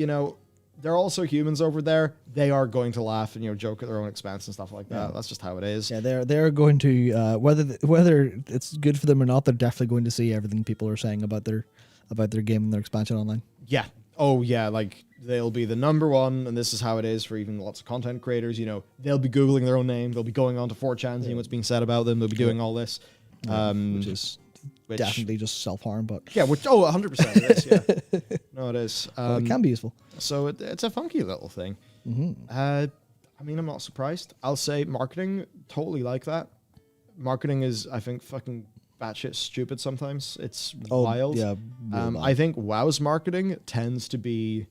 they're also humans over there. They are going to laugh and joke at their own expense and stuff like that. Yeah. That's just how it is. Yeah, they're going to whether it's good for them or not. They're definitely going to see everything people are saying about their game and their expansion online. Yeah. Oh yeah. They'll be the number one, and this is how it is for even lots of content creators. They'll be googling their own name. They'll be going on to 4chan, seeing what's being said about them. They'll be doing all this, which is definitely just self-harm, but 100% it is. Yeah, no, it is. It can be useful. So it's a funky little thing. Mm-hmm. I'm not surprised. I'll say marketing totally like that. Marketing is, I think, fucking batshit stupid sometimes. It's wild. Yeah. I think WoW's marketing tends to be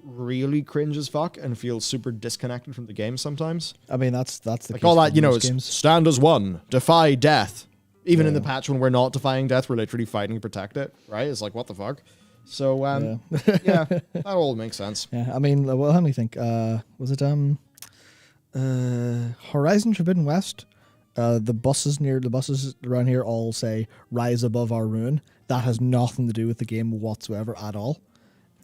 really cringe as fuck and feels super disconnected from the game sometimes. I mean, that's the case all that, it's stand as one, defy death. Even in the patch when we're not defying death, we're literally fighting to protect it, right? It's what the fuck? So, yeah, that all makes sense. Yeah, I mean, well, let me think. Was it Horizon Forbidden West? The buses around here all say "Rise above our ruin." That has nothing to do with the game whatsoever at all.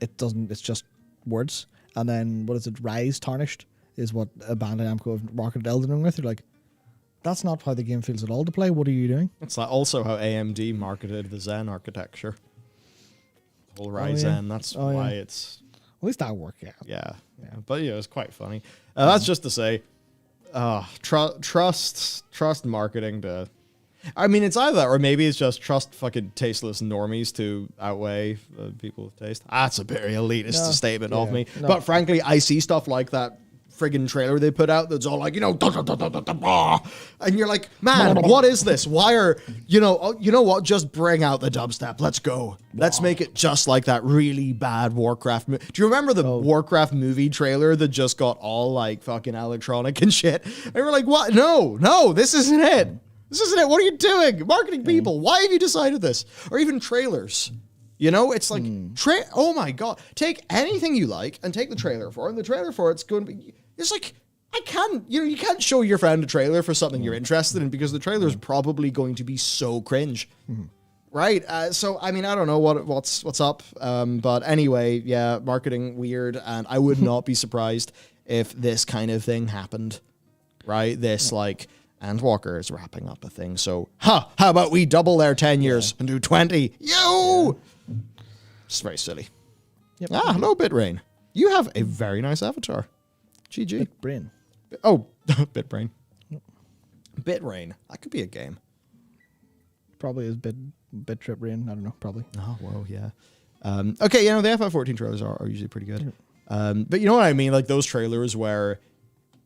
It doesn't. It's just words. And then what is it? Rise Tarnished is what Bandai Namco have marketed Elden Ring with. They're like, that's not how the game feels at all to play. What are you doing? It's like also how AMD marketed the Zen architecture. The whole Ryzen. That's why it's. At least that worked. Yeah. Yeah. But yeah, it's quite funny. That's just to say, trust marketing to. I mean, it's either that, or maybe it's just trust fucking tasteless normies to outweigh people with taste. That's a very elitist statement of me. No. But frankly, I see stuff like that friggin' trailer they put out that's all like, and you're like, man, what is this? Why are, you know what? Just bring out the dubstep. Let's go. Let's make it just like that really bad Warcraft movie. Do you remember the Warcraft movie trailer that just got all like fucking electronic and shit? And we're like, what? No, this isn't it. This isn't it. What are you doing? Marketing people. Why have you decided this? Or even trailers. You know, it's like, oh my God. Take anything you like and take the trailer for it. And the trailer for it's going to be, it's like, you can't show your friend a trailer for something you're interested in because the trailer is probably going to be so cringe. Right? So, I mean, I don't know what's up. But anyway, yeah, marketing weird. And I would not be surprised if this kind of thing happened. Right? This like, and Walker is wrapping up a thing. So, how about we double their 10 years and do 20? Yo! It's very silly. Yep. Hello, Bitrain. You have a very nice avatar. GG. Brain. Oh, Bitbrain. Bitrain. That could be a game. Probably is Bit Trip Rain. I don't know. Probably. Oh, whoa, yeah. Okay, the FF14 trailers are usually pretty good. But you know what I mean? Like those trailers where,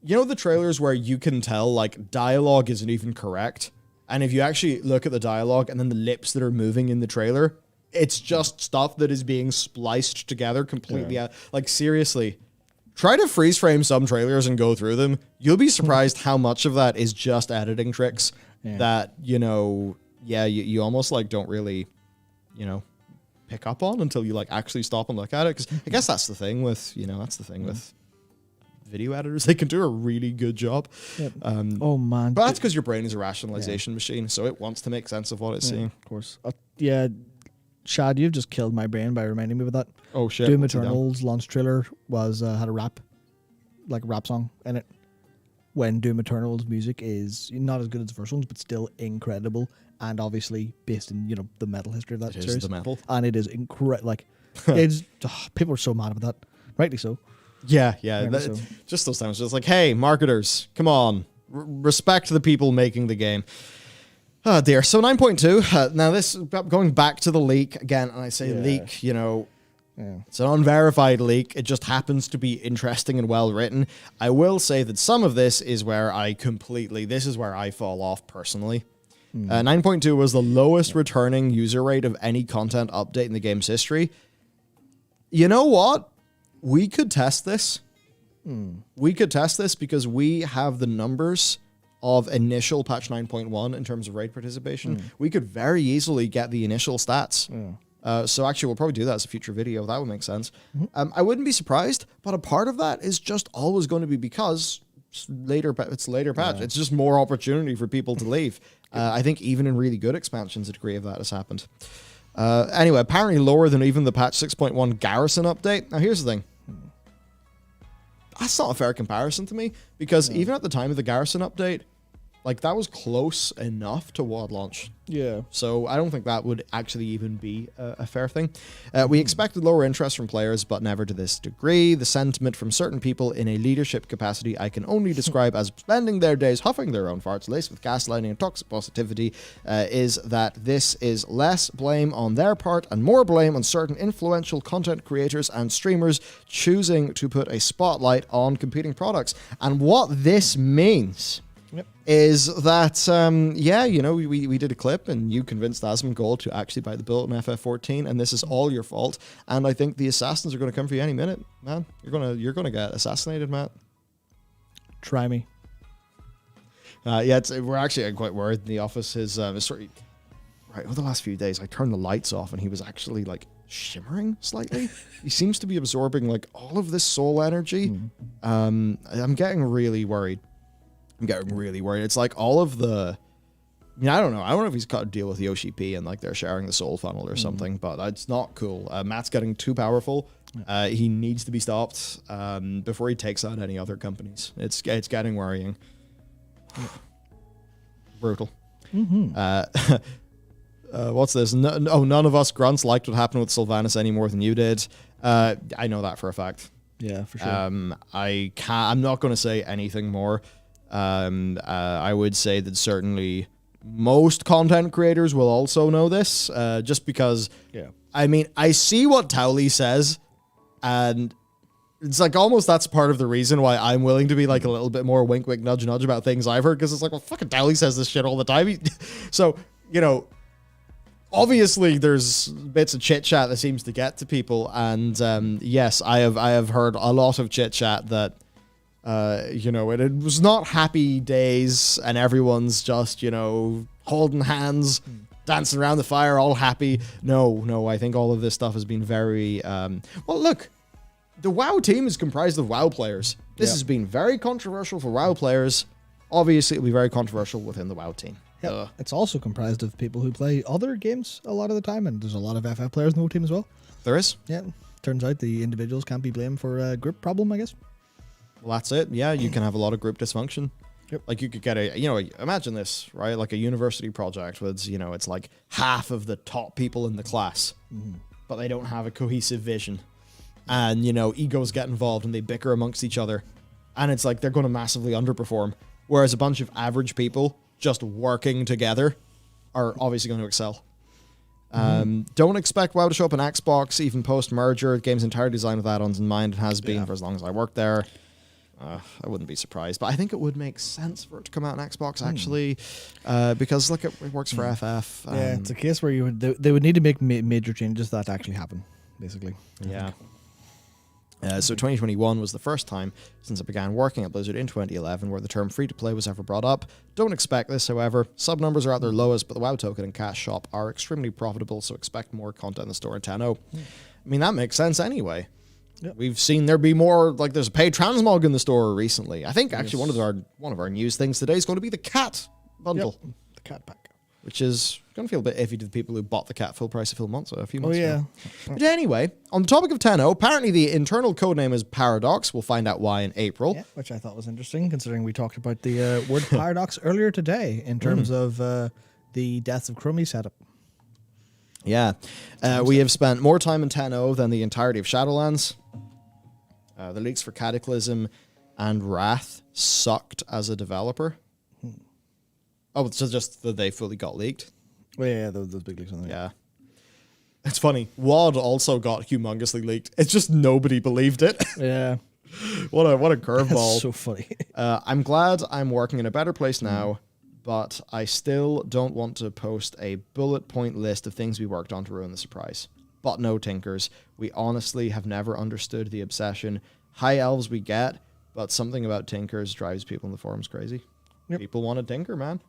the trailers where you can tell like dialogue isn't even correct. And if you actually look at the dialogue and then the lips that are moving in the trailer, it's just stuff that is being spliced together completely. Like seriously, try to freeze frame some trailers and go through them. You'll be surprised how much of that is just editing tricks that, you almost like don't really, pick up on until you like actually stop and look at it. Because I guess that's the thing with, with video editors. They can do a really good job. Yep. Oh, man. But that's because your brain is a rationalization machine, so it wants to make sense of what it's seeing. Of course. Shad, you've just killed my brain by reminding me of that. Oh, shit. Doom Eternal's launch trailer was had a rap song in it. When Doom Eternal's music is not as good as the first ones, but still incredible, and obviously based in the metal history of that series. It is the metal, and it is incredible. Like, it's people are so mad about that, rightly so. Yeah. Just those times, just like, hey, marketers, come on, respect the people making the game. Oh dear. So 9.2. Now this going back to the leak again, and I say leak. It's an unverified leak. It just happens to be interesting and well written. I will say that some of this is where this is where I fall off personally. 9.2 was the lowest returning user rate of any content update in the game's history. You know what? We could test this. We could test this because we have the numbers of initial patch 9.1 in terms of raid participation. We could very easily get the initial stats. So actually, we'll probably do that as a future video. That would make sense. I wouldn't be surprised, but a part of that is just always going to be because it's later patch. It's just more opportunity for people to leave. I think even in really good expansions, a degree of that has happened. Anyway, apparently lower than even the patch 6.1 Garrison update. Now, here's the thing. That's not a fair comparison to me, because even at the time of the Garrison update, like that was close enough to WoD launch. Yeah. So I don't think that would actually even be a fair thing. We expected lower interest from players, but never to this degree. The sentiment from certain people in a leadership capacity I can only describe as spending their days huffing their own farts, laced with gaslighting and toxic positivity, is that this is less blame on their part and more blame on certain influential content creators and streamers choosing to put a spotlight on competing products. And what this means is that, we did a clip and you convinced Asmongold to actually buy the build in FF14, and this is all your fault. And I think the assassins are going to come for you any minute, man. You're gonna get assassinated, Matt. Try me. We're actually quite worried in the office. His over the last few days, I turned the lights off and he was actually like shimmering slightly. He seems to be absorbing like all of this soul energy. I'm getting really worried. It's like all of the... I mean, I don't know. I don't know if he's got to deal with Yoshi P and like they're sharing the soul funnel or something, but it's not cool. Matt's getting too powerful. He needs to be stopped before he takes out any other companies. It's getting worrying. Brutal. What's this? None of us grunts liked what happened with Sylvanas any more than you did. I know that for a fact. Yeah, for sure. I'm not going to say anything more. I would say that certainly most content creators will also know this, just because, I mean, I see what Towley says, and it's like almost that's part of the reason why I'm willing to be like a little bit more wink, wink, nudge, nudge about things I've heard, because it's like, well, fucking Towley says this shit all the time. So, you know, obviously there's bits of chit chat that seems to get to people, and yes, I have heard a lot of chit chat that you know, it was not happy days and everyone's just, you know, holding hands, dancing around the fire, all happy. No, I think all of this stuff has been very, well, look, the WoW team is comprised of WoW players. This has been very controversial for WoW players. Obviously, it'll be very controversial within the WoW team. It's also comprised of people who play other games a lot of the time, and there's a lot of FF players in the WoW team as well. There is? Yeah. Turns out the individuals can't be blamed for a group problem, I guess. Well, that's it. Yeah, you can have a lot of group dysfunction. Yep. Like you could get a, you know, imagine this, right? Like a university project with, you know, it's like half of the top people in the class, but they don't have a cohesive vision. And, you know, egos get involved and they bicker amongst each other. And it's like they're going to massively underperform. Whereas a bunch of average people just working together are obviously going to excel. Don't expect WoW to show up on Xbox, even post-merger. The game's entirely designed with add-ons in mind and has been for as long as I worked there. I wouldn't be surprised, but I think it would make sense for it to come out on Xbox, actually, because, look, it works for FF. Yeah, it's a case where they would need to make major changes that actually happen, basically. Yeah. So 2021 was the first time since I began working at Blizzard in 2011 where the term free-to-play was ever brought up. Don't expect this, however. Sub numbers are at their lowest, but the WoW token and cash shop are extremely profitable, so expect more content in the store in 10.0. I mean, that makes sense anyway. Yep. We've seen there be more, like there's a paid transmog in the store recently. I think actually one of our news things today is going to be the cat bundle. Yep. The cat pack. Which is going to feel a bit iffy to the people who bought the cat full price a few months ago. Yeah. But anyway, on the topic of 10.0, apparently the internal codename is Paradox. We'll find out why in April. Yeah, which I thought was interesting, considering we talked about the word Paradox earlier today in terms of the Deaths of Chromie setup. Yeah. We have spent more time in 10.0 than the entirety of Shadowlands. The leaks for Cataclysm and Wrath sucked as a developer. Oh, so just that they fully got leaked? Well, yeah, those big leaks. Yeah. It's funny. WoD also got humongously leaked. It's just nobody believed it. Yeah. What a curveball. That's so funny. I'm glad I'm working in a better place now, but I still don't want to post a bullet point list of things we worked on to ruin the surprise. But no tinkers. We honestly have never understood the obsession. High elves we get, but something about tinkers drives people in the forums crazy. Yep. People want to tinker, man.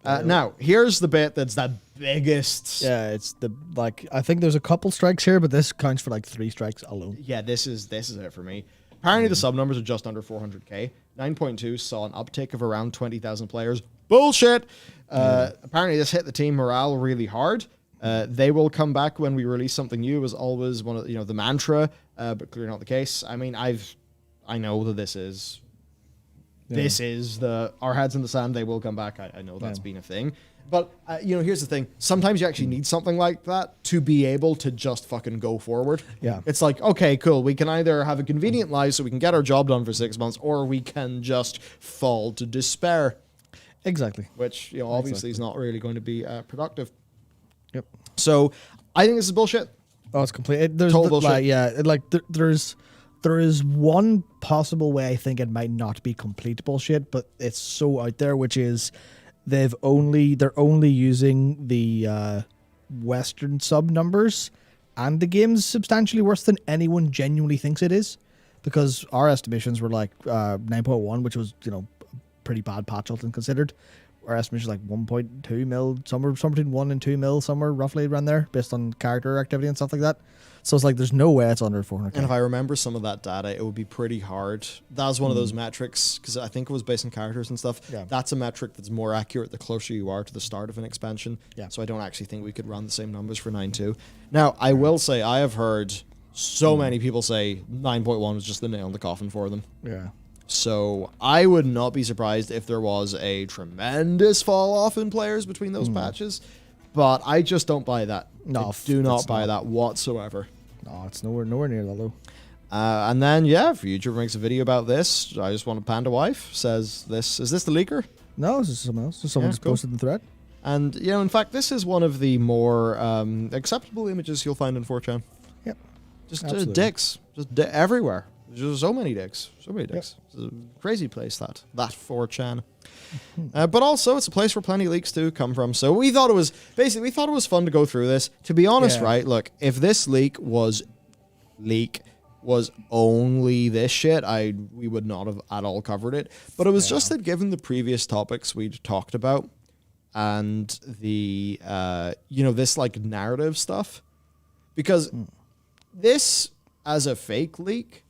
Now, here's the bit that's the biggest. Yeah, it's the, like, I think there's a couple strikes here, but this counts for like 3 strikes alone. Yeah, this is it for me. Apparently the sub numbers are just under 400k. 9.2 saw an uptick of around 20,000 players. Bullshit! Apparently this hit the team morale really hard. They will come back when we release something new, as always, one of, you know, the mantra, but clearly not the case. I mean, I know that this is our heads in the sand, they will come back. I know that's been a thing. But, you know, here's the thing. Sometimes you actually need something like that to be able to just fucking go forward. Yeah. It's like, okay, cool. We can either have a convenient life so we can get our job done for 6 months, or we can just fall to despair. Exactly. Which, you know, obviously is not really going to be productive. Yep. So, I think this is bullshit. Oh, it's complete. There's Total bullshit. Like, yeah, like there is one possible way I think it might not be complete bullshit, but it's so out there, which is they're only using the Western sub numbers, and the game's substantially worse than anyone genuinely thinks it is, because our estimations were like 9.1, which was, you know, pretty bad patch all things considered. our estimation is like 1.2 mil, somewhere between 1 and 2 mil, somewhere roughly around there, based on character activity and stuff like that. So it's like there's no way it's under 400k. And if I remember some of that data, it would be pretty hard. That was one of those metrics, because I think it was based on characters and stuff. Yeah. That's a metric that's more accurate the closer you are to the start of an expansion. Yeah. So I don't actually think we could run the same numbers for 9.2. Now, I will say, I have heard so many people say 9.1 was just the nail in the coffin for them. Yeah. So I would not be surprised if there was a tremendous fall off in players between those patches, but I just don't buy that. No, I do not it's buy not. that whatsoever. No, it's nowhere near that low. And then, yeah, Future makes a video about this. I just want a panda wife. Says this. Is this the leaker? No, this is someone else. Someone just cool. posted in the thread. And, you know, in fact, this is one of the more acceptable images you'll find in 4chan. Yep. Just Absolutely. dicks. Just everywhere. There's just so many dicks. So many dicks. It's a crazy place, that 4chan. But also, it's a place where plenty of leaks do come from. So we thought it was, fun to go through this. To be honest, Yeah. right, look, if this leak was only this shit, we would not have at all covered it. But it was just that given the previous topics we'd talked about and the, this like narrative stuff, because this as a fake leak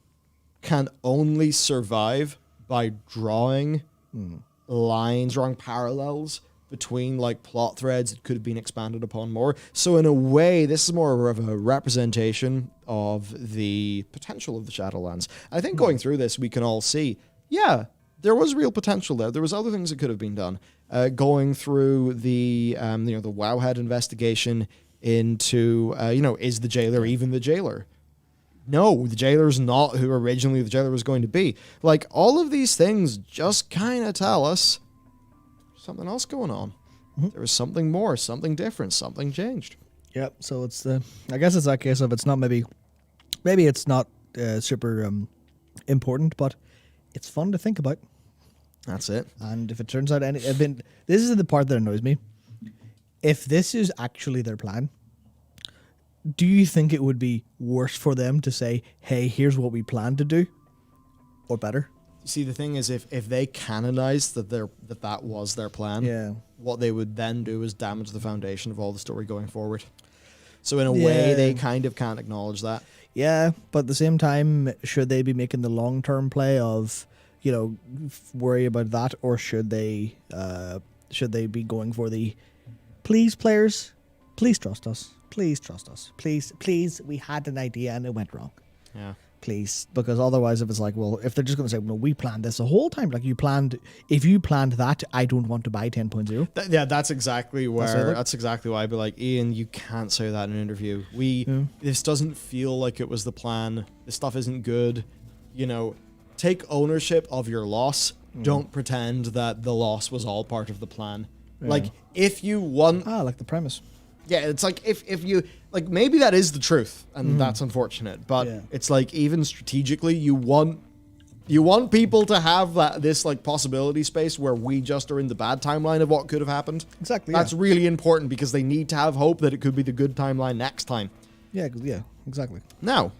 can only survive by drawing lines, drawing parallels between like plot threads that could have been expanded upon more. So in a way, this is more of a representation of the potential of the Shadowlands. I think going through this, we can all see, yeah, there was real potential there. There was other things that could have been done. Going through the the Wowhead investigation into is the jailer even the jailer? No, the jailer's not who originally the jailer was going to be. Like, all of these things just kind of tell us something else going on. There was something more, something different, something changed. Yep. So it's I guess it's that case of it's not maybe it's not super important, but it's fun to think about. That's it. And if it turns out this is the part that annoys me. If this is actually their plan, do you think it would be worse for them to say, hey, here's what we plan to do? Or better? You see, the thing is, if they canonized that was their plan, what they would then do is damage the foundation of all the story going forward. So in a way, they kind of can't acknowledge that. Yeah, but at the same time, should they be making the long-term play of, worry about that, or should they be going for the, please, players, please trust us. Please trust us. Please, we had an idea and it went wrong. Yeah. Please. Because otherwise, if it's like, well, if they're just going to say, no, we planned this the whole time. Like, if you planned that, I don't want to buy 10.0. That's exactly that's exactly why I'd be like, Ian, you can't say that in an interview. This doesn't feel like it was the plan. This stuff isn't good. Take ownership of your loss. Don't pretend that the loss was all part of the plan. Yeah. Like, if you want... like the premise. Yeah, it's like if you like, maybe that is the truth, and that's unfortunate. But it's like, even strategically, you want people to have this like possibility space where we just are in the bad timeline of what could have happened. Exactly. That's really important because they need to have hope that it could be the good timeline next time. Yeah, exactly. Now,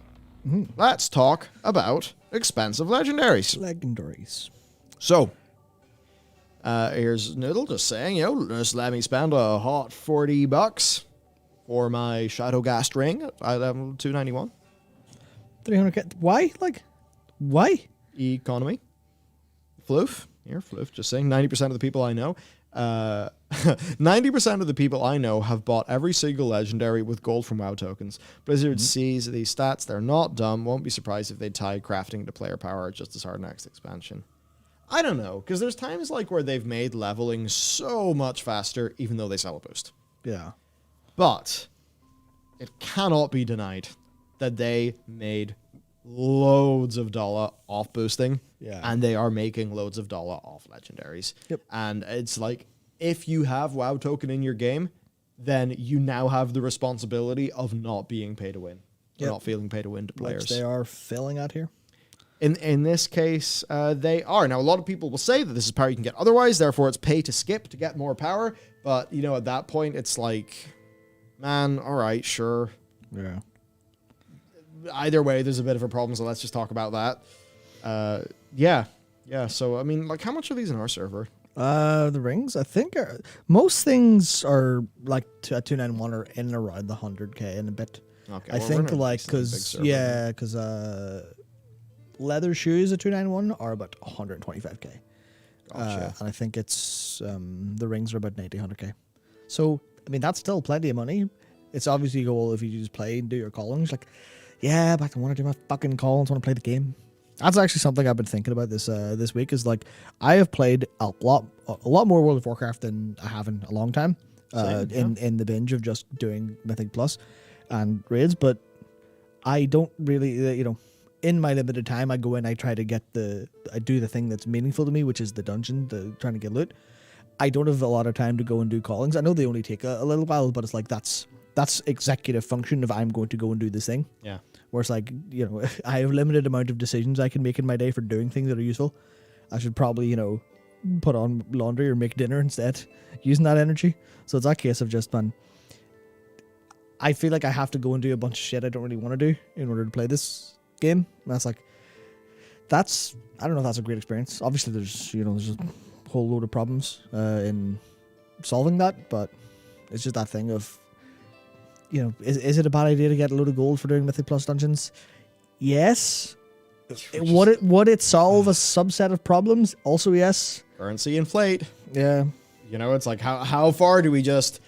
let's talk about expensive legendaries. Legendaries. So, here's Noodle just saying, just let me spend a hot $40 for my Shadowgast ring at level 291. 300k. Why? Like, why? Economy. Floof. Here, Floof just saying, 90% of the people I know, 90% of the people I know have bought every single legendary with gold from WoW tokens. Blizzard sees these stats. They're not dumb. Won't be surprised if they tie crafting to player power just as hard next expansion. I don't know, because there's times like where they've made leveling so much faster, even though they sell a boost. Yeah. But it cannot be denied that they made loads of dollar off boosting, and they are making loads of dollar off legendaries. Yep. And it's like, if you have WoW token in your game, then you now have the responsibility of not being pay to win, or not feeling pay to win to players. Which they are failing at here. In this case, they are. Now, a lot of people will say that this is power you can get otherwise, therefore it's pay to skip to get more power. But, at that point, it's like, man, all right, sure. Yeah. Either way, there's a bit of a problem, so let's just talk about that. Yeah. So, I mean, like, how much are these in our server? The rings, I think, most things are like at 291 are in and around the 100k and a bit. Okay, I well, think we're in a like decently big because server leather shoes at 291 are about 125k. Gotcha. And I think it's the rings are about 100k. So I mean that's still plenty of money. It's obviously cool if you just play and do your callings. Like, yeah, but I want to do my fucking callings. Want to play the game. That's actually something I've been thinking about this week. Is like I have played a lot more World of Warcraft than I have in a long time. In the binge of just doing Mythic Plus and raids, but I don't really in my limited time I go in, I try to get I do the thing that's meaningful to me, which is the dungeon, trying to get loot. I don't have a lot of time to go and do callings. I know they only take a little while, but it's like that's executive function if I'm going to go and do this thing. Yeah. Where it's like, I have limited amount of decisions I can make in my day for doing things that are useful. I should probably, put on laundry or make dinner instead, using that energy. So it's that case of just, man, I feel like I have to go and do a bunch of shit I don't really want to do in order to play this game. And that's like, I don't know if that's a great experience. Obviously there's a whole load of problems in solving that, but it's just that thing of, is it a bad idea to get a load of gold for doing Mythic Plus dungeons? Yes. Would it solve a subset of problems? Also, yes. Currency inflate. Yeah. It's like how far do we just,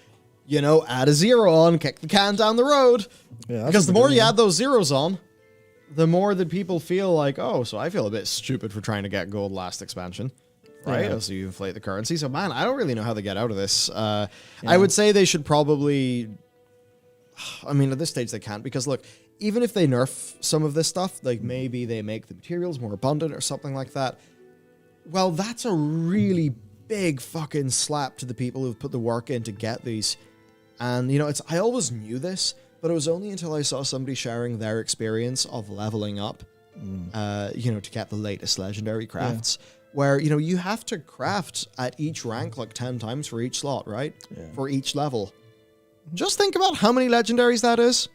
add a zero on, kick the can down the road? Yeah. Because the more you add those zeros on, the more that people feel like, oh, so I feel a bit stupid for trying to get gold last expansion. Right? Yeah. So you inflate the currency. So, man, I don't really know how they get out of this. I would say they should probably... I mean, at this stage they can't, because look, even if they nerf some of this stuff, like maybe they make the materials more abundant or something like that, well, that's a really big fucking slap to the people who've put the work in to get these. And, I always knew this, but it was only until I saw somebody sharing their experience of leveling up, to get the latest legendary crafts, where, you have to craft at each rank like 10 times for each slot, right? Yeah. For each level. Just think about how many legendaries that is.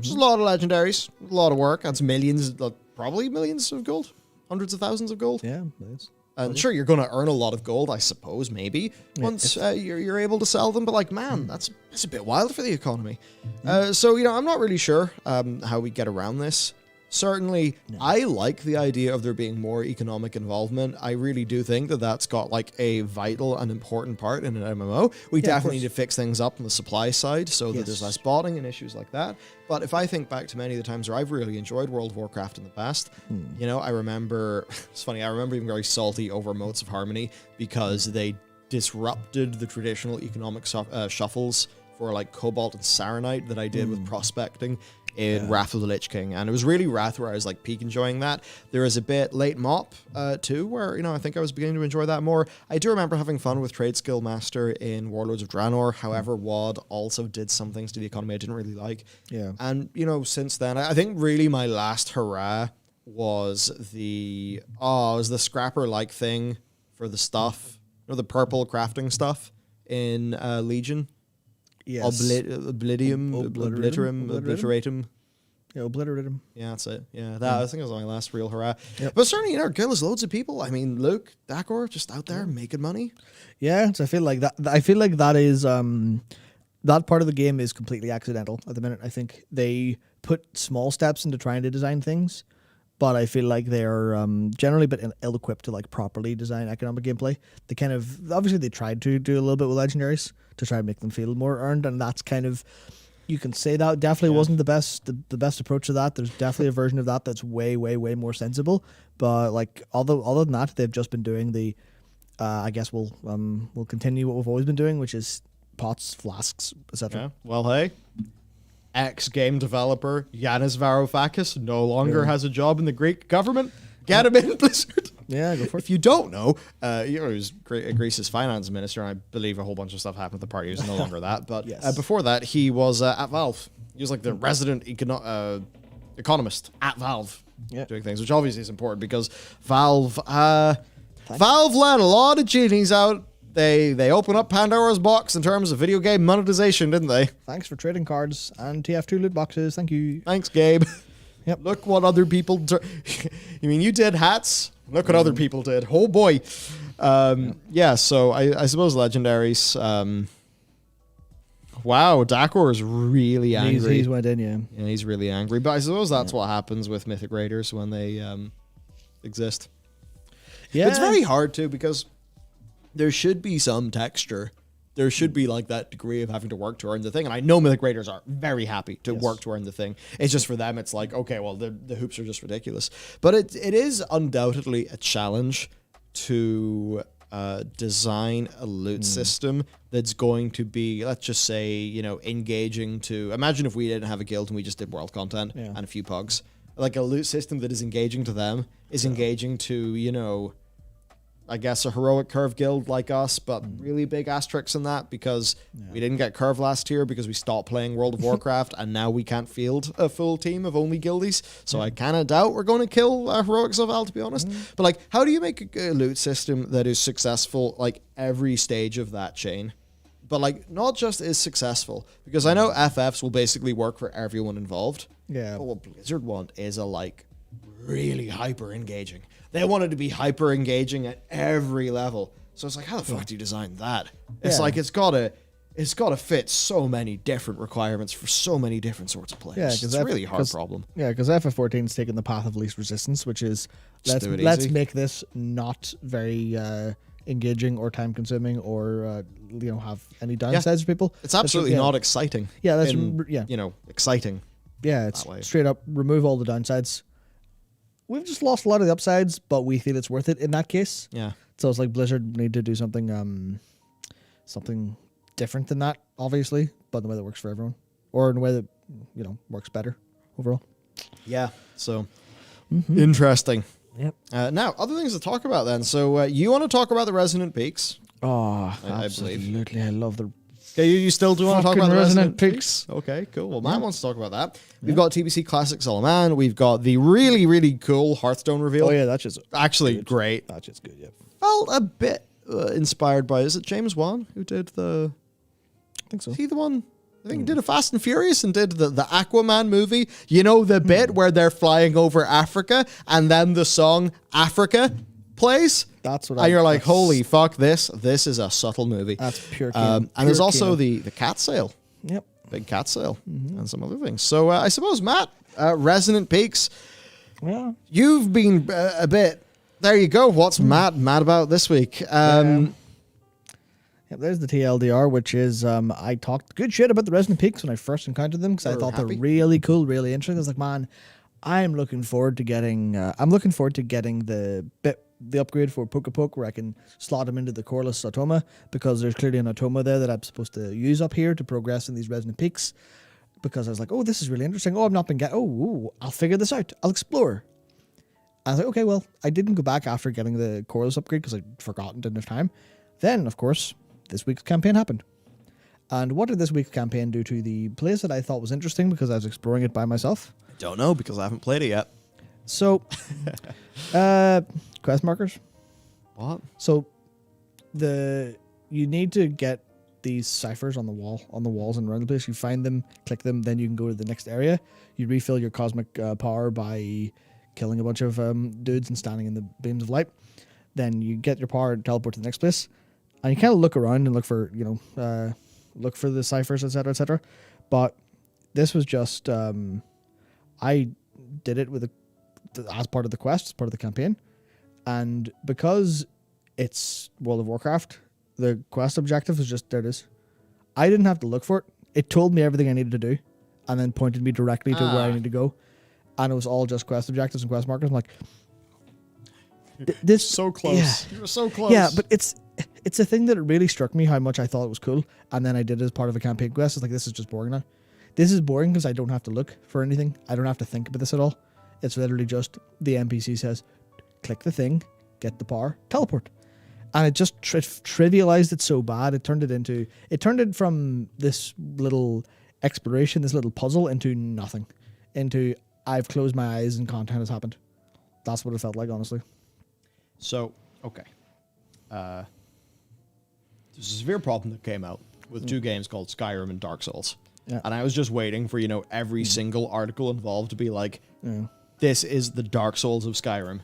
Just a lot of legendaries, a lot of work. That's millions, probably millions of gold, hundreds of thousands of gold. Yeah, nice. And sure, you're going to earn a lot of gold, I suppose, maybe, once you're able to sell them. But like, man, that's a bit wild for the economy. So, I'm not really sure how we get around this. Certainly, I like the idea of there being more economic involvement. I really do think that that's got like a vital and important part in an MMO. We definitely need to fix things up on the supply side so that there's less botting and issues like that. But if I think back to many of the times where I've really enjoyed World of Warcraft in the past, I remember, it's funny, I remember being very salty over Motes of Harmony because they disrupted the traditional economic shuffles for like Cobalt and Saronite that I did with prospecting in Wrath of the Lich King, and it was really Wrath where I was like peak enjoying that. There is a bit late Mop too, where I think I was beginning to enjoy that more. I do remember having fun with Trade Skill Master in Warlords of Draenor. However, WoD also did some things to the economy I didn't really like. Yeah, and since then, I think really my last hurrah was the scrapper like thing for the stuff, the purple crafting stuff in Legion. yes. Obliteratum. Yeah, Obliteratum. Yeah, that's it. Yeah, I think it was my last real hurrah. Yep. But certainly, there's loads of people. I mean, Luke, Dakor, just out there making money. Yeah, so I feel like that is that part of the game is completely accidental at the minute. I think they put small steps into trying to design things, but I feel like they're generally a bit ill-equipped to like properly design economic gameplay. They kind of obviously they tried to do a little bit with legendaries to try and make them feel more earned, and that's kind of, you can say that definitely wasn't the best approach to that. There's definitely a version of that that's way more sensible. But like other than that, they've just been doing the I guess we'll continue what we've always been doing, which is pots, flasks, etc. Yeah. Well, hey, ex-game developer Yanis Varoufakis no longer has a job in the Greek government. Get him in, Blizzard. Yeah, go for it. If you don't know, he was Greece's finance minister, and I believe a whole bunch of stuff happened at the party. He's no longer that. But before that, he was at Valve. He was like the resident economist at Valve, doing things, which obviously is important because Valve let a lot of genies out. They opened up Pandora's box in terms of video game monetization, didn't they? Thanks for trading cards and TF2 loot boxes. Thank you. Thanks, Gabe. Yep. Look what other people you mean you did hats? Look what other people did. Oh boy. Yeah, so I suppose legendaries. Wow, Dakor is really angry. He's went in, yeah. Yeah, he's really angry. But I suppose that's what happens with Mythic Raiders when they exist. Yeah. It's very hard too because there should be some texture. There should be like that degree of having to work to earn the thing. And I know Mythic Raiders are very happy to work to earn the thing. It's just for them, it's like, okay, well, the hoops are just ridiculous. But it is undoubtedly a challenge to design a loot system that's going to be, let's just say, you know, engaging to... Imagine if we didn't have a guild and we just did world content and a few pugs. Like a loot system that is engaging to them is engaging to, you know... I guess a heroic curve guild like us, but really big asterisks in that because we didn't get curve last year because we stopped playing World of Warcraft and now we can't field a full team of only guildies. So I kind of doubt we're going to kill heroic Zovaal, to be honest. But like, how do you make a loot system that is successful like every stage of that chain? But like, not just is successful, because I know FFs will basically work for everyone involved. Yeah. But what Blizzard want is a like really hyper engaging. They wanted to be hyper engaging at every level. So it's like, how the fuck do you design that? It's like it's gotta fit so many different requirements for so many different sorts of players. Yeah, it's a really hard problem. Yeah, because FF14 is taking the path of least resistance, which is do it let's easy. make this not very engaging or time consuming or you know, have any downsides for people. It's absolutely not exciting. Yeah, that's you know, exciting. Yeah, it's way. straight up remove all the downsides. We've just lost a lot of the upsides, but we feel it's worth it in that case. Yeah. So it's like Blizzard need to do something something different than that, obviously, but in the way that works for everyone. Or in a way that, you know, works better overall. Yeah. So interesting. Yep. Now, other things to talk about then. So you want to talk about the Resonant Peaks? Oh, I absolutely. I love the... Okay, you still do want to talk Fucking about the Resonant Resonant Peaks. Peaks? Okay, cool. Well, Matt wants to talk about that. We've got TBC Classic Salaman. We've got the really, really cool Hearthstone reveal. Oh, yeah, that's just... Actually, great. That's just good, yeah. Felt a bit inspired by... Is it James Wan who did the... I think so. Is he the one? I think he did a Fast and Furious and did the Aquaman movie. You know the bit where they're flying over Africa and then the song Africa plays? That's what and you're like, holy fuck, this is a subtle movie. That's pure and pure there's also Kino. the cat sale. Yep. Big cat sale and some other things. So I suppose, Matt, Resonant Peaks, Yeah. you've been a bit... There you go. What's Matt mad about this week? Yeah, there's the TLDR, which is I talked good shit about the Resonant Peaks when I first encountered them because I thought happy? they're really cool, really interesting. I was like, man, I'm looking forward to getting the upgrade for Poke where I can slot them into the Coreless Automa because there's clearly an Automa there that I'm supposed to use up here to progress in these Resonant Peaks. Because I was like, oh, this is really interesting. Oh, I've not been getting. Oh, I'll figure this out. I'll explore. I was like, okay, well, I didn't go back after getting the Coreless upgrade because I'd forgotten, didn't have time. Then, of course, this week's campaign happened. And what did this week's campaign do to the place that I thought was interesting because I was exploring it by myself? Don't know because I haven't played it yet. So, quest markers. What? So, you need to get these ciphers on the walls and around the place. You find them, click them, then you can go to the next area. You refill your cosmic power by killing a bunch of dudes and standing in the beams of light. Then you get your power and teleport to the next place. And you kind of look around and look for, look for the ciphers, etc., etc. But this was just, I did it with as part of the quest, as part of the campaign. And because it's World of Warcraft, the quest objective is just, there it is. I didn't have to look for it. It told me everything I needed to do and then pointed me directly to where I need to go. And it was all just quest objectives and quest markers. I'm like, this... So close. Yeah. You were so close. Yeah, but it's a thing that it really struck me how much I thought it was cool. And then I did it as part of a campaign quest. It's like, this is just boring now. This is boring because I don't have to look for anything. I don't have to think about this at all. It's literally just the NPC says, click the thing, get the power, teleport. And it just trivialized it so bad. It turned it from this little exploration, this little puzzle into nothing. Into, I've closed my eyes and content has happened. That's what it felt like, honestly. So, okay. There's a severe problem that came out with two games called Skyrim and Dark Souls. Yeah. And I was just waiting for, every single article involved to be like, this is the Dark Souls of Skyrim.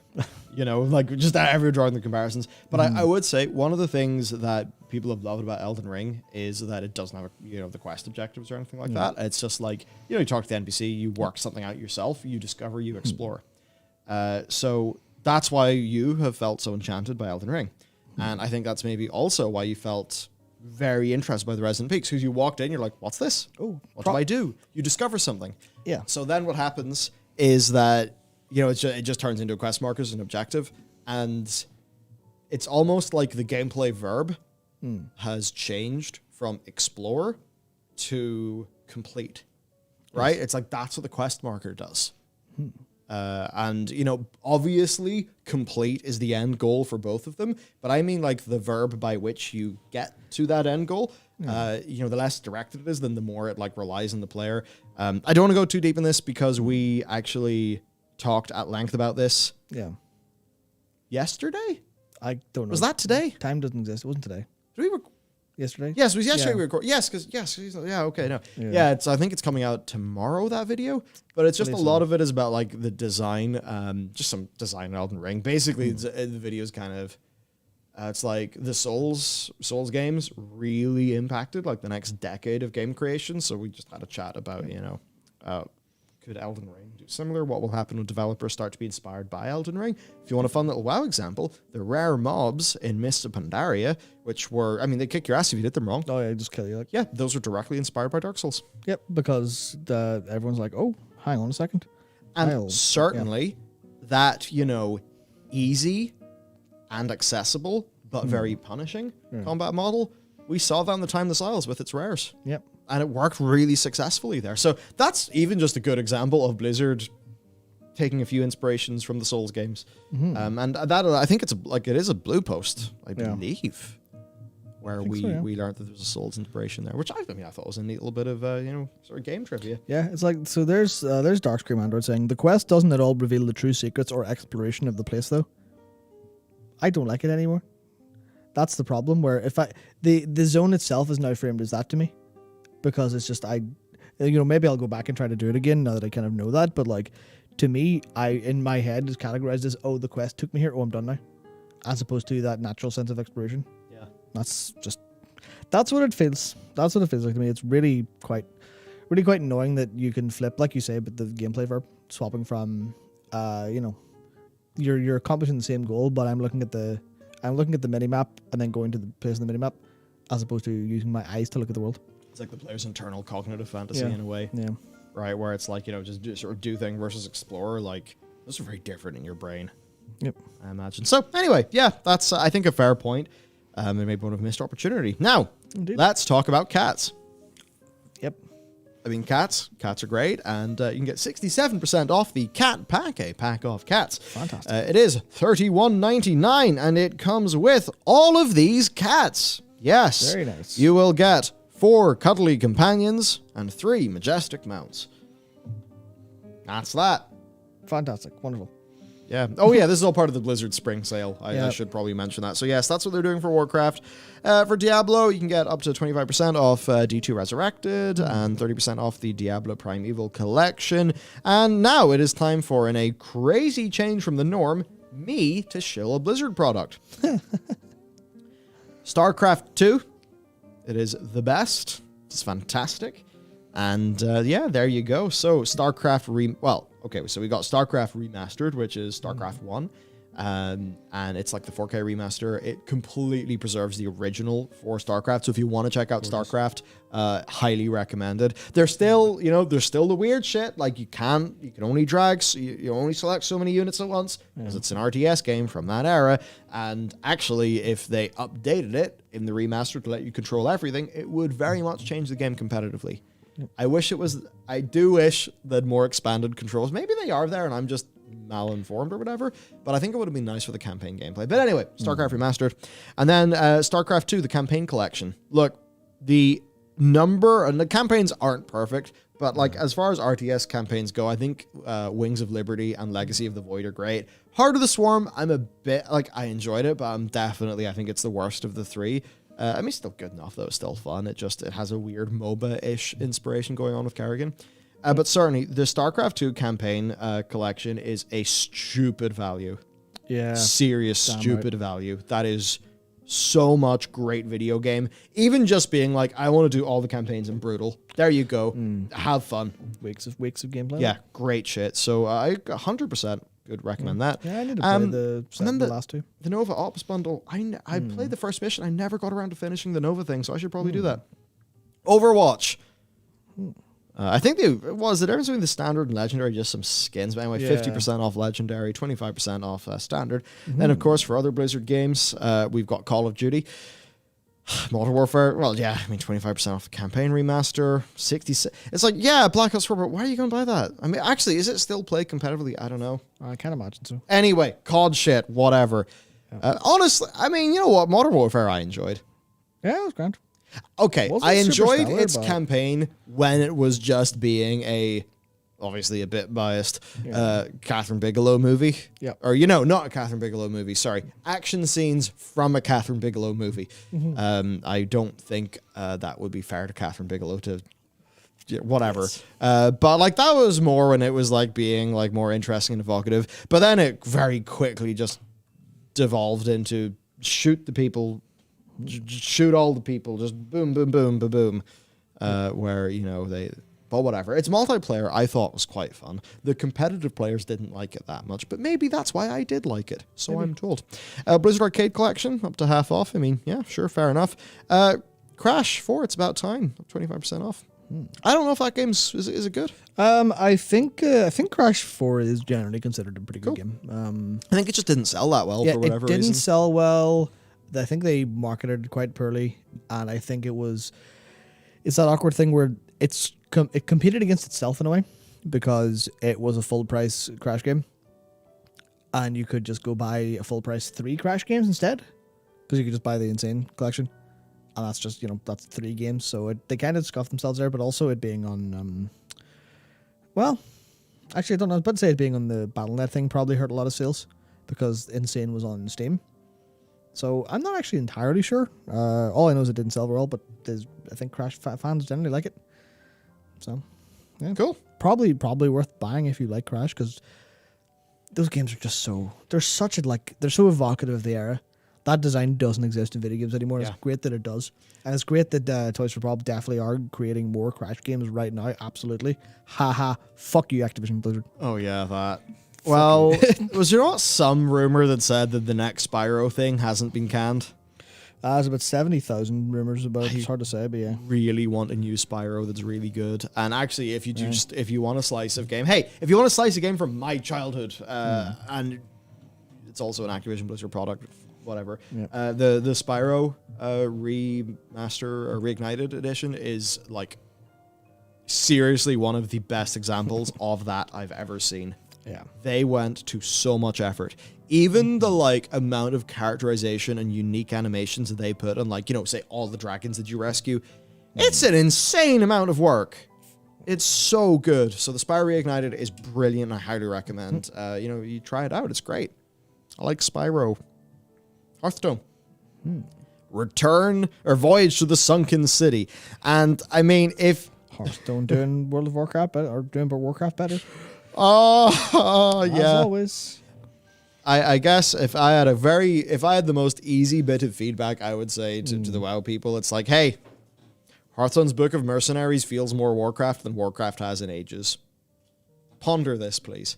Like just ever drawing the comparisons. But I would say one of the things that people have loved about Elden Ring is that it doesn't have the quest objectives or anything like that. It's just like, you talk to the NPC, you work something out yourself, you discover, you explore. So that's why you have felt so enchanted by Elden Ring. And I think that's maybe also why you felt very interested by the Resident Peaks, because you walked in, you're like, what's this? Oh, what do I do? You discover something. Yeah. So then what happens is that, it just turns into a quest markers and objective. And it's almost like the gameplay verb has changed from explore to complete. Right? It's like that's what the quest marker does. And, obviously complete is the end goal for both of them. But I mean like the verb by which you get to that end goal. The less directed it is, then the more it like relies on the player. I don't want to go too deep in this because we actually talked at length about this. Yeah. Yesterday? I don't know. Was that today? Time doesn't exist. It wasn't today. Did we Yesterday? Yes, it was yesterday Yeah. we recorded. Yes, okay, no. Yeah. Yeah, I think it's coming out tomorrow, that video. But it's just a lot of it is about like the design, just some design in Elden Ring. Basically, the video is kind of, it's like the Souls games really impacted like the next decade of game creation. So we just had a chat about, could Elden Ring do similar? What will happen when developers start to be inspired by Elden Ring? If you want a fun little WoW example, the rare mobs in Mists of Pandaria, which were, they kick your ass if you did them wrong. Oh, yeah, just kill you. Like. Yeah, those were directly inspired by Dark Souls. Yep, because everyone's like, oh, hang on a second. And certainly that, easy and accessible, but very punishing combat model, we saw that in the Timeless Isles with its rares. Yep. And it worked really successfully there. So that's even just a good example of Blizzard taking a few inspirations from the Souls games. And that I think it is a blue post, I believe, where we learned that there's a Souls inspiration there, which I thought was a neat little bit of sort of game trivia. Yeah, it's like, so there's Darkscream Android saying the quest doesn't at all reveal the true secrets or exploration of the place though. I don't like it anymore. That's the problem. Where if the zone itself is now framed as that to me. Because it's just, maybe I'll go back and try to do it again now that I kind of know that. But like, to me, in my head is categorized as, oh, the quest took me here. Oh, I'm done now. As opposed to that natural sense of exploration. Yeah. That's what it feels. That's what it feels like to me. It's really quite annoying that you can flip, like you say, but the gameplay verb swapping from, you're accomplishing the same goal, but I'm looking at the mini map and then going to the place in the mini map, as opposed to using my eyes to look at the world. It's like the player's internal cognitive fantasy in a way. Yeah. Right, where it's like, just do thing versus explore. Like, those are very different in your brain. Yep. I imagine. So, anyway, yeah, that's, I think, a fair point. And maybe one of a missed opportunity. Now, let's talk about cats. Yep. Cats are great. And you can get 67% off the cat pack, a pack of cats. Fantastic. It is $31.99, and it comes with all of these cats. Yes. Very nice. You will get 4 cuddly companions and 3 majestic mounts. That's that. Fantastic. Wonderful. Yeah. Oh, yeah, this is all part of the Blizzard Spring Sale. I should probably mention that. So, yes, that's what they're doing for Warcraft. For Diablo, you can get up to 25% off D2 Resurrected and 30% off the Diablo Primeval Collection. And now it is time for, in a crazy change from the norm, me to shill a Blizzard product. StarCraft 2. It is the best. It's fantastic. And there you go. So StarCraft so we got StarCraft Remastered, which is StarCraft 1. And it's like the 4K remaster. It completely preserves the original for StarCraft. So if you want to check out StarCraft, highly recommended. There's still the weird shit. Like you can only drag, so you only select so many units at once because it's an RTS game from that era. And actually, if they updated it in the remaster to let you control everything, it would very much change the game competitively. I do wish that more expanded controls. Maybe they are there and I'm just malinformed or whatever, but I think it would have been nice for the campaign gameplay. But anyway, StarCraft Remastered. And then StarCraft 2, the campaign collection. Look, the number and the campaigns aren't perfect, but like as far as RTS campaigns go, I think Wings of Liberty and Legacy of the Void are great. Heart of the Swarm, I'm a bit like I enjoyed it, but I think it's the worst of the 3. Still good enough though. It's still fun. It has a weird MOBA-ish inspiration going on with Kerrigan. But certainly, the StarCraft 2 campaign collection is a stupid value. Yeah. Serious, damn stupid value. That is so much great video game. Even just being like, I want to do all the campaigns in Brutal. There you go. Have fun. Weeks of gameplay. Yeah, great shit. So I 100% would recommend that. Yeah, I need to play the last two. The Nova Ops bundle. I played the first mission. I never got around to finishing the Nova thing, so I should probably do that. Overwatch. I think the difference between the standard and legendary, just some skins. But anyway, 50% off legendary, 25% off standard. Then, of course, for other Blizzard games, we've got Call of Duty. Modern Warfare, well, yeah, I mean, 25% off the campaign remaster, 60. It's like, yeah, Black Ops 4, but why are you going to buy that? I mean, actually, is it still played competitively? I don't know. I can't imagine so. Anyway, COD shit, whatever. Honestly, I mean, you know what? Modern Warfare I enjoyed. Yeah, it was grand. Okay, Wasn't I super enjoyed stellar, its but- campaign when it was just being obviously a bit biased, Catherine Bigelow movie. Yeah. Or, not a Catherine Bigelow movie, sorry. Action scenes from a Catherine Bigelow movie. I don't think that would be fair to Catherine Bigelow to... whatever. Yes. But, like, that was more when it was, like, being, like, more interesting and evocative. But then it very quickly just devolved into shoot the people... shoot all the people, just boom, boom, boom, boom, boom. Where, but whatever. Its multiplayer I thought was quite fun. The competitive players didn't like it that much, but maybe that's why I did like it. So I'm told. Blizzard Arcade Collection, up to half off. I mean, yeah, sure, fair enough. Crash 4, it's about time. 25% off. I don't know if that game's, is it good? I think Crash 4 is generally considered a pretty good game. I think it just didn't sell that well for whatever it didn't reason. sell well. I think they marketed quite poorly, and I think it's that awkward thing where it competed against itself in a way because it was a full price Crash game, and you could just go buy a full price 3 Crash games instead because you could just buy the Insane collection, and that's just that's 3 games. So they kind of scuffed themselves there, but also it being on well, actually I don't know. I was about to say it being on the BattleNet thing probably hurt a lot of sales because Insane was on Steam. So I'm not actually entirely sure. All I know is it didn't sell well, but I think Crash fans generally like it. So, yeah, Cool. Probably worth buying if you like Crash because those games are just they're so evocative of the era. That design doesn't exist in video games anymore. Yeah. It's great that it does, and it's great that Toys for Bob definitely are creating more Crash games right now. Absolutely, haha, fuck you, Activision Blizzard. Oh, yeah, that. Well, was there not some rumor that said that the next Spyro thing hasn't been canned? There's about 70,000 rumors about it. It's hard to say, but yeah. Really want a new Spyro that's really good. And actually, if you want a slice of game, if you want a slice of game from my childhood, and it's also an Activision Blizzard product, whatever. Yeah. The Spyro remaster or reignited edition is like seriously one of the best examples of that I've ever seen. Yeah. They went to so much effort. Even the amount of characterization and unique animations that they put on say all the dragons that you rescue, it's an insane amount of work. It's so good. So the Spyro Reignited is brilliant. I highly recommend. You try it out. It's great. I like Spyro. Hearthstone. Return or Voyage to the Sunken City. And I mean, if Hearthstone doing World of Warcraft better, or doing Warcraft better. Oh, yeah. As always. I guess if I had the most easy bit of feedback, I would say to the WoW people, it's like, hey, Hearthstone's Book of Mercenaries feels more Warcraft than Warcraft has in ages. Ponder this, please.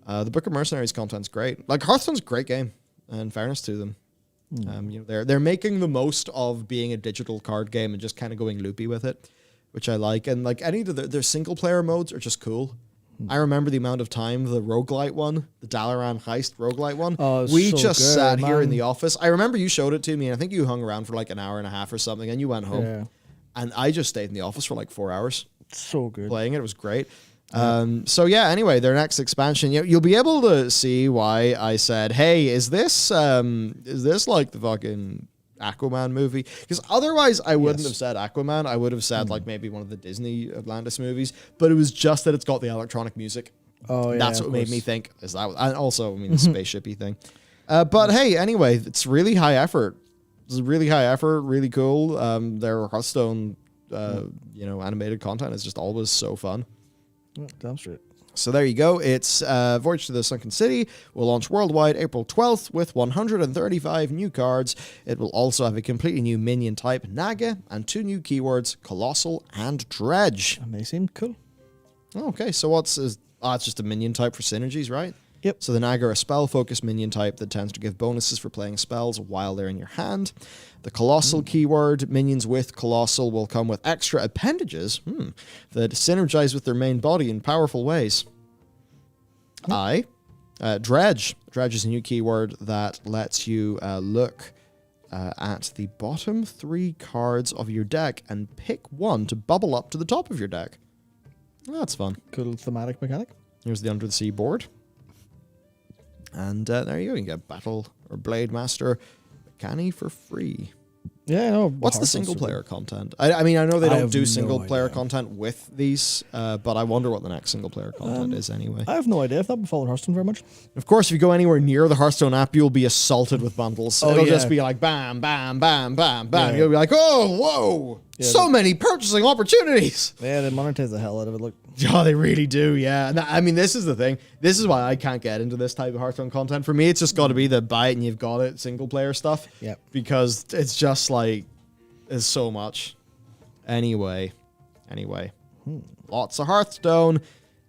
The Book of Mercenaries content's great. Hearthstone's a great game, in fairness to them. They're making the most of being a digital card game and just kind of going loopy with it, which I like. And any of their single player modes are just cool. I remember the amount of time the roguelite one, the Dalaran Heist roguelite one, we just sat here in the office. I remember you showed it to me, and I think you hung around for an hour and a half or something, and you went home. Yeah. And I just stayed in the office for 4 hours So good. playing it. It was great. Anyway, their next expansion, you'll be able to see why I said, hey, is this like the fucking Aquaman movie? Because otherwise I wouldn't have said Aquaman. I would have said maybe one of the Disney Atlantis movies, but it was just that it's got the electronic music. Oh, yeah. That's what made me think is that. And also, the spaceshipy thing. But hey, anyway, it's really high effort. It's really high effort, really cool. Their Hearthstone, animated content is just always so fun. Damn straight. So there you go. It's Voyage to the Sunken City. Will launch worldwide April 12th with 135 new cards. It will also have a completely new minion type, Naga, and 2 new keywords, Colossal and Dredge. And they seem cool. Okay, so it's just a minion type for synergies, right? Yep. So the Naga are a spell-focused minion type that tends to give bonuses for playing spells while they're in your hand. The Colossal keyword, minions with Colossal, will come with extra appendages that synergize with their main body in powerful ways. Dredge. Dredge is a new keyword that lets you look at the bottom 3 cards of your deck and pick one to bubble up to the top of your deck. That's fun. Cool thematic mechanic. Here's the Under the Sea board. And there you go. You can get Battle or Blade Master Canny for free. Yeah, I know. What's the single player content? I mean, I know they don't do no single player idea. content with these, but I wonder what the next single player content is anyway. I have no idea. I've not been following Hearthstone very much. Of course, if you go anywhere near the Hearthstone app, you'll be assaulted with bundles. Oh, It'll yeah. just be like bam, bam, bam, bam, bam. Yeah. You'll be like, oh, whoa, so many purchasing opportunities. Yeah, they monetize the hell out of it. Look. Oh, they really do, yeah. And I mean, this is the thing. This is why I can't get into this type of Hearthstone content. For me, it's just got to be the buy it and you've got it single player stuff. Yeah. Because it's just like, it's so much. Anyway. Lots of Hearthstone.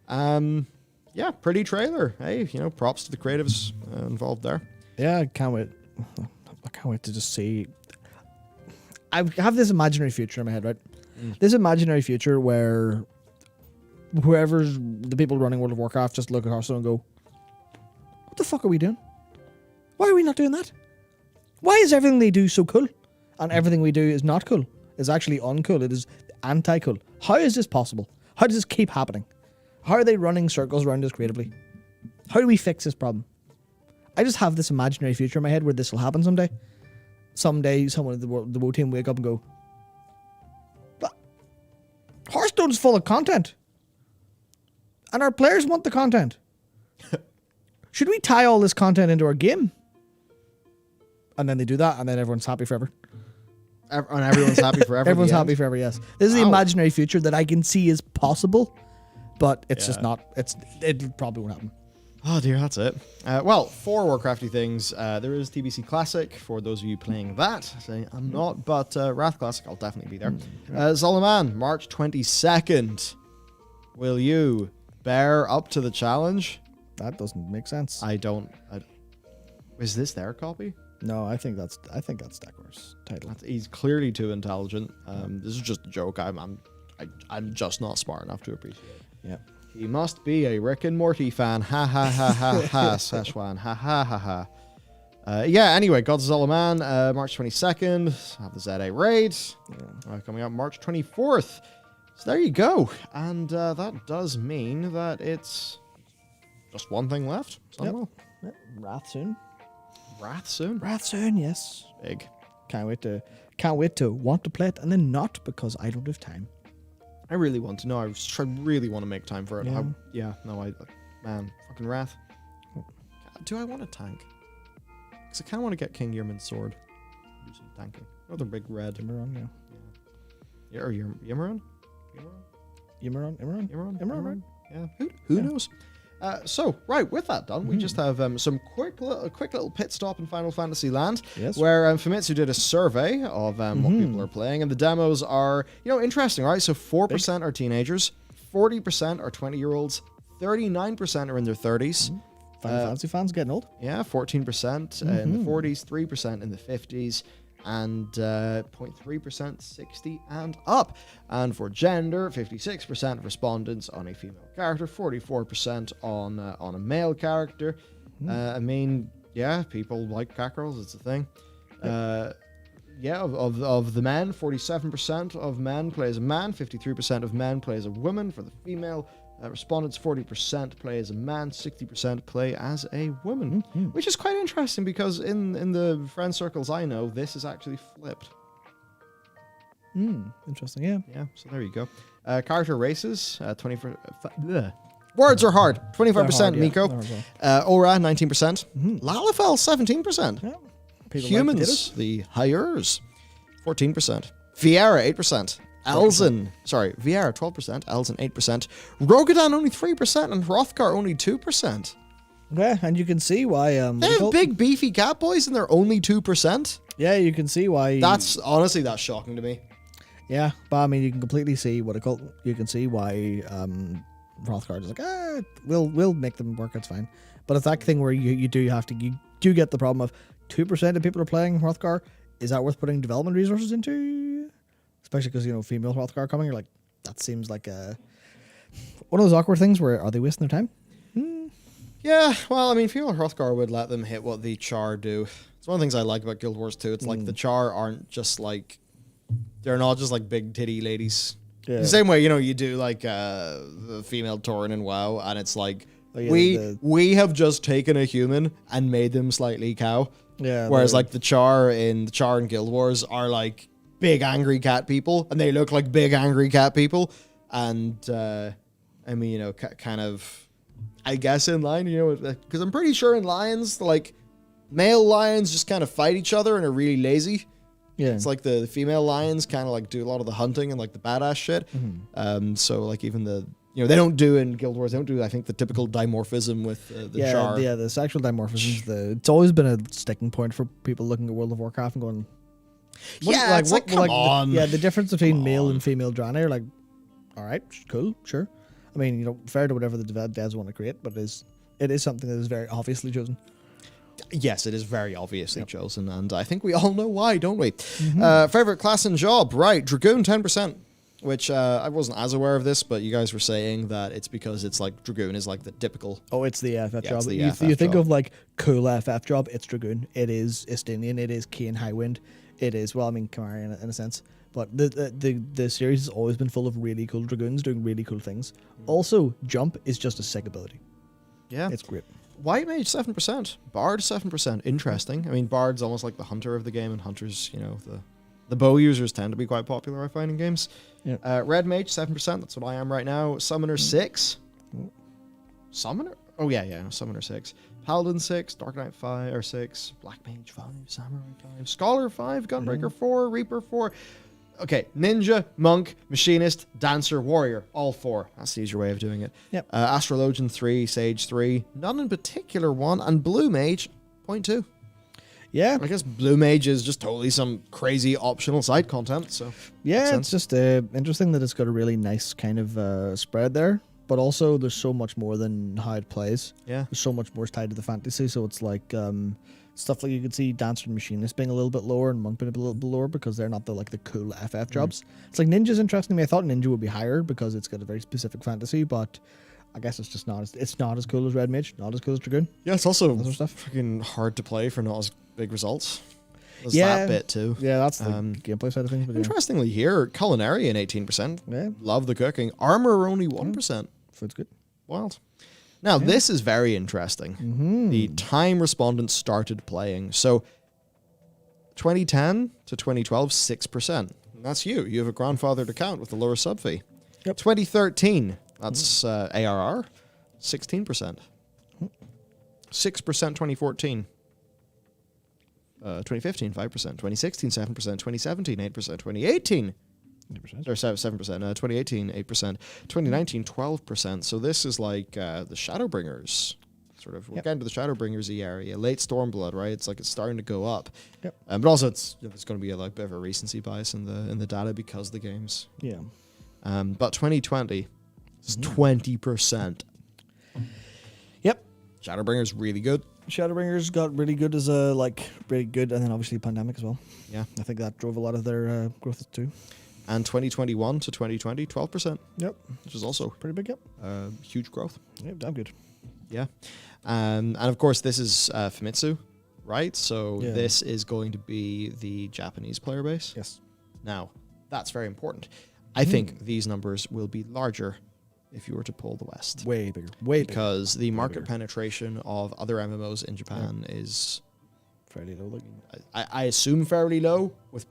Yeah, pretty trailer. Hey, props to the creatives involved there. Yeah, I can't wait. I can't wait to just see. I have this imaginary future in my head, right? This imaginary future where whoever's the people running World of Warcraft just look at Hearthstone and go, what the fuck are we doing? Why are we not doing that? Why is everything they do so cool? And everything we do is not cool. It's actually uncool. It is anti-cool. How is this possible? How does this keep happening? How are they running circles around us creatively? How do we fix this problem? I just have this imaginary future in my head where this will happen someday. Someday, someone at the WoW team wake up and go, "But Hearthstone's full of content. And our players want the content. Should we tie all this content into our game?" And then they do that, and then everyone's happy forever. And everyone's happy forever. Everyone's happy forever, yes. This is the Wow. imaginary future that I can see is possible, but it's just not. It probably won't happen. Oh dear, that's it. Well, for Warcrafty things, there is TBC Classic for those of you playing that. I'm not, but Wrath Classic, I'll definitely be there. Zolaman, March 22nd. Will you bear up to the challenge? That doesn't make sense. Is this their copy? No, I think that's Decker's title. He's clearly too intelligent. This is just a joke. I'm just not smart enough to appreciate it. Yeah. He must be a Rick and Morty fan. Ha ha ha ha ha. Szechuan. Ha ha ha ha. Yeah, anyway, Godzilla Man, March 22nd. Have the ZA raid. Coming up March 24th. So there you go. And that does mean that it's just one thing left. Sunwell. Yep. Wrath soon. Wrath soon. Wrath soon, yes. Big. Can't wait to want to play it and then not because I don't have time. I really want to know. I really want to make time for it. Yeah. Man, fucking Wrath. Do I want a tank? Because I kind of want to get King Yrmin's sword. Do some tanking. Another big red. Imran, yeah. Yeah, or Ymran? Imran? Yeah. Who knows? So, right, with that done, we just have some quick little pit stop in Final Fantasy Land, Yes. where Famitsu did a survey of what people are playing, and the demos are, interesting, right? So 4% are teenagers, 40% are 20-year-olds, 39% are in their 30s. Final Fantasy fans getting old. Yeah, 14% in the 40s, 3% in the 50s, and 0.3% 60 and up. And for gender, 56% of respondents on a female character, 44% on a male character. I mean, yeah, people like cat girls, it's a thing. Of the men, 47% of men play as a man, 53% of men play as a woman. For the female respondents, 40% play as a man, 60% play as a woman, which is quite interesting because in the friend circles I know, this is actually flipped. Interesting, yeah. Yeah, so there you go. Character races, 24. Words are hard. 25% Miko. Aura, 19%. Lalafell, 17%. Yeah. People like Humans, potatoes. the Hyers, 14%. Fiera, 8%. Elzen, sorry, VR 12%, Elzen 8%, Rogadan only 3%, and Hrothgar only 2%. Yeah, and you can see why. They have big beefy cat boys and they're only 2%. Yeah, you can see why. That's shocking to me. Yeah, but I mean, you can completely see what a cult. You can see why Hrothgar is like, we'll make them work. It's fine. But it's that thing where you do get the problem of 2% of people are playing Hrothgar. Is that worth putting development resources into? Especially because female Hrothgar coming. You're like, that seems like one of those awkward things where are they wasting their time? Yeah, well, I mean, female Hrothgar would let them hit what the Char do. It's one of the things I like about Guild Wars 2. It's like the Char aren't just like, they're not just like big titty ladies. Yeah. The same way, you do like the female Tauren in WoW, and it's like, we have just taken a human and made them slightly cow. Yeah. Whereas like the Char in Guild Wars are like big angry cat people, and they look like big angry cat people. And I mean, kind of, I guess in line, because I'm pretty sure in lions, like male lions just kind of fight each other and are really lazy. Yeah, it's like the female lions kind of like do a lot of the hunting and like the badass shit. Mm-hmm. So like even they don't do in Guild Wars. They don't do, I think, the typical dimorphism with the Char. Yeah, the sexual dimorphism. It's always been a sticking point for people looking at World of Warcraft and going, come on. The difference between male and female Draenei are like, all right, cool, sure. I mean, fair to whatever the devs want to create, but it is something that is very obviously chosen. Yes, it is very obviously chosen, and I think we all know why, don't we? Mm-hmm. Favorite class and job, right? Dragoon 10%, which I wasn't as aware of this, but you guys were saying that it's because it's like Dragoon is like the typical. Oh, it's the FF job. You think of like cool FF job, it's Dragoon. It is Estinian. It is Keen Highwind. It is Kamari in a sense. But the series has always been full of really cool Dragoons doing really cool things. Also, Jump is just a sick ability. Yeah. It's great. White Mage 7%. Bard 7%. Interesting. I mean, Bard's almost like the hunter of the game, and hunters, the bow users tend to be quite popular, I find, in games. Yeah. Red Mage 7%. That's what I am right now. Summoner 6. Summoner? Oh, yeah. Summoner 6. Paladin 6. Dark Knight 5 or 6. Black Mage 5. Samurai 5. Scholar 5. Gunbreaker 4. Reaper 4. Okay, Ninja, Monk, Machinist, Dancer, Warrior, all 4. That's the easier way of doing it. Yep. Astrologian 3, Sage 3, none in particular 1, and Blue Mage 0.2. Yeah. I guess Blue Mage is just totally some crazy optional side content, so. Yeah, it's just interesting that it's got a really nice kind of spread there, but also there's so much more than how it plays. Yeah. There's so much more tied to the fantasy, so it's like stuff like you could see Dancer and Machinist being a little bit lower and Monk being a little bit lower because they're not the cool FF jobs. It's like Ninja's interesting to me. I thought Ninja would be higher because it's got a very specific fantasy, but I guess it's just not as cool as Red Mage, not as cool as Dragoon. Yeah, it's also freaking hard to play for not as big results. There's that bit too. Yeah, that's the gameplay side of things. But interestingly here, Culinarian 18%. Yeah. Love the cooking. Armor only 1%. Food's good. Wild. Now, this is very interesting. Mm-hmm. The time respondents started playing. So, 2010 to 2012, 6%. That's you. You have a grandfathered account with a lower sub fee. Yep. 2013, that's ARR, 16%. 6% 2014. 2015, 5%. 2016, 7%. 2017, 8%. 2018, or 7%. 2018, 8%. 2019, 12%. So this is like the Shadowbringers. Sort of, we're getting to the Shadowbringers area. Late Stormblood, right? It's like it's starting to go up. Yep. But also, there's going to be a bit of a recency bias in the data because of the games. Yeah. But 2020 is 20%. Yep. Shadowbringers really good. Shadowbringers got really good as really good, and then obviously pandemic as well. Yeah. I think that drove a lot of their growth too. And 2021 to 2020, 12%. Yep. Which is also pretty big, yep. Huge growth. Yep, damn good. Yeah. And of course, this is Famitsu, right? So this is going to be the Japanese player base. Yes. Now, that's very important. I think these numbers will be larger if you were to pull the West. Way bigger. Because the market penetration of other MMOs in Japan is fairly low. I assume fairly low, with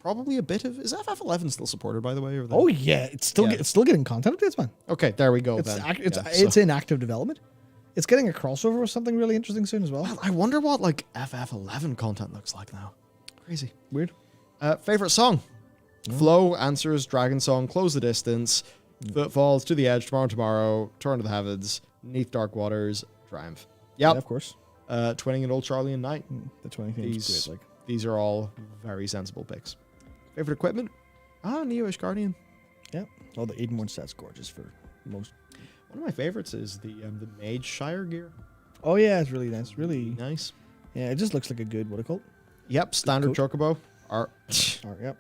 probably a bit of... Is FF11 still supported, by the way? Oh, yeah. It's still getting content updates, man. Okay, there we go It's in active development. It's getting a crossover with something really interesting soon as well. I wonder what FF11 content looks like now. Crazy. Weird. Favorite song? Flow answers Dragon Song, Close the Distance, Footfalls, To the Edge, Tomorrow, Turn to the Heavens, Neath Dark Waters, Triumph. Yeah, Yep. of course. Twinning and Old Charlie and Knight. The 20 things is great. Like, These are all very sensible picks. Favorite equipment? Neo-ish Guardian. yeah. Oh, the Edenborn set's gorgeous for most. One of my favorites is the Mage Shire gear. Oh yeah, it's really nice. Really Nice. Yeah, it just looks like a good what do you call it? Yep, standard Chocobo. Or, yep.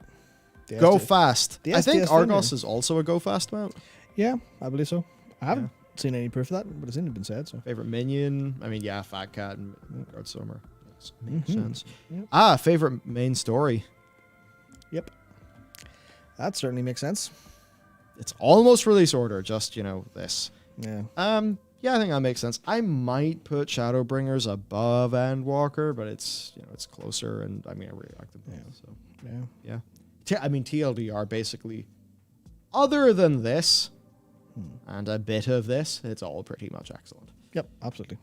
The Go SD fast. the I think SDS Argos Linear. is also a go fast mount. Yeah, I believe so. I haven't seen any proof of that, but it's been said. So Favorite minion? I mean, yeah, Fat Cat and Guard Summer. Makes sense. Yep. Favorite main story? Yep. That certainly makes sense. It's almost release order, just, this. Yeah. Yeah, I think that makes sense. I might put Shadowbringers above Endwalker, but it's, it's closer, and I mean, I really like them both, Yeah. so. Yeah. Yeah. I mean, TLDR basically, other than this, and a bit of this, it's all pretty much excellent. Yep. Absolutely.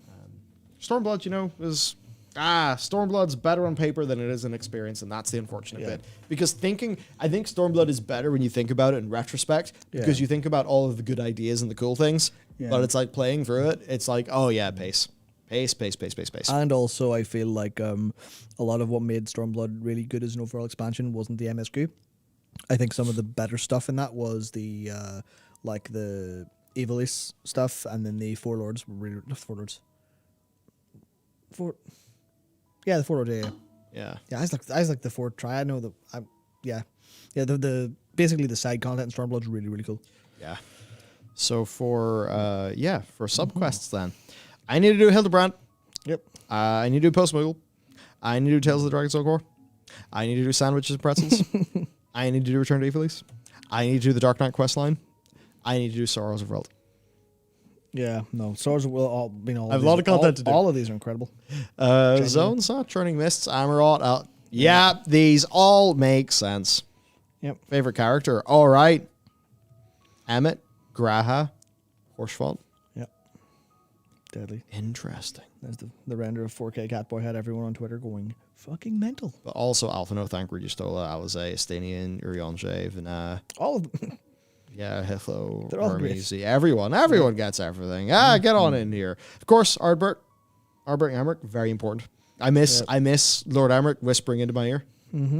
Stormblood, is Stormblood's better on paper than it is in experience, and that's the unfortunate bit. Because I think Stormblood is better when you think about it in retrospect, because you think about all of the good ideas and the cool things, but it's like playing through it, it's like, oh yeah, pace. Pace. And also, I feel like a lot of what made Stormblood really good as an overall expansion wasn't the MSQ. I think some of the better stuff in that was the the Evilis stuff, and then the Four Lords were really the Four Lords. The Four Lords. Yeah. I was like the Four Triad. No, the basically the side content in Stormblood's really really cool. Yeah. So for subquests then, I need to do Hildebrand. Yep. I need to do Post Moogle. I need to do Tales of the Dragon Soul Core. I need to do Sandwiches and Pretzels. I need to do Return to Evilis. I need to do the Dark Knight quest line. I need to do Sorrows of World. Yeah, no, Swords will all. I have a lot of content to do. All of these are incredible. Zone Saw, Churning Mists, Amarot. These all make sense. Yep. Favorite character? All right. Emmett, Graha, Horsefall. Yep. Deadly. Interesting. There's the render of 4K Catboy had everyone on Twitter going fucking mental. But also Alphino, Thancred, Justola, Alizé, Estanian, Urianger, Vina. All of them. Yeah, Hiflo, They're all Hermes, everyone gets everything. Get on in here. Of course, Ardbert Emmerich, very important. I miss Lord Emmerich whispering into my ear.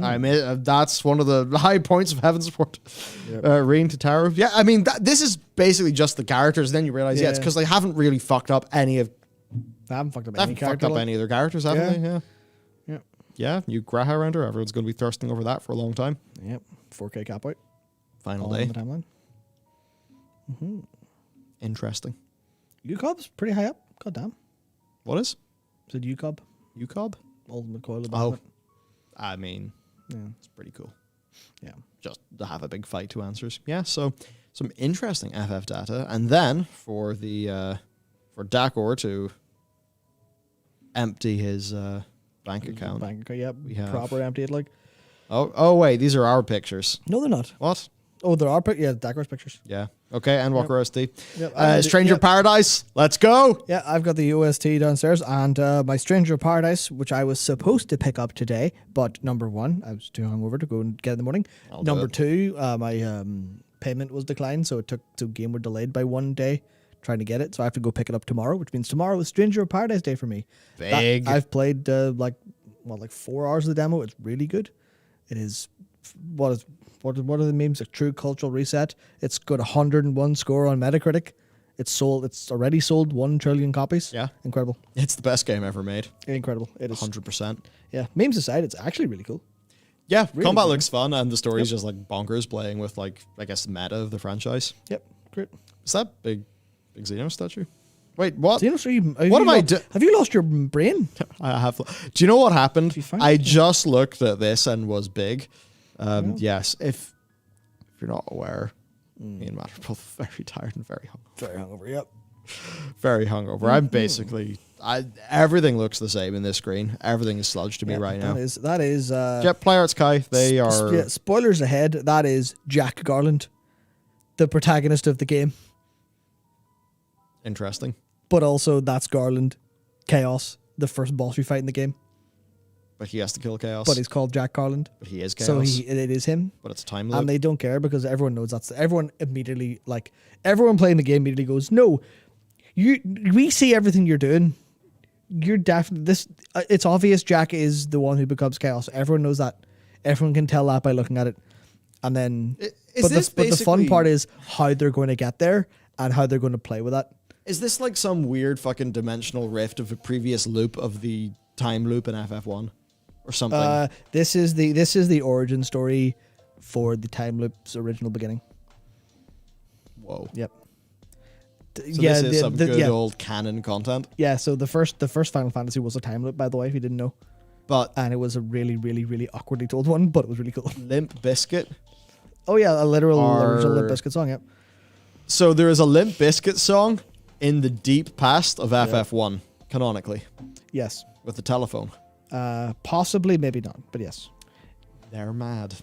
I mean, that's one of the high points of Heaven's Support. Rain to Tarot. Yeah, I mean, this is basically just the characters. Then you realize, it's because they haven't really fucked up any of. They haven't fucked up They any haven't character. fucked up any of their characters, haven't they? Yeah. Yep. Yeah, new Graha render. Everyone's going to be thirsting over that for a long time. Yep. 4K Catboy. Final All day. on the timeline. Interesting. UCob's pretty high up. God damn. What is? Said UCob. UCob? Ultimate Coil of Oh. Battle. I mean, Yeah. it's pretty cool. Yeah. Just to have a big fight to answers. Yeah, so some interesting FF data. And then for the for Dakor to empty his bank account. Bank account, yep. We have- Proper emptied, like. Oh wait, these are our pictures. No, they're not. What? Oh, there are, Dakor's pictures. Yeah. Okay, and Walker OST. Yep. Stranger Paradise. Let's go. Yeah, I've got the OST downstairs, and my Stranger of Paradise, which I was supposed to pick up today, but number one, I was too hungover to go and get it in the morning. I'll do Number it. two, my payment was declined, so game were delayed by 1 day trying to get it, so I have to go pick it up tomorrow, which means tomorrow is Stranger of Paradise Day for me. Big. I've played like 4 hours of the demo. It's really good. It is what are the memes? A true cultural reset. It's got 101 score on Metacritic. It's already sold 1 trillion copies. Yeah. Incredible. It's the best game ever made. Incredible. It is. 100%. Yeah. Memes aside, it's actually really cool. Yeah, Really combat good. looks fun, and the story's just like bonkers, playing with like, I guess, the meta of the franchise. Yep. Great. Is that big Xeno statue? Wait, what? Xenos, have you lost your brain? I have. Do you know what happened? You found I it? just looked at this and was big. Yes, if you're not aware, me and Matt are both very tired and very hungover. Very hungover. Yep. Very hungover. I'm basically. Everything looks the same in this screen. Everything is sludge to me right now. That is. Yep, Playarts Kai. They are. Yeah, spoilers ahead. That is Jack Garland, the protagonist of the game. Interesting. But also, that's Garland, Chaos, the first boss we fight in the game. But he has to kill Chaos. but he's called Jack Garland. But he is Chaos. So it is him. But it's a time loop. And they don't care because everyone knows everyone immediately, like, everyone playing the game immediately goes, no, we see everything you're doing. You're definitely this. It's obvious Jack is the one who becomes Chaos. Everyone knows that. Everyone can tell that by looking at it. And then, but the fun part is how they're going to get there and how they're going to play with that. Is this like some weird fucking dimensional rift of a previous loop of the time loop in FF1 or something? This is the origin story for the time loop's original beginning. Whoa. Yep. So this is some good old canon content. Yeah, so the first Final Fantasy was a time loop, by the way, if you didn't know. And it was a really, really, really awkwardly told one, but it was really cool. Limp Bizkit. Oh yeah, a literal original Limp Bizkit song, yep. So there is a Limp Bizkit song in the deep past of FF1, canonically. Yes. With the telephone. Possibly, maybe not, but yes. They're mad.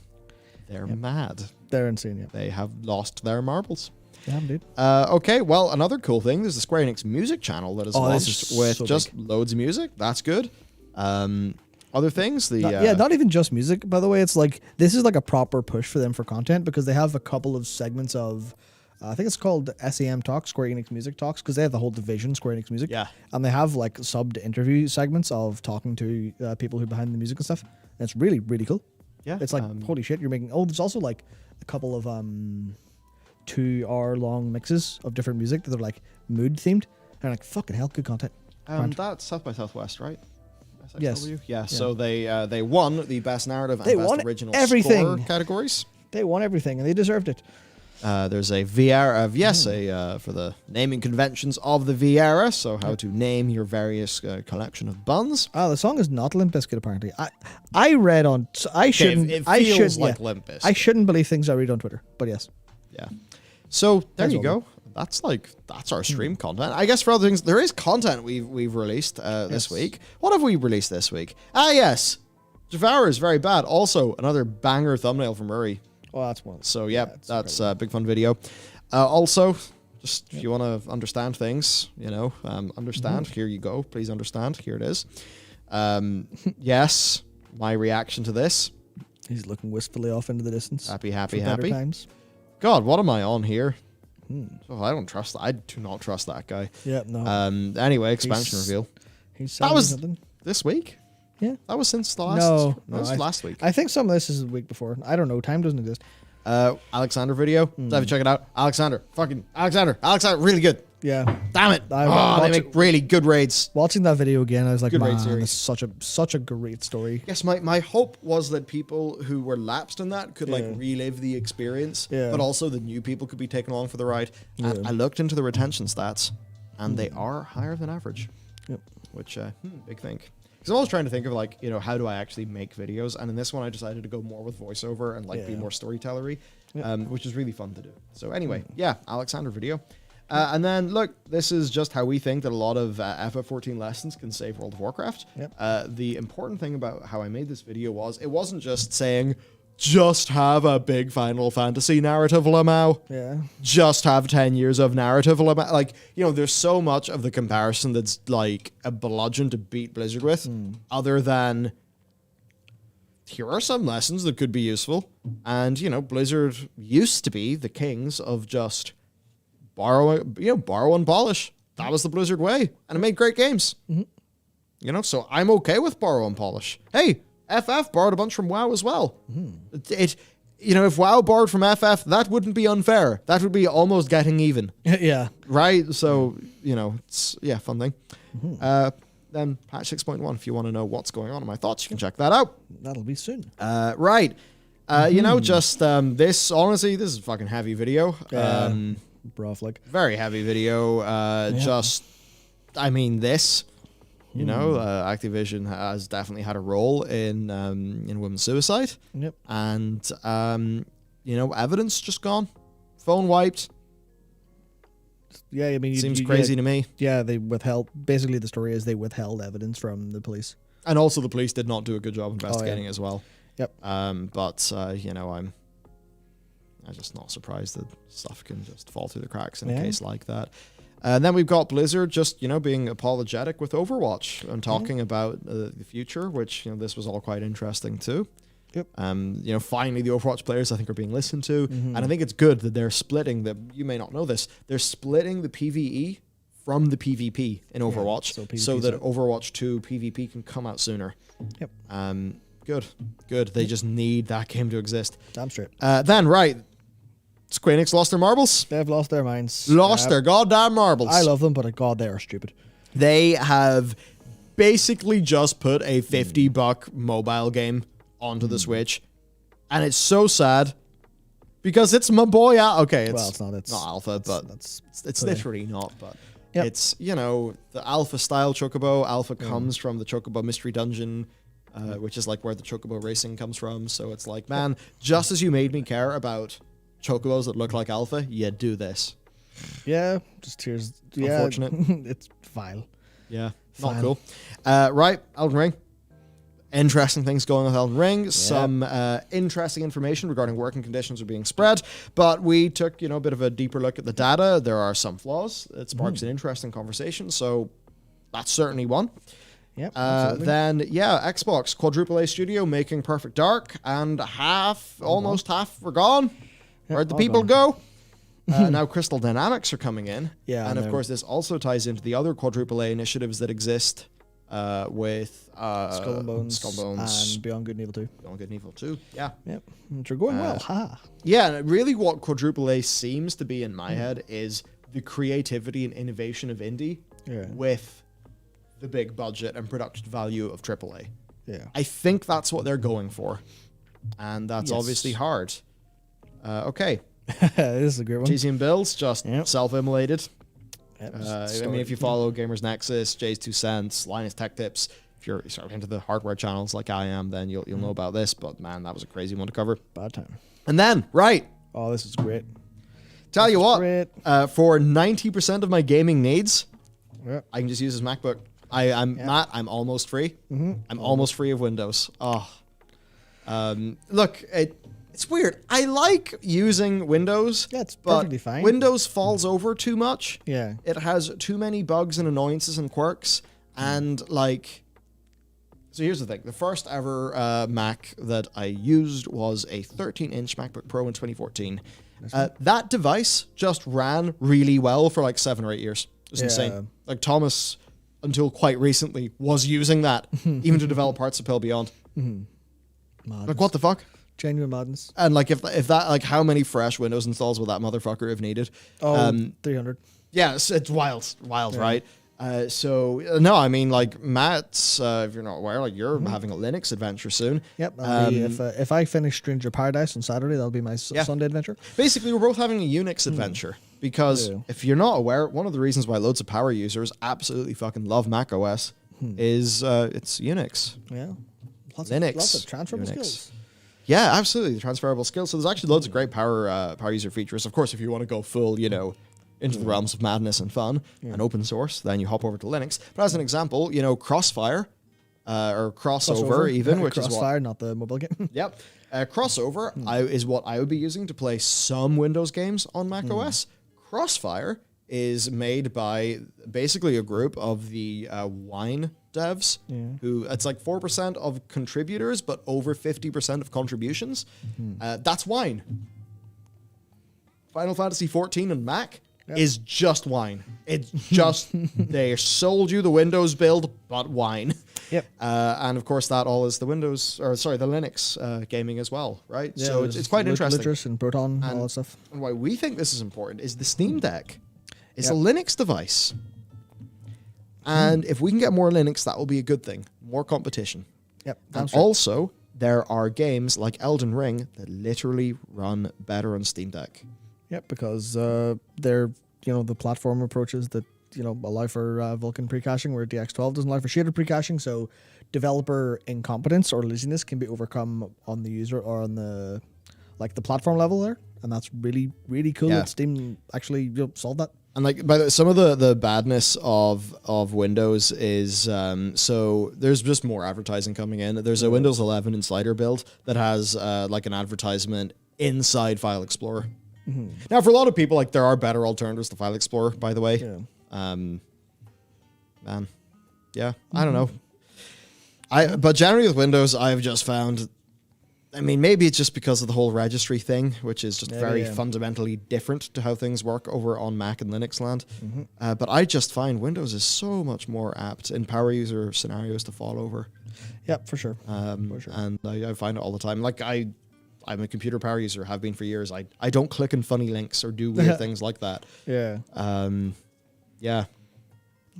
They're mad. They're insane, yeah. They have lost their marbles. Yeah, dude. Okay, well, another cool thing, there's the Square Enix music channel that is launched with so just loads of music. That's good. Other things, not even just music, by the way. It's like, this is like a proper push for them for content because they have a couple of segments of, I think it's called SEM Talks, Square Enix Music Talks, because they have the whole division, Square Enix Music. Yeah. And they have like subbed interview segments of talking to people who are behind the music and stuff. And it's really, really cool. Yeah. It's like, holy shit, you're making, there's also like a couple of 2-hour-long mixes of different music that are like mood themed. And like, fucking hell, good content. That's South by Southwest, right? Yes. Yeah, so they won the best narrative and best original everything. score categories. They won everything, and they deserved it. There's a VR for the naming conventions of the VR. So how to name your various collection of buns. The song is not Limp Bizkit, apparently. I read on. I shouldn't. It I feels should. like Yeah, Limp Bizkit. I shouldn't believe things I read on Twitter, but yes. Yeah. So there you all go. That's our stream content. I guess for other things, there is content we've released this week. What have we released this week? Yes, Devour is very bad. Also, another banger thumbnail from Murray. Well, that's one. So yeah, that's a big fun video. Also, just if you want to understand things, understand. Here you go. Please understand. Here it is. Yes, my reaction to this. He's looking wistfully off into the distance. Happy. Times. God, what am I on here? Oh, I don't trust that. I do not trust that guy. Yeah, no. Anyway, expansion reveal. That was something. This week? Yeah. That was since the last. No, that was last week. I think some of this is the week before. I don't know. Time doesn't exist. Alexander video. So if you check it out, Alexander, really good. Yeah. Damn it! They make really good raids. Watching that video again, I was like, Good raid man, series. it's such a great story. Yes, my hope was that people who were lapsed in that could relive the experience, but also the new people could be taken along for the ride. And I looked into the retention stats, and they are higher than average. Yep. Which big thing. Because I'm always trying to think of how do I actually make videos, and in this one I decided to go more with voiceover and be more storytellery, which is really fun to do. So anyway, Alexander video. And then, look, this is just how we think that a lot of FF14 lessons can save World of Warcraft. Yep. The important thing about how I made this video was, it wasn't just saying, just have a big Final Fantasy narrative, Lamau. Yeah. Just have 10 years of narrative, Lamau. There's so much of the comparison that's like a bludgeon to beat Blizzard with, other than, here are some lessons that could be useful. And, Blizzard used to be the kings of just borrow and polish. That was the Blizzard way, and it made great games. So I'm okay with borrow and polish. Hey, FF borrowed a bunch from WoW as well. If WoW borrowed from FF, that wouldn't be unfair. That would be almost getting even. Yeah. Right? So, it's fun thing. Then patch 6.1, if you want to know what's going on in my thoughts, you can check that out. That'll be soon. Right. This, honestly, this is a fucking heavy video. Rough, very heavy video. This, Activision has definitely had a role in women's suicide. Yep. And evidence just gone, phone wiped. Yeah, I mean, seems crazy to me. Yeah, they withheld. Basically, the story is they withheld evidence from the police, and also the police did not do a good job investigating as well. Yep. I'm just not surprised that stuff can just fall through the cracks in a case like that. And then we've got Blizzard just, being apologetic with Overwatch and talking about the future, which, this was all quite interesting too. Yep. Finally the Overwatch players, I think, are being listened to. And I think it's good that they're splitting you may not know this, they're splitting the PvE from the PvP in Overwatch so that Overwatch 2 PvP can come out sooner. Yep. Good. They just need that game to exist. Damn straight. Then, right. Square Enix lost their marbles. They've lost their minds. Lost their goddamn marbles. I love them, but God, they are stupid. They have basically just put a $50 mobile game onto the Switch. And it's so sad because it's my boy. Okay, it's not alpha, but it's literally not. But it's, the alpha style Chocobo. Alpha comes from the Chocobo Mystery Dungeon, which is like where the Chocobo racing comes from. So it's like, man, just as you made me care about Chocobos that look like alpha, you do this. Yeah, just tears. Unfortunate. It's vile. Yeah, not cool. Right, Elden Ring. Interesting things going on with Elden Ring. Yeah. Some interesting information regarding working conditions are being spread, but we took a bit of a deeper look at the data. There are some flaws. It sparks an interesting conversation, so that's certainly one. Yep. Then Xbox Quadruple A Studio making Perfect Dark, and almost half were gone. Where'd the people go? Now Crystal Dynamics are coming in. Yeah, and of course this also ties into the other Quadruple A initiatives that exist with Skull and Bones and Beyond Good and Evil 2. Beyond Good and Evil 2, yeah. Yep, they're going well. Ha. Yeah, and really what Quadruple A seems to be in my head is the creativity and innovation of indie with the big budget and production value of AAA. Yeah. I think that's what they're going for. And that's obviously hard. Okay. This is a great one. TC and Bills, just self-immolated. Yep, if you follow Gamers Nexus, Jay's 2 Cents, Linus Tech Tips, if you're sort of into the hardware channels like I am, then you'll know about this. But man, that was a crazy one to cover. Bad time. And then, right. Oh, this is great. Tell you what, for 90% of my gaming needs, I can just use this MacBook. Matt, I'm almost free. I'm almost free of Windows. Look, it's weird. I like using Windows. Yeah, it's perfectly fine. Windows falls over too much. Yeah. It has too many bugs and annoyances and quirks. And so here's the thing. The first ever Mac that I used was a 13-inch MacBook Pro in 2014. That device just ran really well for 7 or 8 years. It was insane. Thomas, until quite recently, was using that, even to develop Hearts of Pale Beyond. What the fuck? Genuine madness. And if that how many fresh Windows installs will that motherfucker have needed? 300. Yeah, it's wild, right? No, I mean Matt's. If you're not aware, you're having a Linux adventure soon. Yep. If I finish Stranger Paradise on Saturday, that'll be my Sunday adventure. Basically, we're both having a Unix adventure because if you're not aware, one of the reasons why loads of power users absolutely fucking love Mac OS is it's Unix. Yeah. Linux. Lots of transferable skills. Yeah, absolutely. The transferable skills. So there's actually loads of great power user features. Of course, if you want to go full, into the realms of madness and fun and open source, then you hop over to Linux. But as an example, Crossfire or Crossover even, which is Crossfire, not the mobile game. Yep. Crossover is what I would be using to play some Windows games on Mac OS. Crossfire is made by basically a group of the Wine devs who it's 4% of contributors but over 50% of contributions. That's Wine. Final Fantasy 14 and Mac is just Wine. It's just they sold you the Windows build but Wine. Yep. And of course that all is the Linux gaming as well, right? Yeah, so it's quite interesting. Litrus and Proton, all that stuff. And why we think this is important is the Steam Deck is a Linux device. And if we can get more Linux, that will be a good thing. More competition. Yep. And also, there are games like Elden Ring that literally run better on Steam Deck. Yep, because they're, the platform approaches that, allow for Vulkan pre-caching, where DX12 doesn't allow for shaded pre-caching, so developer incompetence or laziness can be overcome on the user or on the platform level there. And that's really, really cool that Steam actually solved that. And some of the badness of Windows is so there's just more advertising coming in. There's a Windows 11 Insider build that has an advertisement inside File Explorer. Now, for a lot of people, like there are better alternatives to File Explorer, by the way. Yeah. Man, yeah, I don't know. But generally with Windows, I've just found, I mean, maybe it's just because of the whole registry thing, which is just very fundamentally different to how things work over on Mac and Linux land. But I just find Windows is so much more apt in power user scenarios to fall over. Yep, for sure. And I find it all the time. Like I'm a computer power user, have been for years. I don't click on funny links or do weird things like that. Yeah. Yeah.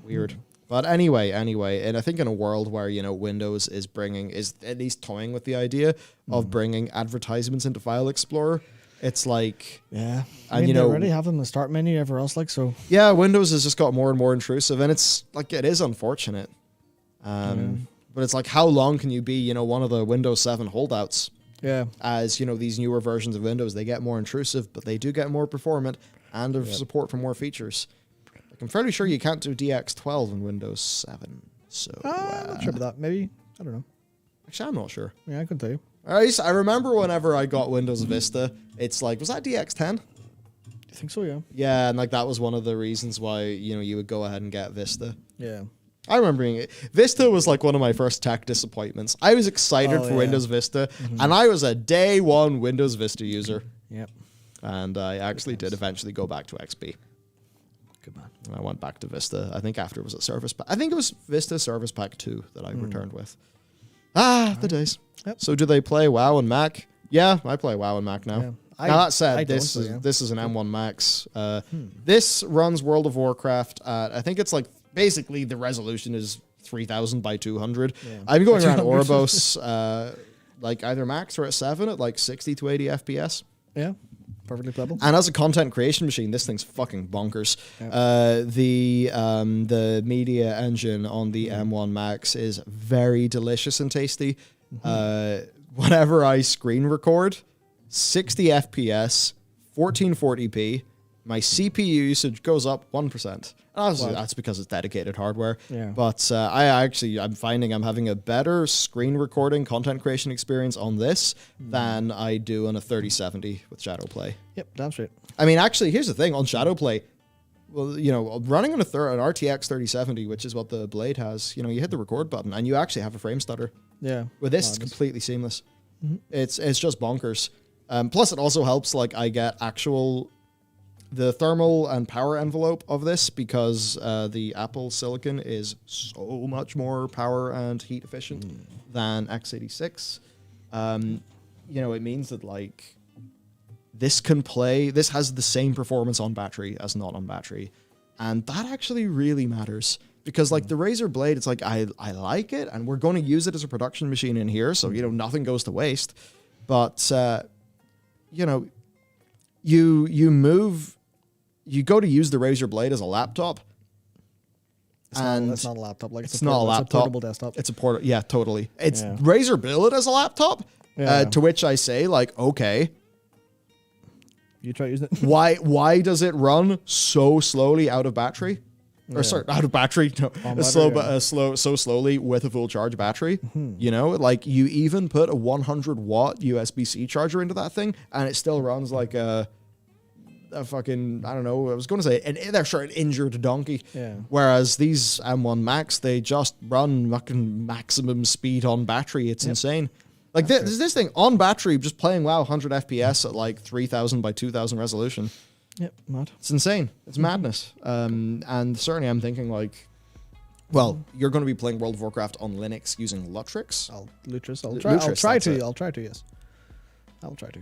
Weird. But anyway, and I think in a world where, you know, Windows is at least toying with the idea of bringing advertisements into File Explorer, it's like... Yeah. And, you know... they already have them in the start menu everywhere else, like, so... Yeah, Windows has just got more and more intrusive, and it's, like, it is unfortunate. But it's like, how long can you be, you know, one of the Windows 7 holdouts? Yeah. As, you know, these newer versions of Windows, they get more intrusive, but they do get more performant and have support for more features. I'm fairly sure you can't do DX12 in Windows 7. So I'm not sure about that. Maybe. I don't know. Actually, I'm not sure. Yeah, I couldn't tell you. I remember whenever I got Windows Vista, it's like, was that DX10? I think so, yeah. Yeah, and like that was one of the reasons why, you know, you would go ahead and get Vista. Yeah. I remember it. Vista was like one of my first tech disappointments. I was excited for Windows Vista, and I was a day one Windows Vista user. Yep. And I actually did eventually go back to XP. Good man. And I went back to Vista. I think after it was a Service Pack. I think it was Vista Service Pack 2 that I returned with. The days. Yep. So do they play WoW and Mac? Yeah, I play WoW and Mac now. Yeah. Now that said, I this don't, is an M1 Max. This runs World of Warcraft at, I think it's like, basically the resolution is 3000 by 200. Yeah. I'm going around Ouroboros, like either Max or at 7 at like 60 to 80 FPS. Yeah. Perfectly playable. And as a content creation machine, this thing's fucking bonkers. Yep. The media engine on the M1 Max is very delicious and tasty. Whenever I screen record, 60 FPS, 1440p, my CPU usage goes up 1%. That's because it's dedicated hardware. Yeah. But I'm finding I'm having a better screen recording content creation experience on this than I do on a 3070 with Shadowplay. Yep, damn straight. I mean, actually, here's the thing on Shadowplay. Well, you know, running on an RTX 3070, which is what the Blade has, you know, you hit the record button and you actually have a frame stutter. Yeah. With this, it's completely seamless. It's just bonkers. Plus, it also helps, like, I get the thermal and power envelope of this because the Apple Silicon is so much more power and heat efficient than x86. You know, it means that, like, this has the same performance on battery as not on battery. And that actually really matters because, like, the Razer Blade, it's like, I like it and we're going to use it as a production machine in here. So, you know, nothing goes to waste. But, you know, you go to use the Razer Blade as a laptop. It's not a laptop. Like it's not a laptop. It's a portable desktop. It's a portable. Yeah, totally. It's Razer build it as a laptop. Yeah. To which I say, like, okay, you try using it. why does it run so slowly out of battery? Or sorry, out of battery. No, so slowly with a full charge battery. You know, like you even put a 100 watt USB-C charger into that thing, and it still runs like a fucking, I don't know, I was going to say an injured donkey. Yeah. Whereas these M1 Max, they just run fucking maximum speed on battery. It's insane. Like this thing on battery, just playing WoW 100 FPS at like 3000 by 2000 resolution. Yep, mad. It's insane. It's madness. And certainly I'm thinking like, well, you're going to be playing World of Warcraft on Linux using Lutrix. I'll try to, yes. I'll try to.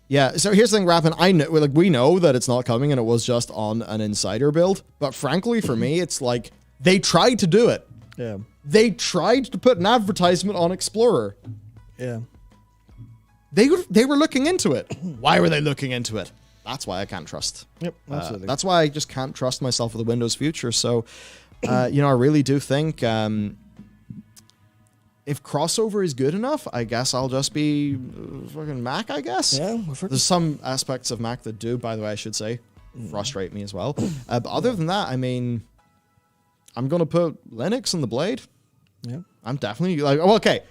Yeah, so here's the thing, Rappin. I know, like, we know that it's not coming and it was just on an insider build. But frankly, for me, it's like they tried to do it. Yeah. They tried to put an advertisement on Explorer. Yeah. They were looking into it. Why were they looking into it? That's why I can't trust. Yep, absolutely. That's why I just can't trust myself with the Windows future. So, you know, I really do think if crossover is good enough, I guess I'll just be fucking Mac, I guess. Yeah. There's some aspects of Mac that do, by the way, I should say, frustrate me as well. But other than that, I mean, I'm going to put Linux on the Blade. Yeah. I'm definitely like, oh, okay.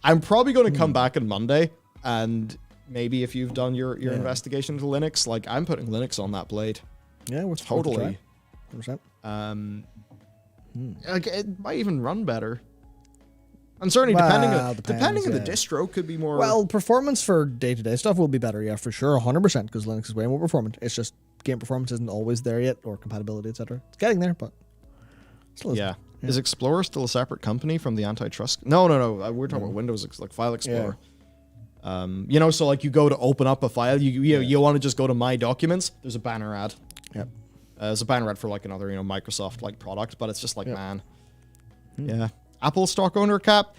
I'm probably going to come back on Monday and maybe if you've done your investigation into Linux, like I'm putting Linux on that blade. Yeah, worth Totally. 100%. Like it might even run better. And certainly depending on the distro, could be more. Well, performance for day-to-day stuff will be better, yeah, for sure, 100%, because Linux is way more performant. It's just game performance isn't always there yet, or compatibility, etc. It's getting there, but still isn't. Yeah. Is Explorer still a separate company from the antitrust? No. We're talking about Windows, like File Explorer. Yeah. So like you go to open up a file, you want to just go to My Documents. There's a banner ad. Yep. There's a banner ad for like another Microsoft like product, but it's just like man. Yeah. Apple stock owner cap.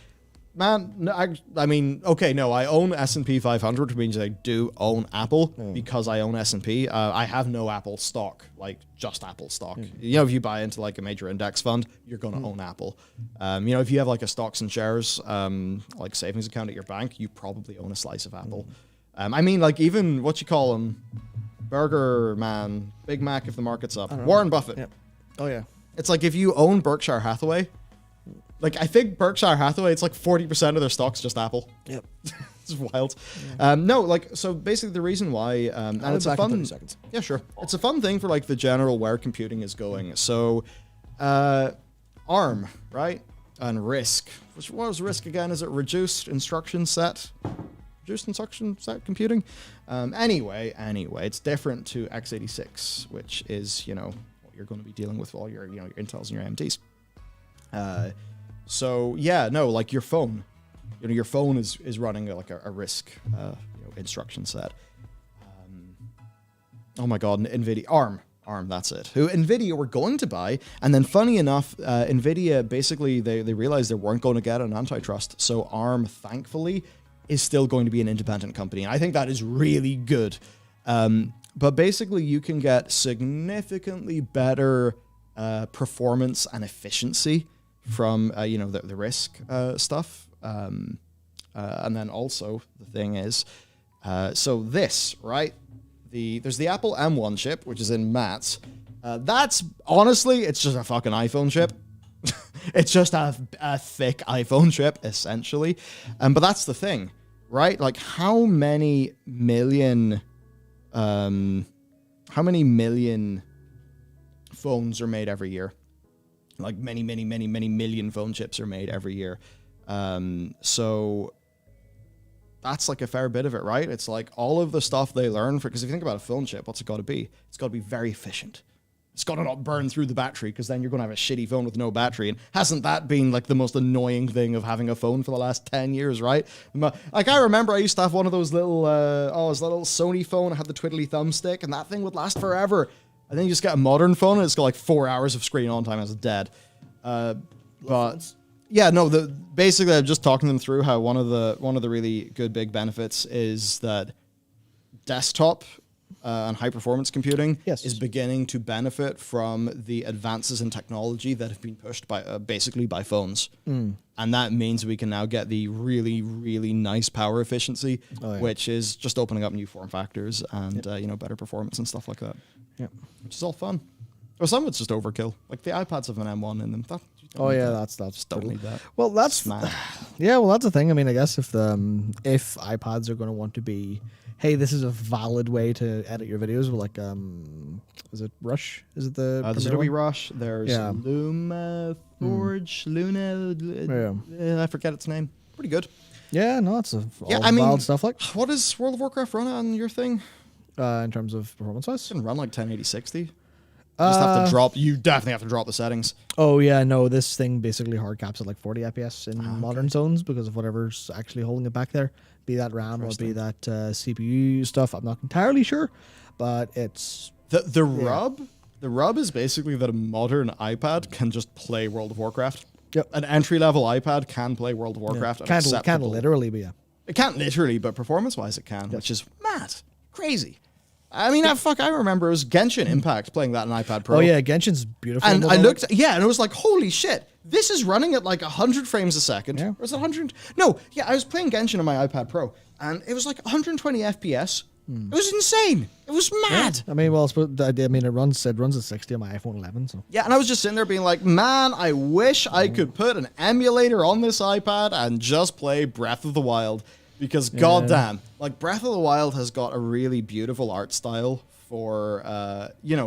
Man, no, I mean, okay, no, I own S&P 500, which means I do own Apple because I own S&P. I have no Apple stock, like just Apple stock. If you buy into like a major index fund, you're going to own Apple. If you have like a stocks and shares, like savings account at your bank, you probably own a slice of Apple. I mean, like even what you call him, Burger Man, Big Mac if the market's up, Warren Buffett. Yep. Oh yeah. It's like if you own Berkshire Hathaway, like, I think Berkshire Hathaway, it's like 40% of their stock's just Apple. Yep. It's wild. No, like, so basically the reason why, and it's a fun, 30 seconds. Yeah, sure. It's a fun thing for like the general where computing is going. So, ARM, right? And RISC. What was RISC again? Is it reduced instruction set? Reduced instruction set computing? Anyway, it's different to x86, which is, what you're going to be dealing with all your, your Intels and your AMDs. So yeah, no, like your phone, your phone is running like a RISC, instruction set. Oh my God, NVIDIA, ARM, that's it. Who NVIDIA were going to buy, and then funny enough, NVIDIA basically they realized they weren't going to get an antitrust, so ARM thankfully is still going to be an independent company, and I think that is really good. But basically, you can get significantly better performance and efficiency from the RISC stuff, and then also the thing is, so this right, there's the Apple M1 chip which is in Matt's. That's honestly, it's just a fucking iPhone chip. It's just a thick iPhone chip essentially, but that's the thing, right? Like how many million phones are made every year? Like many million phone chips are made every year. So that's like a fair bit of it, right? It's like all of the stuff they learn because if you think about a phone chip, what's it got to be? It's got to be very efficient. It's got to not burn through the battery because then you're going to have a shitty phone with no battery. And hasn't that been like the most annoying thing of having a phone for the last 10 years, right? Like I remember I used to have one of those little, this little Sony phone. I had the twiddly thumbstick and that thing would last forever. And then you just get a modern phone and it's got like 4 hours of screen on time and it's dead. But yeah, no, basically I'm just talking them through how one of the really good big benefits is that desktop and high performance computing is beginning to benefit from the advances in technology that have been pushed by basically by phones. And that means we can now get the really, really nice power efficiency, which is just opening up new form factors and better performance and stuff like that. Yeah, which is all fun. Or some of it's just overkill. Like the iPads have an M1 in them. That's just don't need that. Well, that's that's the thing. I mean, I guess if iPads are going to want to be, hey, this is a valid way to edit your videos. Like, is it Rush? Is it the there's Adobe Rush? There's Luma Forge, Luna. I forget its name. Pretty good. Yeah, no, it's valid stuff. Like, what does World of Warcraft run on your thing? In terms of performance wise, it can run like 1080 60. You definitely have to drop the settings. Oh yeah, no, this thing basically hard caps at like 40 FPS in modern zones because of whatever's actually holding it back there. Be that RAM or be that CPU stuff. I'm not entirely sure, but it's the rub. The rub is basically that a modern iPad can just play World of Warcraft. Yep. An entry level iPad can play World of Warcraft. Can't literally, but yeah. It can't literally, but performance wise it can, which is mad, crazy. I mean, I remember it was Genshin Impact playing that on iPad Pro. Oh yeah, Genshin's beautiful. And I looked, and it was like, holy shit, this is running at like 100 frames a second. Yeah. Or is it 100? No, yeah, I was playing Genshin on my iPad Pro, and it was like 120 FPS. It was insane. It was mad. Yeah. I mean, it runs at 60 on my iPhone 11. So yeah, and I was just sitting there being like, man, I wish I could put an emulator on this iPad and just play Breath of the Wild. Because goddamn, like Breath of the Wild has got a really beautiful art style for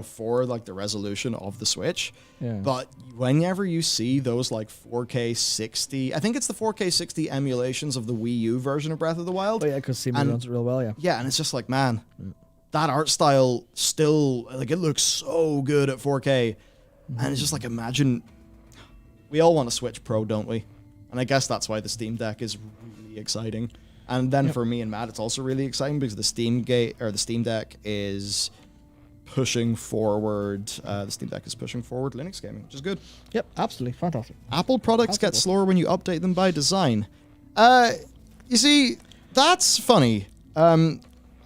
for like the resolution of the Switch. Yeah. But whenever you see those like 4K 60, I think it's the 4K 60 emulations of the Wii U version of Breath of the Wild. Oh yeah, because Steam runs it real well. Yeah. Yeah, and it's just like, man, that art style still, like, it looks so good at 4K. And it's just like, imagine, we all want a Switch Pro, don't we? And I guess that's why the Steam Deck is really exciting. And then for me and Matt, it's also really exciting because the Steam Deck is pushing forward. The Steam Deck is pushing forward Linux gaming, which is good. Yep, absolutely fantastic. Apple products get slower when you update them by design. You see, that's funny.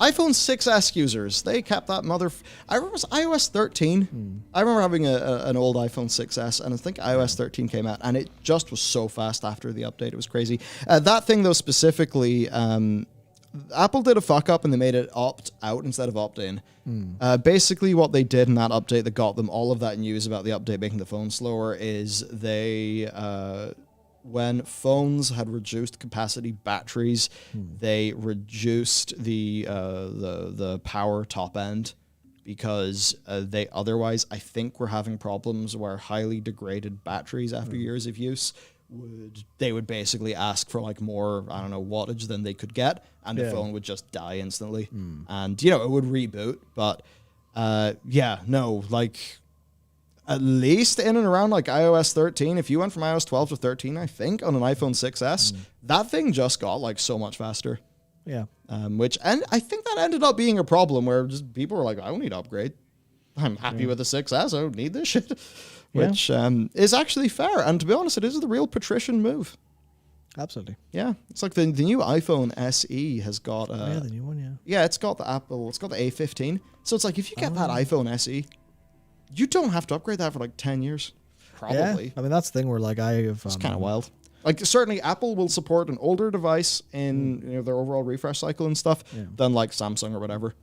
iPhone 6s users, they kept that I remember it was iOS 13. I remember having an old iPhone 6s, and I think iOS 13 came out, and it just was so fast after the update. It was crazy. That thing, though, specifically, Apple did a fuck up, and they made it opt out instead of opt in. Basically, what they did in that update that got them all of that news about the update making the phone slower is they... when phones had reduced capacity batteries, they reduced the power top end because they otherwise, I think, were having problems where highly degraded batteries after years of use would basically ask for like more, I don't know, wattage than they could get, and the phone would just die instantly. And it would reboot, but at least in and around like iOS 13, if you went from iOS 12 to 13, I think, on an iPhone 6s, that thing just got like so much faster. Yeah. And I think that ended up being a problem where just people were like, I don't need to upgrade. I'm happy with the 6s. I don't need this shit. Which is actually fair. And to be honest, it is the real patrician move. Absolutely. Yeah. It's like the new iPhone SE has got... the new one, yeah. Yeah, it's got the A15. So it's like, if you get that iPhone SE... you don't have to upgrade that for like 10 years. Probably. Yeah. I mean, that's the thing where like I have... It's kind of wild. Like, certainly Apple will support an older device in their overall refresh cycle and stuff than like Samsung or whatever.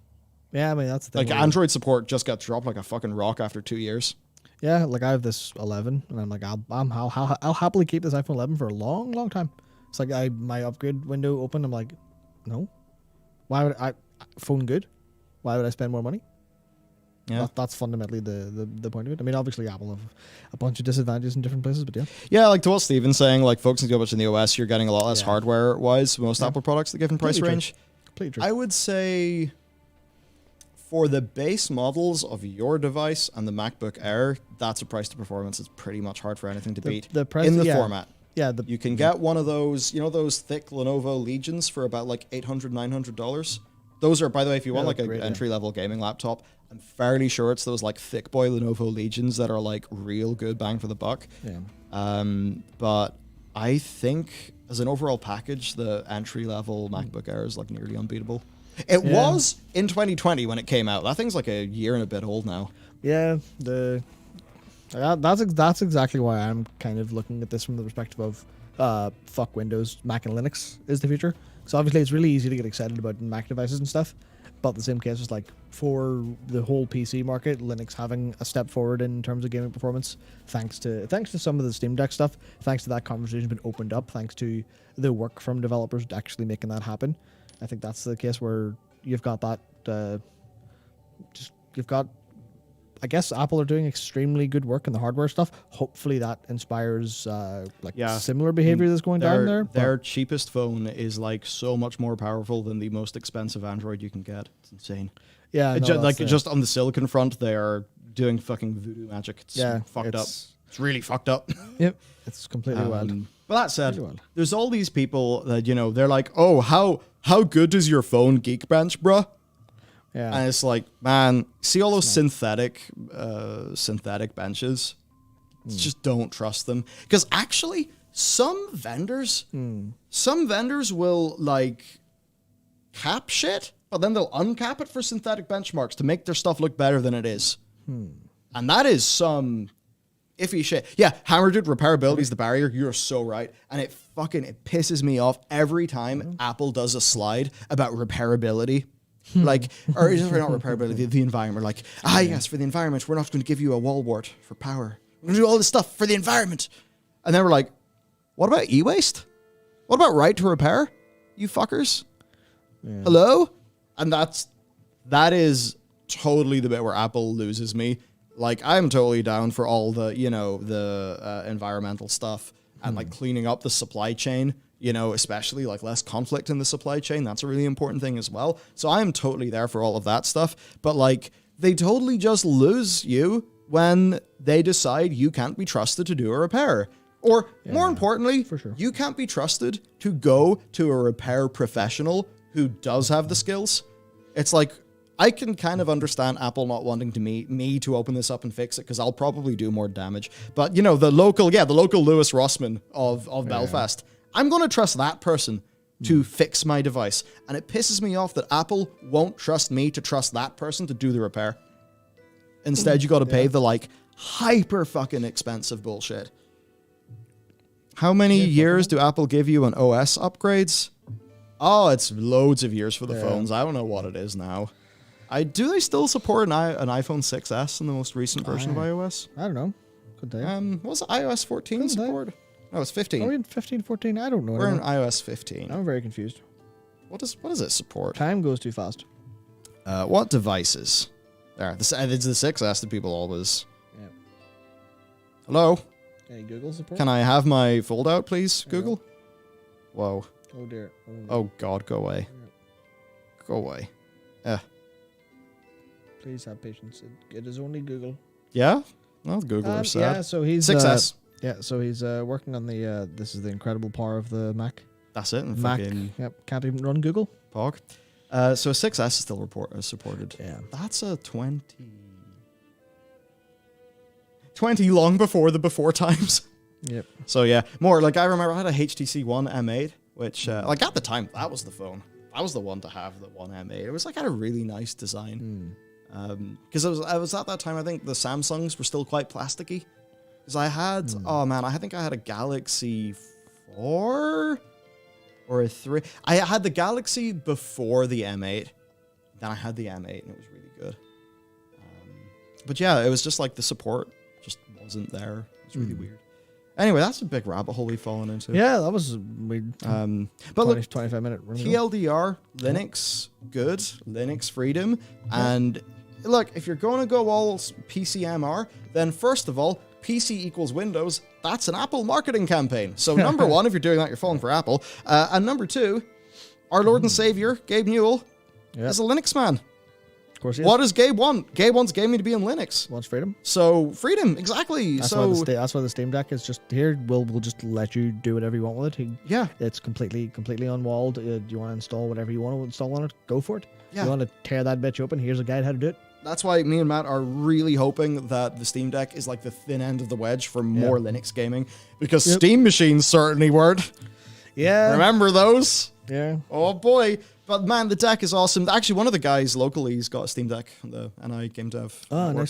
Yeah, I mean, that's the thing. Like, Android support just got dropped like a fucking rock after 2 years. Yeah, like I have this 11, and I'm like, I'll happily keep this iPhone 11 for a long, long time. It's like my upgrade window open. I'm like, no. Why would phone good? Why would I spend more money? Yeah, that's fundamentally the point of it. I mean, obviously, Apple have a bunch of disadvantages in different places, but yeah. Yeah, like to what Steven's saying, like focusing too much in the OS, you're getting a lot less hardware-wise. Most Apple products, the given price range. Completely true. I would say for the base models of your device and the MacBook Air, that's a price to performance. It's pretty much hard for anything to beat the price, in the format. Yeah, you can get one of those, those thick Lenovo Legions for about like $800, $900. Those are, by the way, if you want like an entry-level gaming laptop, I'm fairly sure it's those like thick boy Lenovo Legions that are like real good bang for the buck. Yeah. But I think as an overall package, the entry-level MacBook Air is like nearly unbeatable. It was in 2020 when it came out. That thing's like a year and a bit old now. Yeah, that's exactly why I'm kind of looking at this from the perspective of fuck Windows, Mac and Linux is the future. So obviously it's really easy to get excited about Mac devices and stuff, but the same case is like for the whole PC market, Linux having a step forward in terms of gaming performance, thanks to some of the Steam Deck stuff, thanks to that conversation been opened up, thanks to the work from developers actually making that happen. I think that's the case where you've got that. I guess Apple are doing extremely good work in the hardware stuff. Hopefully that inspires similar behavior that's going down there. Their cheapest phone is like so much more powerful than the most expensive Android you can get. It's insane. Yeah, just on the silicon front, they are doing fucking voodoo magic. It's fucked up. It's really fucked up. Yep, it's completely wild. But that said, there's all these people that they're like, oh, how good is your phone, Geekbench, bruh? Yeah. And it's like, man, see all those synthetic benches? Just don't trust them. Because actually, some vendors will like cap shit, but then they'll uncap it for synthetic benchmarks to make their stuff look better than it is. And that is some iffy shit. Yeah, Hammer Dude, repairability is the barrier. You're so right. And it pisses me off every time Apple does a slide about repairability. Like, or is it not repairability, the environment? Like, yes, for the environment, we're not going to give you a wall wart for power. We're going to do all this stuff for the environment. And then we're like, what about e-waste? What about right to repair? you fuckers? Yeah. Hello? And that is totally the bit where Apple loses me. Like, I'm totally down for all the, the environmental stuff and like cleaning up the supply chain, especially like less conflict in the supply chain. That's a really important thing as well. So I am totally there for all of that stuff. But like, they totally just lose you when they decide you can't be trusted to do a repair. Or more importantly, for sure. you can't be trusted to go to a repair professional who does have the skills. It's like, I can kind of understand Apple not wanting to me to open this up and fix it because I'll probably do more damage. But, the local Lewis Rossman of Belfast, I'm going to trust that person to fix my device. And it pisses me off that Apple won't trust me to trust that person to do the repair. Instead, you got to pay the, like, hyper fucking expensive bullshit. How many years do Apple give you on OS upgrades? Oh, it's loads of years for the phones. I don't know what it is now. Do they still support an iPhone 6S in the most recent version of iOS? I don't know. Could they? Was it iOS 14 support? No, it's 15. Are we in 15, 14? I don't know. We're in iOS 15. I'm very confused. What does it support? Time goes too fast. What devices? There, it's the 6S that people always... Yeah. Hello? Any Google support? Can I have my fold out, please, Google? Whoa. Oh, dear. Oh, God, go away. Yeah. Go away. Please have patience. It is only Google. Yeah? Well, Google are sad. Yeah, so he's... 6S. So he's working on the... this is the incredible power of the Mac. That's it. And Mac, fucking can't even run Google. Pog. So 6S is still supported. Yeah. That's a 20 long before the before times. Yep. So yeah, more like I remember I had a HTC One M8, which like at the time that was the phone. I was the one to have the One M8. It was like had a really nice design. Because I was at that time I think the Samsungs were still quite plasticky. Because I had I think I had a Galaxy 4 or a 3. I had the Galaxy before the M8. Then I had the M8 and it was really good. But yeah, it was just like the support just wasn't there. It was really weird. Anyway, that's a big rabbit hole we've fallen into. Yeah, that was weird. But look, 25-minute run. TLDR, Linux, good. Linux freedom. And look, if you're going to go all PCMR, then first of all, PC equals Windows. That's an Apple marketing campaign. So number one, if you're doing that, you're falling for Apple. And number two, our Lord and Savior, Gabe Newell, is a Linux man. Of course he is. What does Gabe want? Gabe wants gaming to be in Linux. Wants freedom. So freedom, exactly. That's why the Steam Deck is just here. We'll just let you do whatever you want with it. It's completely unwalled. Do you want to install whatever you want to install on it? Go for it. Yeah. You want to tear that bitch open? Here's a guide how to do it. That's why me and Matt are really hoping that the Steam Deck is like the thin end of the wedge for more Linux gaming, because Steam machines certainly weren't. Yeah. Remember those? Yeah. Oh boy. But man, the deck is awesome. Actually, one of the guys locally has got a Steam Deck on the NI Game Dev work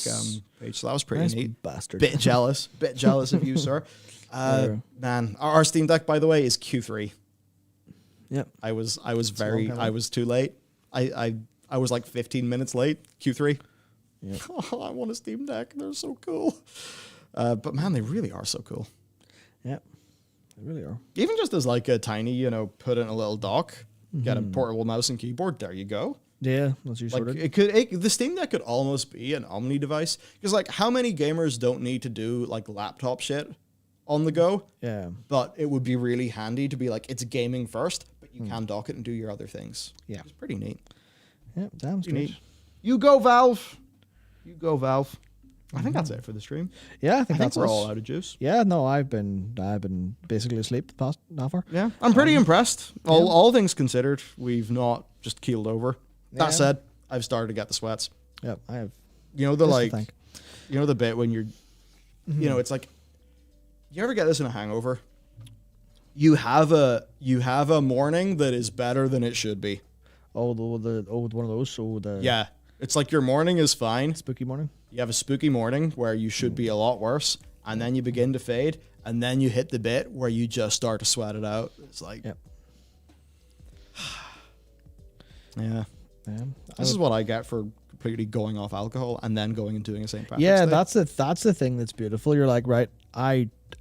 page, so that was pretty Nice neat. bastard. Bit jealous of you, sir. Man, our Steam Deck, by the way, is Q3. Yep. I was too late. I was like 15 minutes late. Q3. Yep. Oh, I want a Steam Deck. They're so cool. But man, they really are so cool. Yep. They really are. Even just as like a tiny, put in a little dock, get a portable mouse and keyboard. There you go. Yeah, that's you Like sorted. the Steam Deck could almost be an Omni device, because like how many gamers don't need to do like laptop shit on the go? Yeah. But it would be really handy to be like, it's gaming first, but you can dock it and do your other things. Yeah. It's pretty neat. Yeah, damn straight. Neat. You go, Valve. You go, Valve. I think that's it for the stream. Yeah, I I think think that's we're us. all out of juice. Yeah, no, I've been basically asleep the past half hour. Yeah, I'm pretty impressed. All things considered, we've not just keeled over. Yeah. That said, I've started to get the sweats. Yeah, I have. The Just to like, think. the bit when you're, it's like, you ever get this in a hangover? You have a morning that is better than it should be. Oh, one of those. So the Yeah, it's like your morning is fine. spooky morning. You have a spooky morning where you should be a lot worse, and then you begin to fade, and then you hit the bit where you just start to sweat it out. It's like, Yep. yeah. Yeah. This is what I get for completely going off alcohol and then going and doing a St. Patrick's Yeah, Day. that's the thing that's beautiful. You're like, right,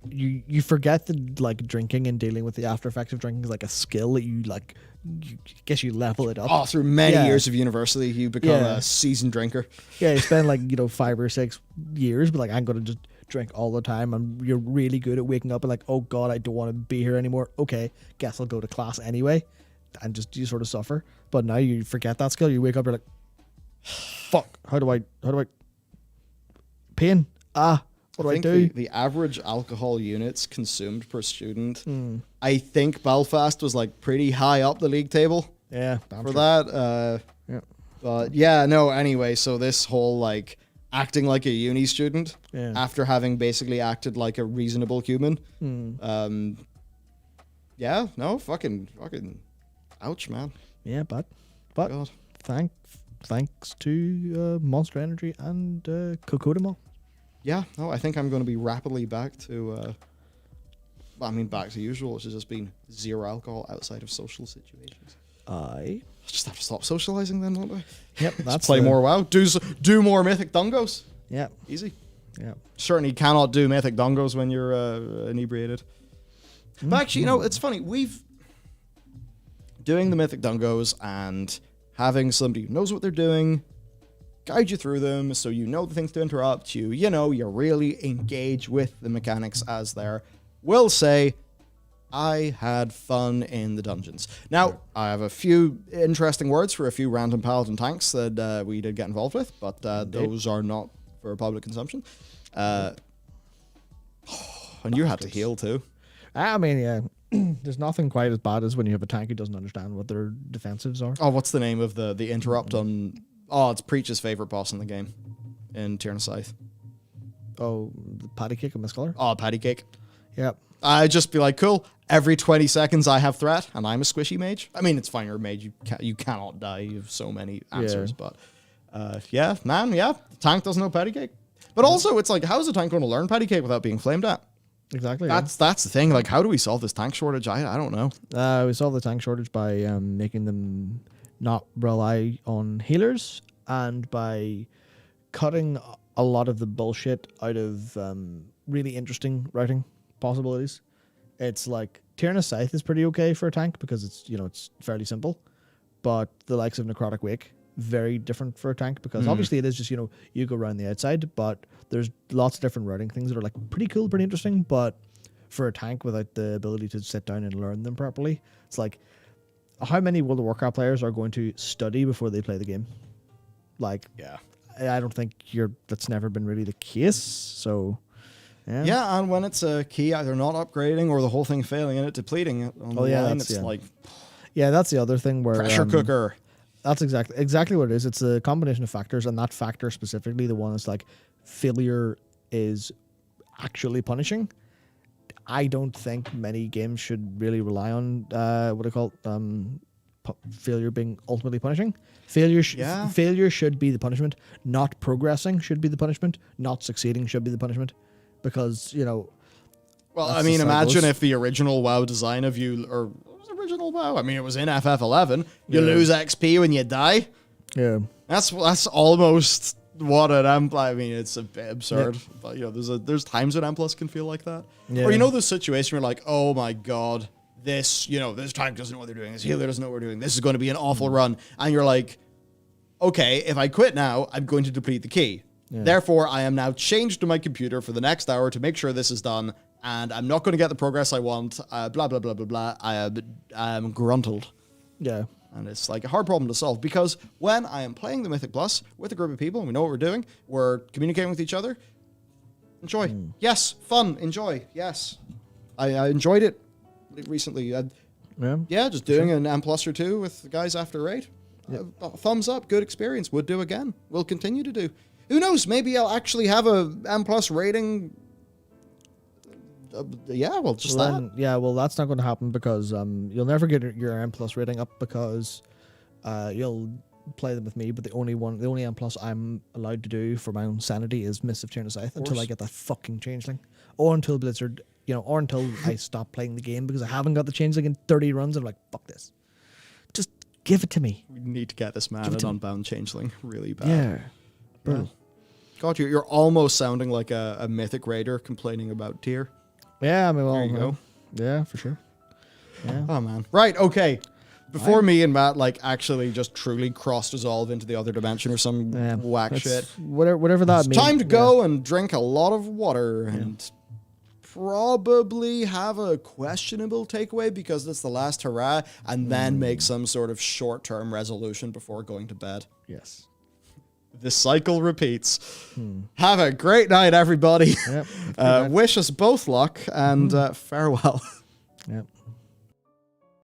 you forget that like drinking and dealing with the after effects of drinking is like a skill that you like. You guess you level it up. Oh, through many Yeah. years of university, you become Yeah. a seasoned drinker. Yeah, you spend like 5 or 6 years, but like I'm gonna just drink all the time, and you're really good at waking up and like, oh god, I don't want to be here anymore. Okay, guess I'll go to class anyway, and just you sort of suffer. But now you forget that skill. You wake up, you're like, fuck, how do I pain? What do I do? The average alcohol units consumed per student, I think Belfast was like pretty high up the league table Yeah, for that. Yeah. But yeah, no, anyway, so this whole like acting like a uni student Yeah. after having basically acted like a reasonable human. Yeah, no, fucking ouch, man. Yeah, but God. thanks to Monster Energy and Cocodamol. Yeah, no, I think I'm going to be rapidly back to, back to usual, which has just been zero alcohol outside of social situations. Aye. Just have to stop socializing then, won't I? Yep, Just that's play the- more WoW. Do more Mythic Dungos. Yeah, Easy. yeah. Certainly cannot do Mythic Dungos when you're inebriated. But actually, it's funny. We've doing the Mythic Dungos and having somebody who knows what they're doing guide you through them so you know the things to interrupt you. You really engage with the mechanics as there. Will say, I had fun in the dungeons. Now, I have a few interesting words for a few random paladin tanks that we did get involved with, but those are not for public consumption. And you had to heal too. I mean, yeah. There's nothing quite as bad as when you have a tank who doesn't understand what their defensives are. Oh, what's the name of the interrupt on... Oh, it's Preach's favorite boss in the game in Tierna Scythe. Oh, the patty cake and Miscolor? Oh, Patty Cake. Yep. I'd just be like, cool, every 20 seconds I have threat, and I'm a squishy mage. I mean, it's fine, you're a mage, you cannot die, you have so many answers, but the tank doesn't know Patty Cake. But also, it's like, how is a tank going to learn Patty Cake without being flamed at? Exactly. That's the thing, like, how do we solve this tank shortage? I don't know. We solved the tank shortage by making them not rely on healers and by cutting a lot of the bullshit out of really interesting routing possibilities. It's like Tierna Scythe is pretty okay for a tank because it's fairly simple, but the likes of Necrotic Wake, very different for a tank because obviously it is just you go around the outside, but there's lots of different routing things that are like pretty cool, pretty interesting. But for a tank without the ability to sit down and learn them properly, it's like, how many World of Warcraft players are going to study before they play the game? Like, Yeah. I don't think that's never been really the case. So, yeah. Yeah, and when it's a key either not upgrading or the whole thing failing and it depleting it on the line, it's like Yeah, that's the other thing where pressure cooker. That's exactly what it is. It's a combination of factors, and that factor specifically, the one that's like failure is actually punishing. I don't think many games should really rely on failure being ultimately punishing. Failure should be the punishment. Not progressing should be the punishment. Not succeeding should be the punishment, because Well, that's I mean, the cycles. imagine if the original WoW design of you, or what was the original WoW? I mean, it was in FF11. You lose XP when you die. yeah, That's almost what an M+. I mean, it's a bit absurd, but there's times when M+ can feel like that. Yeah. Or the situation where like, oh my god, this tank doesn't know what they're doing. This healer doesn't know what we're doing. This is going to be an awful run, and you're like, okay, if I quit now, I'm going to deplete the key. Therefore, I am now changed to my computer for the next hour to make sure this is done, and I'm not going to get the progress I want. Blah blah blah blah blah. I am gruntled. yeah. And it's like a hard problem to solve, because when I am playing the Mythic Plus with a group of people and we know what we're doing, we're communicating with each other. Enjoy. Yes. Fun. Enjoy. Yes. I enjoyed it recently. Just doing an M+ or two with the guys after raid. Thumbs up. Good experience. Would do again. Will continue to do. Who knows? Maybe I'll actually have a M+ rating. Well, that's not going to happen because you'll never get your M+ rating up because you'll play them with me, but the only M+ I'm allowed to do for my own sanity is Mists of Tierna Scythe until I get that fucking changeling, or until Blizzard, or until I stop playing the game because I haven't got the changeling in 30 runs. I'm like, fuck this. Just Give it to me. We need to get this man an Unbound Changeling really bad. Yeah. Brutal. God, you're almost sounding like a Mythic Raider complaining about tier. Yeah, I mean, well, There you go. Yeah, for sure. Yeah. Oh, man. Right, okay. Before me and Matt, like, actually just truly cross-dissolve into the other dimension or some whack That's shit. Whatever that It's means. time to go and drink a lot of water and probably have a questionable takeaway because it's the last hurrah, and then make some sort of short-term resolution before going to bed. Yes. The cycle repeats. Have a great night, everybody. Yep. Wish us both luck, and farewell. Yep.